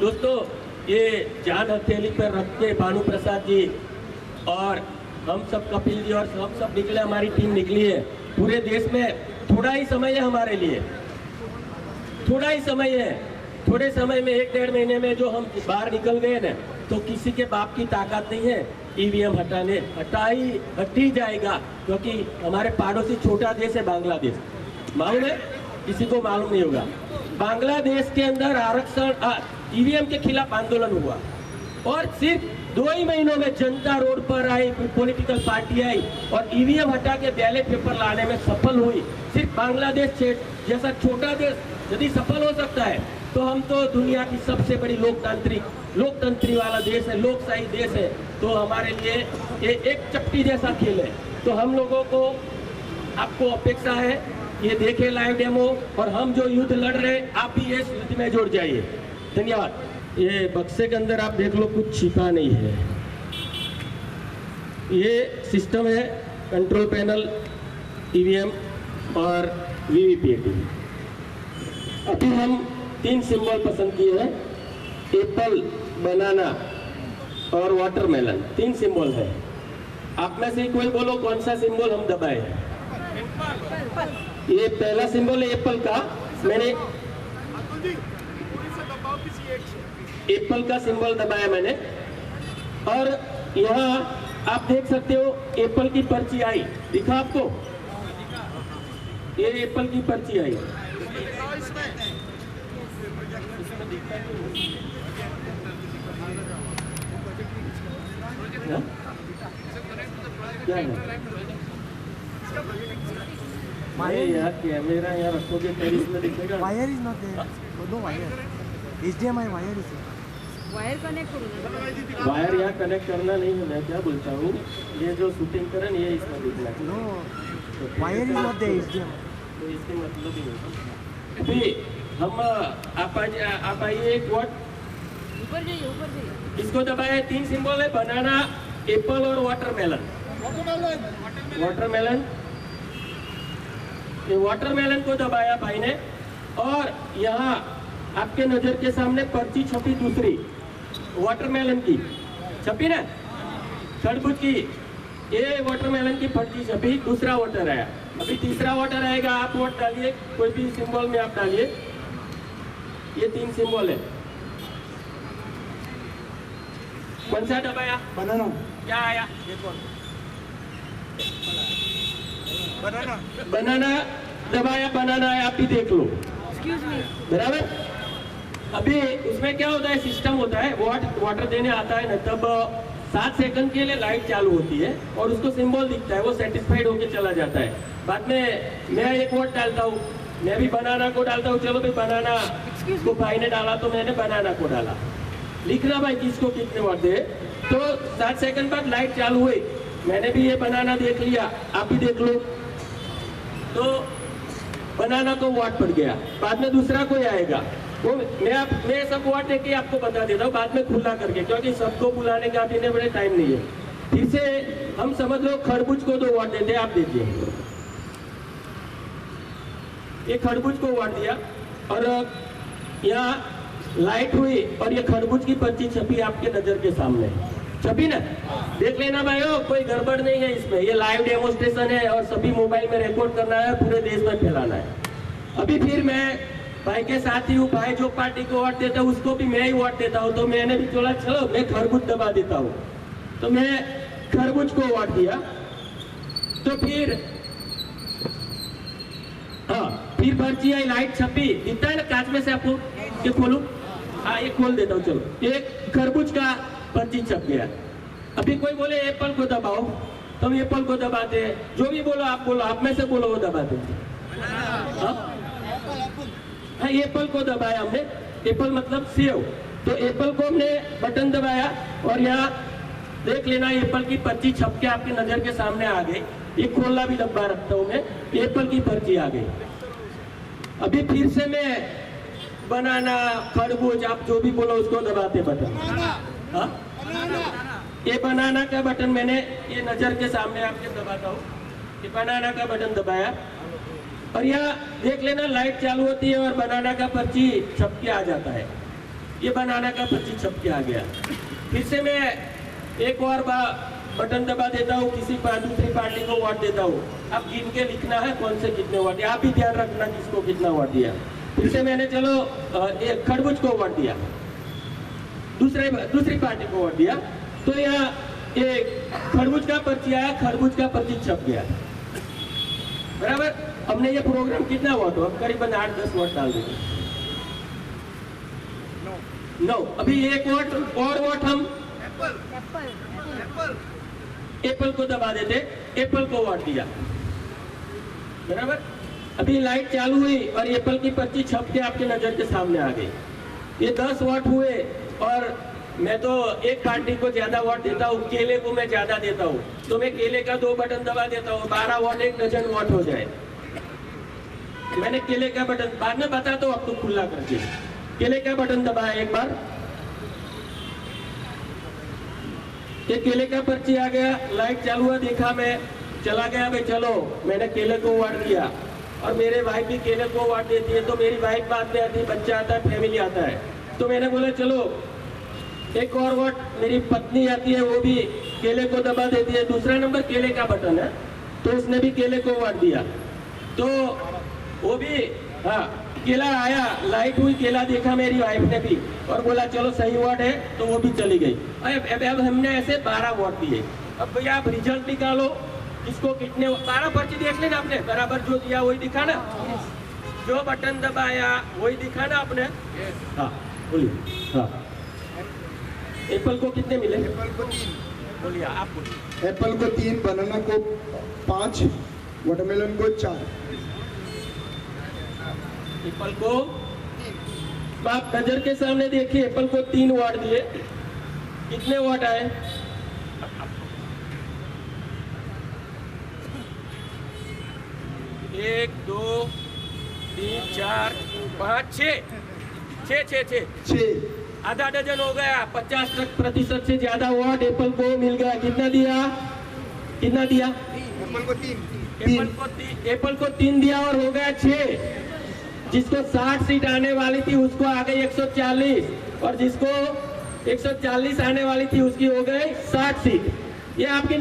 दोस्तों, ये जान हथेली पर रख के भानु प्रसाद जी और हम सब, कपिल जी और हम सब निकले, हमारी टीम निकली है पूरे देश में। थोड़ा ही समय है हमारे लिए, थोड़ा ही समय है। थोड़े समय में 1-1.5 महीने में जो हम बाहर निकल गए ना, तो किसी के बाप की ताकत नहीं है ईवीएम हट ही जाएगा, क्योंकि हमारे पड़ोसी छोटा देश है बांग्लादेश, मालूम है? किसी को मालूम नहीं होगा। बांग्लादेश के अंदर आरक्षण, ईवीएम के खिलाफ आंदोलन हुआ, और सिर्फ 2 ही महीनों में जनता रोड पर आई, पॉलिटिकल पार्टी आई और ईवीएम हटा के बैलेट पेपर लाने में सफल हुई। सिर्फ बांग्लादेश जैसा छोटा देश यदि सफल हो सकता है, तो हम तो दुनिया की सबसे बड़ी लोकतंत्री वाला देश है, लोकशाही देश है। तो हमारे लिए ये एक चपटी जैसा खेल है। तो हम लोगों को, आपको अपेक्षा है ये देखे लाइव डेमो, और हम जो युद्ध लड़ रहे हैं आप भी इस युद्ध में जुड़ जाइए। धन्यवाद। ये बक्से के अंदर आप देख लो, कुछ छिपा नहीं है। ये सिस्टम है, कंट्रोल पैनल, ईवीएम और वीवीपीएटी। अभी हम 3 सिंबल पसंद किए हैं, एप्पल, बनाना और वाटरमेलन। 3 सिंबल है। आप में से कोई बोलो कौन सा सिंबल हम दबाए? ये पहला सिंबल है एप्पल का। मैंने एप्पल का सिंबल दबाया मैंने, और यहाँ आप देख सकते हो एप्पल की पर्ची आई, दिखा आपको? ये एप्पल की पर्ची आई। क्या है? यार कैमरा यहाँ रखोगे तभी इसमें दिखेगा। Wire is not there, no wire, HDMI wire is wire connect करो। वायर यहाँ कनेक्ट करना नहीं है, मैं क्या बोलता हूँ, ये जो शूटिंग करें ये इसमें दिखना चाहिए। No wire is not there, HDMI। तो इसके मतलब ही नहीं। अभी हम आप आइए, एक वर्ड ऊपर जाइए, ऊपर जाइए। इसको दबाए। 3 सिंबल है, बनाना, एप्पल और वाटरमेलन। वाटरमेलन, ये वाटरमेलन को दबाया भाई ने, और यहाँ आपके नजर के सामने पर्ची छपी दूसरी वाटरमेलन की, छपी ना, तरबूज की। ये वाटरमेलन की पर्ची छपी, दूसरा वाटर आया। अभी तीसरा वाटर आएगा, आप वोट डालिए, कोई भी सिंबल में आप डालिए। ये 3 सिंबल है। कौन सा दबाया? बनाना क्या आया? बनाना बनाना दबाया, बनाना आया, आप भी देख लो। Excuse me. बराबर। अभी उसमें क्या होता है, सिस्टम होता है, वाटर देने आता है ना, तब 7 सेकंड के लिए लाइट चालू होती है और उसको सिंबल दिखता है, वो सेटिस्फाइड होके चला जाता है। बाद में मैं 1 वॉट डालता हूँ, मैं भी बनाना को डालता हूँ, चलो भाई बनाना को भाई ने डाला तो मैंने बनाना को डाला, लिखना भाई किसको कितने वॉट दे। तो 7 सेकंड बाद लाइट चालू हुई, मैंने भी ये बनाना देख लिया, आप भी देख लो। तो बनाना को वॉट पड़ गया, बाद में दूसरा कोई आएगा, वो मैं सब वॉट देके आपको बता देता हूँ, बाद में खुला करके, क्योंकि सबको बुलाने का अभी बड़े टाइम नहीं है। फिर से हम समझ लो खरबूज को 2 वॉट देते हैं, आप दीजिए। ये खरबूज को वॉट दिया और यहाँ लाइट हुई और ये खरबूज की पर्ची छपी आपके नजर के सामने, छपी ना, देख लेना भाइयों, कोई गड़बड़ नहीं है इसमें। ये लाइव डेमोस्ट्रेशन है और सभी मोबाइल में रिकॉर्ड करना है, पूरे देश में फैलाना है। अभी फिर मैं भाई के साथ ही हूँ, भाई जो पार्टी को वोट देता हूँ उसको भी मैं ही वोट देता हूँ, तो मैंने भी बोला चलो मैं खरबूज दबा देता हूँ, तो मैं खरबूज को वोट दिया। तो फिर हाँ, फिर पर्ची आई, लाइट छपी, दिखता है ना कांच में से आपको, ये खोलूं? हाँ ये खोल देता हूँ, चलो। एक खरबूज का पर्ची छप गया। अभी कोई बोले एप्पल को दबाओ, तो हम एप्पल को दबाते हैं, जो भी बोलो आप में से बोलो वो दबाते हैं। हाँ एप्पल को दबाया हमने, एप्पल मतलब सेव, तो एप्पल को हमने बटन दबाया और यहाँ देख लेना एप्पल की पर्ची छप के आपके नजर के सामने आ गई। ये खोला भी डब्बा रखता हूँ मैं, एप्पल की पर्ची आ गई। अभी फिर से मैं बनाना, खरबूज, आप जो भी बोलो उसको दबाते बटन। हाँ ये बनाना का बटन मैंने ये नजर के सामने आपके दबाता हूँ, ये बनाना का बटन दबाया और यहाँ देख लेना लाइट चालू होती है और बनाना का पर्ची छप के आ जाता है। ये बनाना का पर्ची छप के आ गया। फिर से मैं एक और बटन दबा देता हूँ, दूसरी पार्टी को वोट देता हूँ। अब गिन के लिखना है कौन से कितने वोट दिया, आप भी ध्यान रखना किसको कितना वोट दिया। फिर से मैंने चलो एक खरबूज को वोट दिया, दूसरी पार्टी को वोट दिया, तो यहाँ एक खरबूज का पर्ची आया, खरबूज का पर्ची छप गया। बराबर। हमने ये प्रोग्राम कितना वोट हो, करीबन 8-10 वोट डाल देंगे। 9। अभी एक वोट और वोट हम एप्पल को दबा देते, एप्पल को वोट दिया। बराबर। अभी लाइट चालू हुई और एप्पल की पर्ची छप के आपके नजर के सामने आ गई। ये 10 वोट हुए और मैं तो एक पार्टी को ज्यादा वोट देता हूँ, केले को मैं ज्यादा देता हूँ, तो मैं केले का 2 बटन दबा देता हूँ, 12 वोट 1 डजन वोट हो जाए। मैंने केले का बटन बाद में बताता हूँ आपको खुला करके। केले का बटन दबाया एक बार, ये केले का पर्ची आ गया, लाइट चालू हुआ, देखा मैं, चला गया भाई, चलो मैंने केले को वोट दिया और मेरे वाइफ भी केले को वोट देती है, तो मेरी वाइफ बाद में आती है, बच्चा आता है, फैमिली आता है, तो मैंने बोला चलो एक और वोट मेरी पत्नी आती है, वो भी केले को दबा देती है, दूसरा नंबर केले का बटन है, तो उसने भी केले को वोट दिया, तो वो भी हाँ केला आया, लाइट हुई, केला देखा मेरी वाइफ ने भी और बोला चलो सही वोट है, तो वो भी चली गई। अब हमने ऐसे 12 वोट दिए। अब भैया आप रिजल्ट निकालो, किसको कितने 12 पर्ची देख लेना आपने, बराबर जो दिया वही दिखा ना, जो बटन दबाया वही दिखा ना आपने। हाँ बोलिए। हाँ एप्पल को कितने मिले? एप्पल को 3। बोलिए आप बोलिए। एप्पल को 3, बनाना को 5, वाटरमेलन को 4। एप्पल को आप नजर के सामने देखिए, एप्पल को 3 वोट दिए, कितने वोट आए? 1 2 3 4 5 6 आधा डजन हो गया। 50% से ज्यादा वोट एप्पल को मिल गया। कितना दिया? एप्पल को 3। एप्पल को 3 दिया और हो गया 6। जिसको 60 सीट आने वाली थी उसको आ गई 140 और जिसको 140 आने वाली थी उसकी हो गई 60 सीट। ये आपकी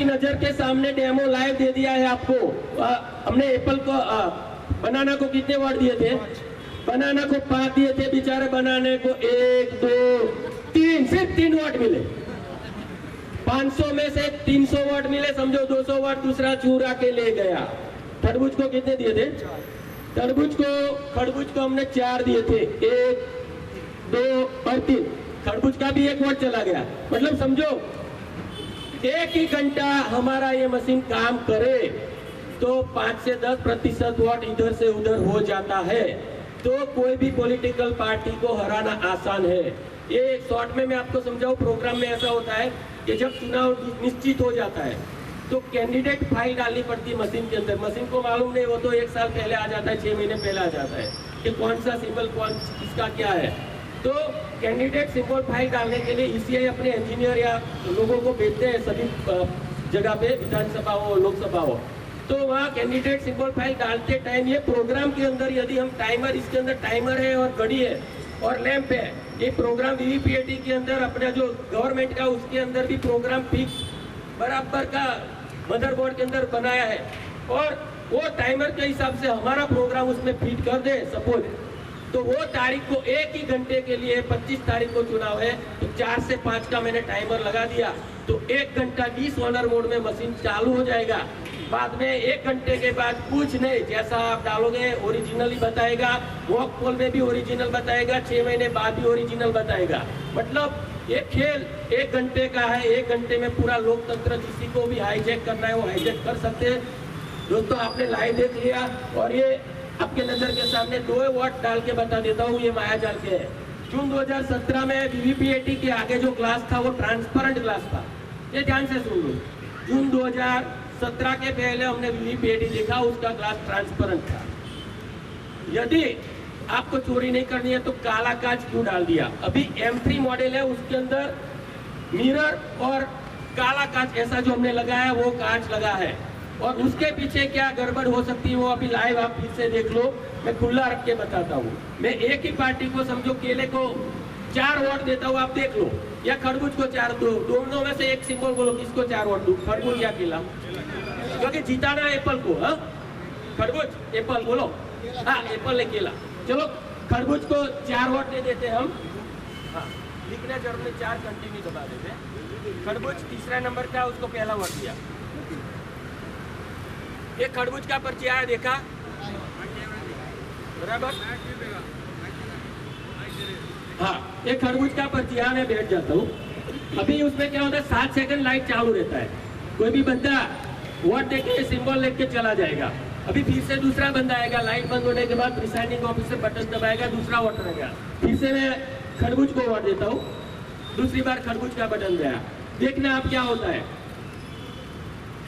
नजर के सामने डेमो लाइव दे दिया है आपको। हमने एप्पल को बनाना को कितने वोट दिए थे? बनाना को 5 दिए थे, बेचारे बनाने को 1 2 3 सिर्फ 3 वोट मिले। 500 में से 300 वोट मिले, समझो 200 वोट दूसरा चूरा के ले गया। खरबूज को कितने दिए थे? खरबूज को हमने 4 दिए थे, 1, 2 और 3। खरबूज का भी 1 वोट चला गया। मतलब समझो 1 ही घंटा हमारा ये मशीन काम करे तो 5 से 10% वोट इधर से उधर हो जाता है। तो कोई भी पॉलिटिकल पार्टी को हराना आसान है। ये शॉर्ट में मैं आपको समझाऊं, प्रोग्राम में ऐसा होता है कि जब चुनाव निश्चित हो जाता है तो कैंडिडेट फाइल डालनी पड़ती है मशीन के अंदर। मशीन को मालूम नहीं, वो तो 1 साल पहले आ जाता है, 6 महीने पहले आ जाता है कि कौन सा सिंबल कौन किसका क्या है। तो कैंडिडेट सिंबल फाइल डालने के लिए ईसीआई अपने इंजीनियर या लोगों को भेजते हैं सभी जगह पे, विधानसभा हो लोकसभा हो। तो वहाँ कैंडिडेट सिंबल फाइल डालते टाइम ये प्रोग्राम के अंदर यदि हम टाइमर, इसके अंदर टाइमर है और घड़ी है और लैंप है, ये प्रोग्राम वीवीपीएटी के अंदर अपना जो गवर्नमेंट का उसके अंदर भी प्रोग्राम फिक्स बराबर का मदरबोर्ड के अंदर बनाया है और वो टाइमर के हिसाब से हमारा प्रोग्राम उसमें फिट कर दे सपोज, तो वो तारीख को 1 ही घंटे के लिए 25 तारीख को चुनाव है तो 4 से 5 का मैंने टाइमर लगा दिया तो 1 घंटा डिसऑनर मोड में मशीन चालू हो जाएगा। बाद में 1 घंटे के बाद कुछ नहीं, जैसा आप डालोगे ओरिजिनल ही बताएगा, वॉक पोल में भी ओरिजिनल बताएगा, 6 महीने बाद भी ओरिजिनल बताएगा। मतलब ये खेल 1 घंटे का है, 1 घंटे में पूरा लोकतंत्र किसी को भी हाईजैक करना है वो हाईजैक कर सकते हैं। दोस्तों आपने लाइव देख लिया और ये आपके नजर के सामने 2 वोट डाल के बता देता हूँ, ये माया जाल के है। जून 2017 में वीवीपीएटी के आगे जो ग्लास था वो ट्रांसपेरेंट ग्लास था, ये ध्यान से सुन लो। जून 2017 के पहले हमने वीवीपीएटी देखा, उसका ग्लास ट्रांसपेरेंट था। यदि आपको चोरी नहीं करनी है तो काला कांच क्यों डाल दिया? अभी M3 मॉडल है, उसके अंदर मिरर और काला कांच ऐसा जो हमने लगाया वो कांच लगा है और उसके पीछे क्या गड़बड़ हो सकती है वो अभी लाइव आप फिर से देख लो, मैं खुला रख के बताता हूँ। मैं एक ही पार्टी को समझो केले को 4 वोट देता हूँ, आप देख लो, या खरबूज को 4 दो, दोनों में से एक सिंबल बोलो किसको 4 वोट दूं, खरबूज या केला? क्योंकि जीताना एप्पल को। हाँ खरबूज एप्पल बोलो, हाँ एप्पल है केला, चलो खरबूज को 4 वोट दे देते हम। हाँ लिखने जरूर में 4 कंटिन्यू दबा देते। खरबूज तीसरा नंबर का, उसको पहला वोट दिया। एक खरबूज का पर्ची आया, देखा बराबर? हाँ एक खरबूज का पर्ची आया, मैं बैठ जाता हूँ। अभी उसमें क्या होता है 7 सेकंड लाइट चालू रहता है, कोई भी बंदा वोट देके सिंबल लेके चला जाएगा। अभी फिर से दूसरा बंदा आएगा, लाइट बंद होने के बाद प्रिसाइडिंग ऑफिसर बटन दबाएगा, दूसरा वोट रहेगा। फिर से मैं खरबूज को वोट देता हूँ, दूसरी बार खरबूज का बटन गया। देखना अब क्या होता है,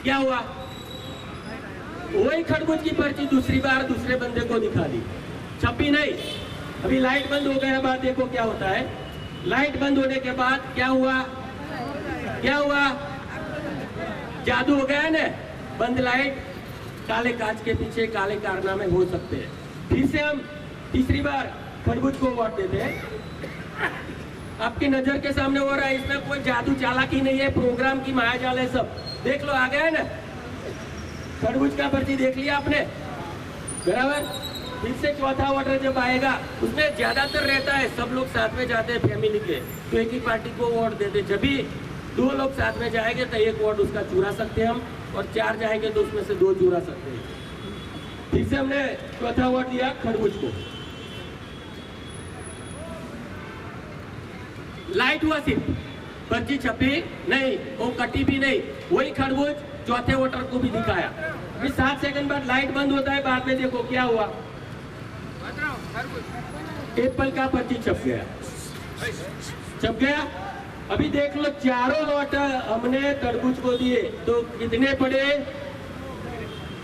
क्या हुआ? वही खरबूज की पर्ची दूसरी बार दूसरे बंदे को दिखा दी, छपी नहीं। अभी लाइट बंद हो गया, बाद देखो क्या होता है। लाइट बंद होने के बाद क्या हुआ? क्या हुआ? जादू हो गया है ना, बंद लाइट, काले कांच के पीछे काले कारनामे हो सकते हैं। फिर से हम तीसरी बार खरबूज को वोट देते हैं। आपकी नजर के सामने हो रहा है, इसमें कोई जादू चालाकी नहीं है, प्रोग्राम की मायाजाल है सब। देख लो आ गया है ना, खरबूज का पर्ची देख लिया आपने बराबर। फिर से चौथा वोटर जब आएगा, उसमें ज्यादातर रहता है सब लोग साथ में जाते हैं फैमिली के, तो एक ही पार्टी को वोट देते। जब भी 2 लोग साथ में जाएंगे तो 1 वोट उसका चुरा सकते हैं हम, और 4 जाएंगे तो उसमें से 2 चुरा सकते हैं। फिर से हमने चौथा वोट दिया खरबूज को। लाइट हुआ, सिर्फ पर्ची छपी नहीं, वो कटी भी नहीं, वही खरबूज चौथे वोटर को भी दिखाया। फिर 7 सेकंड बाद लाइट बंद होता है, बाद में देखो क्या हुआ, एप्पल का पर्ची छप गया, छप गया। अभी देख लो चारों वोट हमने तरबूज को दिए तो कितने पड़े?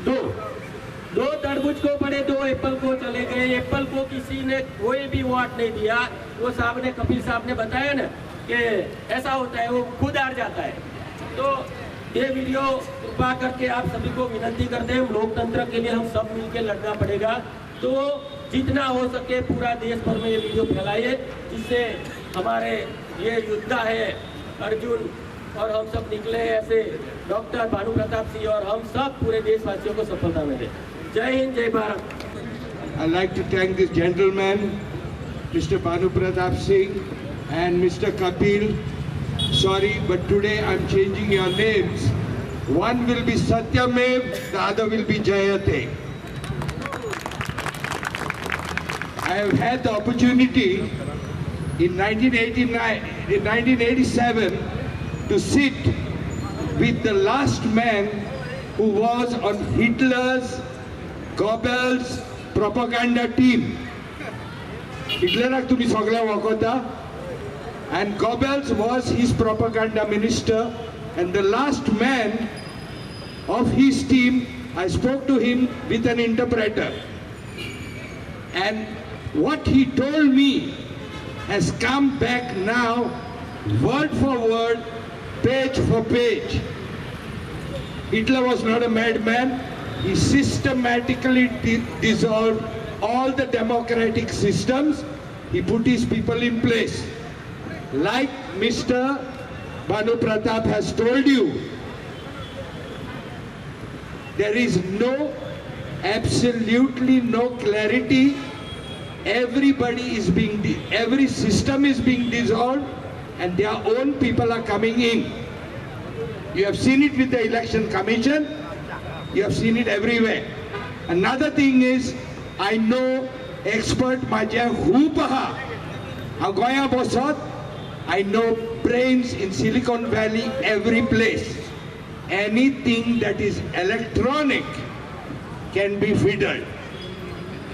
2 तरबूज को पड़े, 2 एप्पल को चले गए। एप्पल को किसी ने कोई भी वोट नहीं दिया। वो साहब ने, कपिल साहब ने बताया ना कि ऐसा होता है, वो खुद हार जाता है। तो ये वीडियो कृपा करके आप सभी को विनती करते हैं, लोकतंत्र के लिए हम सब मिलकर लड़ना पड़ेगा। तो जितना हो सके पूरा देश भर में ये वीडियो फैलाइए, जिससे हमारे ये योद्धा है अर्जुन और हम सब निकले ऐसे डॉक्टर भानु प्रताप सिंह, और हम सब पूरे देशवासियों को सफलता मिले। जय हिंद, जय Bharat. I'd like to thank this gentleman, Mr. Bhanu Pratap Singh, and Mr. Kapil, sorry, but today I'm changing your names. One will be Satyamev, the other will be Jayate. I have had the opportunity in 1987 to sit with the last man who was on Hitler's Goebbels propaganda team. Hitlerak tumi sagle wakota, and Goebbels was his propaganda minister, and the last man of his team, I spoke to him with an interpreter, and what he told me has come back now word for word, page for page. Hitler was not a madman. He systematically dissolved all the democratic systems. He put his people in place. Like Mr. Banu Pratap has told you, there is absolutely no clarity. Everybody is every system is being dissolved, and their own people are coming in. You have seen it with the Election Commission. You have seen it everywhere. Another thing is, I know expert माझ्या खूप आहा. हांव गोंया बसत, I know brains in Silicon Valley every place. Anything that is electronic can be fiddled.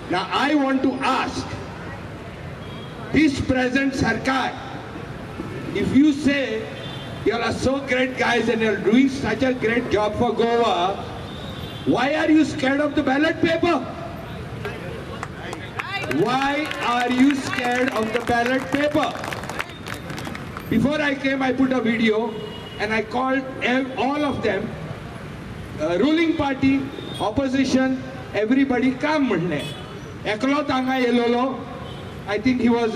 Now I want to ask this present Sarkar, if you say you are so great guys and you are doing such a great job for Goa, why are you scared of the ballot paper? Why are you scared of the ballot paper? Before I came, I put a video and I called all of them, ruling party, opposition, everybody come म्हणले. एकलो तांगा येलोलो, I think he was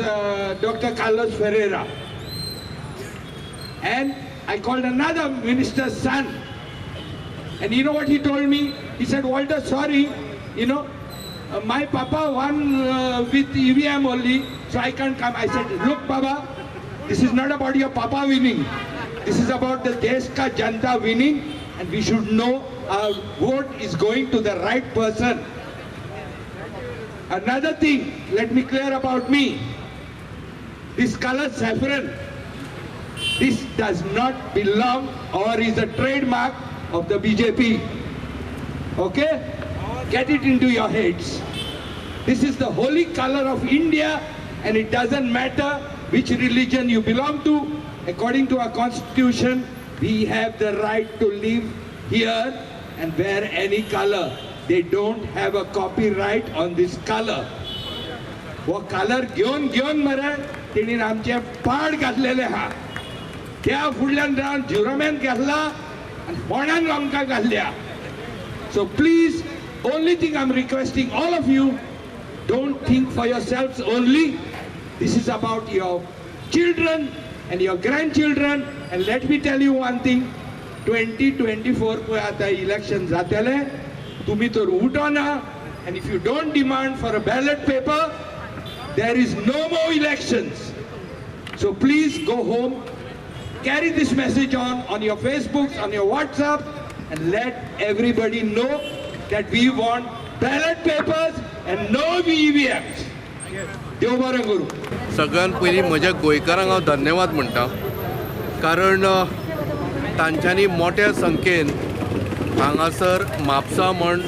Dr. Carlos Ferreira. And I called another minister's son. And you know what he told me? He said, Walter, sorry, my papa won with EVM only, so I can't come. I said, look, Baba, this is not about your papa winning. This is about the Desh ka Janta winning, and we should know our vote is going to the right person. Another thing, let me clear about me. This color saffron, this does not belong or is a trademark of the BJP. Okay? Get it into your heads. This is the holy color of India, and it doesn't matter which religion you belong to. According to our constitution, we have the right to live here and wear any color. They don't have a copyright on this color. वो कलर घेवन मरे तेणीन आमचे पाड घातलेले हा. त्या फुडल्यान रावन झिरोमॅन घातला आनी फोंडान आमकां घातल्या. So please, only thing I'm requesting all of you, don't think for yourselves only. This is about your children and your grandchildren. And let me tell you one thing, 2024 पळय आतां इलेक्शन जातले. तुम्ही तर उठोना, and if you don't demand for a ballot paper, there is no more elections. So please go home, carry this message on your Facebooks, on your WhatsApp, and let everybody know that we want ballot papers and no EVMs. देव बरें करूं. सगळ्यात पयलीं म्हज्या गोंयकारांक हांव धन्यवाद म्हणटा, कारण तांच्यांनी मोठ्या संख्येन हांगासर म्हापसा म्हण,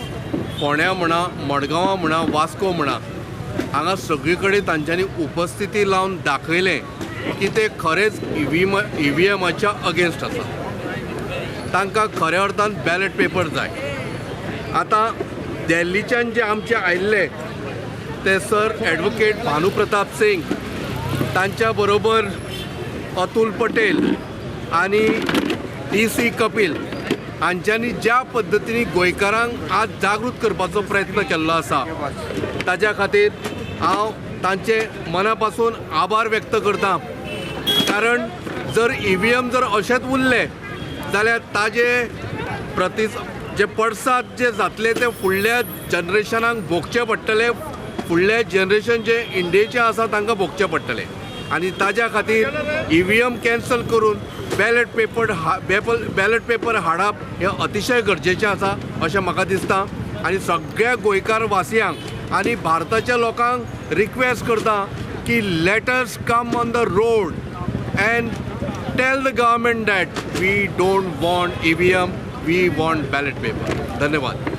फोंड्या म्हणा, मडगांवां म्हणा, वास्को म्हणा, हांगा सगळे कडेन तांच्यांनी उपस्थिती लावन दाखयलें की ते खरेंच EVMच्या अगेन्स्ट आसा. तांकां खऱ्या अर्थान बॅलेट पेपर जाय. आतां दिल्लीच्यान जे आमचे आयिल्ले ते सर ॲडवोकेट भानू प्रताप सिंग, तांच्या बरोबर अतुल पटेल आनी DC कपिल हांच्यांनी ज्या पद्दतीन गोंयकारांक आज जागृत करपाचो प्रयत्न केल्लो आसा, ताच्या खातीर हांव तांचे मना पासून आभार व्यक्त करतां. कारण जर EVM जर अशेंच उरले जाल्यार ताजे जे पडसाद जे जातले ते फुडल्या जनरेशनाक भोगचे पडटले. फुडले जनरेशन जे इंडियेचे आसा तांकां भोगचे पडटले. आनी ताज्या खातीर EVM कॅन्सल करून बॅलेट पेपर हाडप हें अतिशय गरजेचें आसा अशें म्हाका दिसता. आनी सगळ्या गोंयकार वासियांक आनी भारताच्या लोकांक रिक्वेस्ट करता की let us come on the road and tell the government that we don't want EVM, we want ballot paper. धन्यवाद.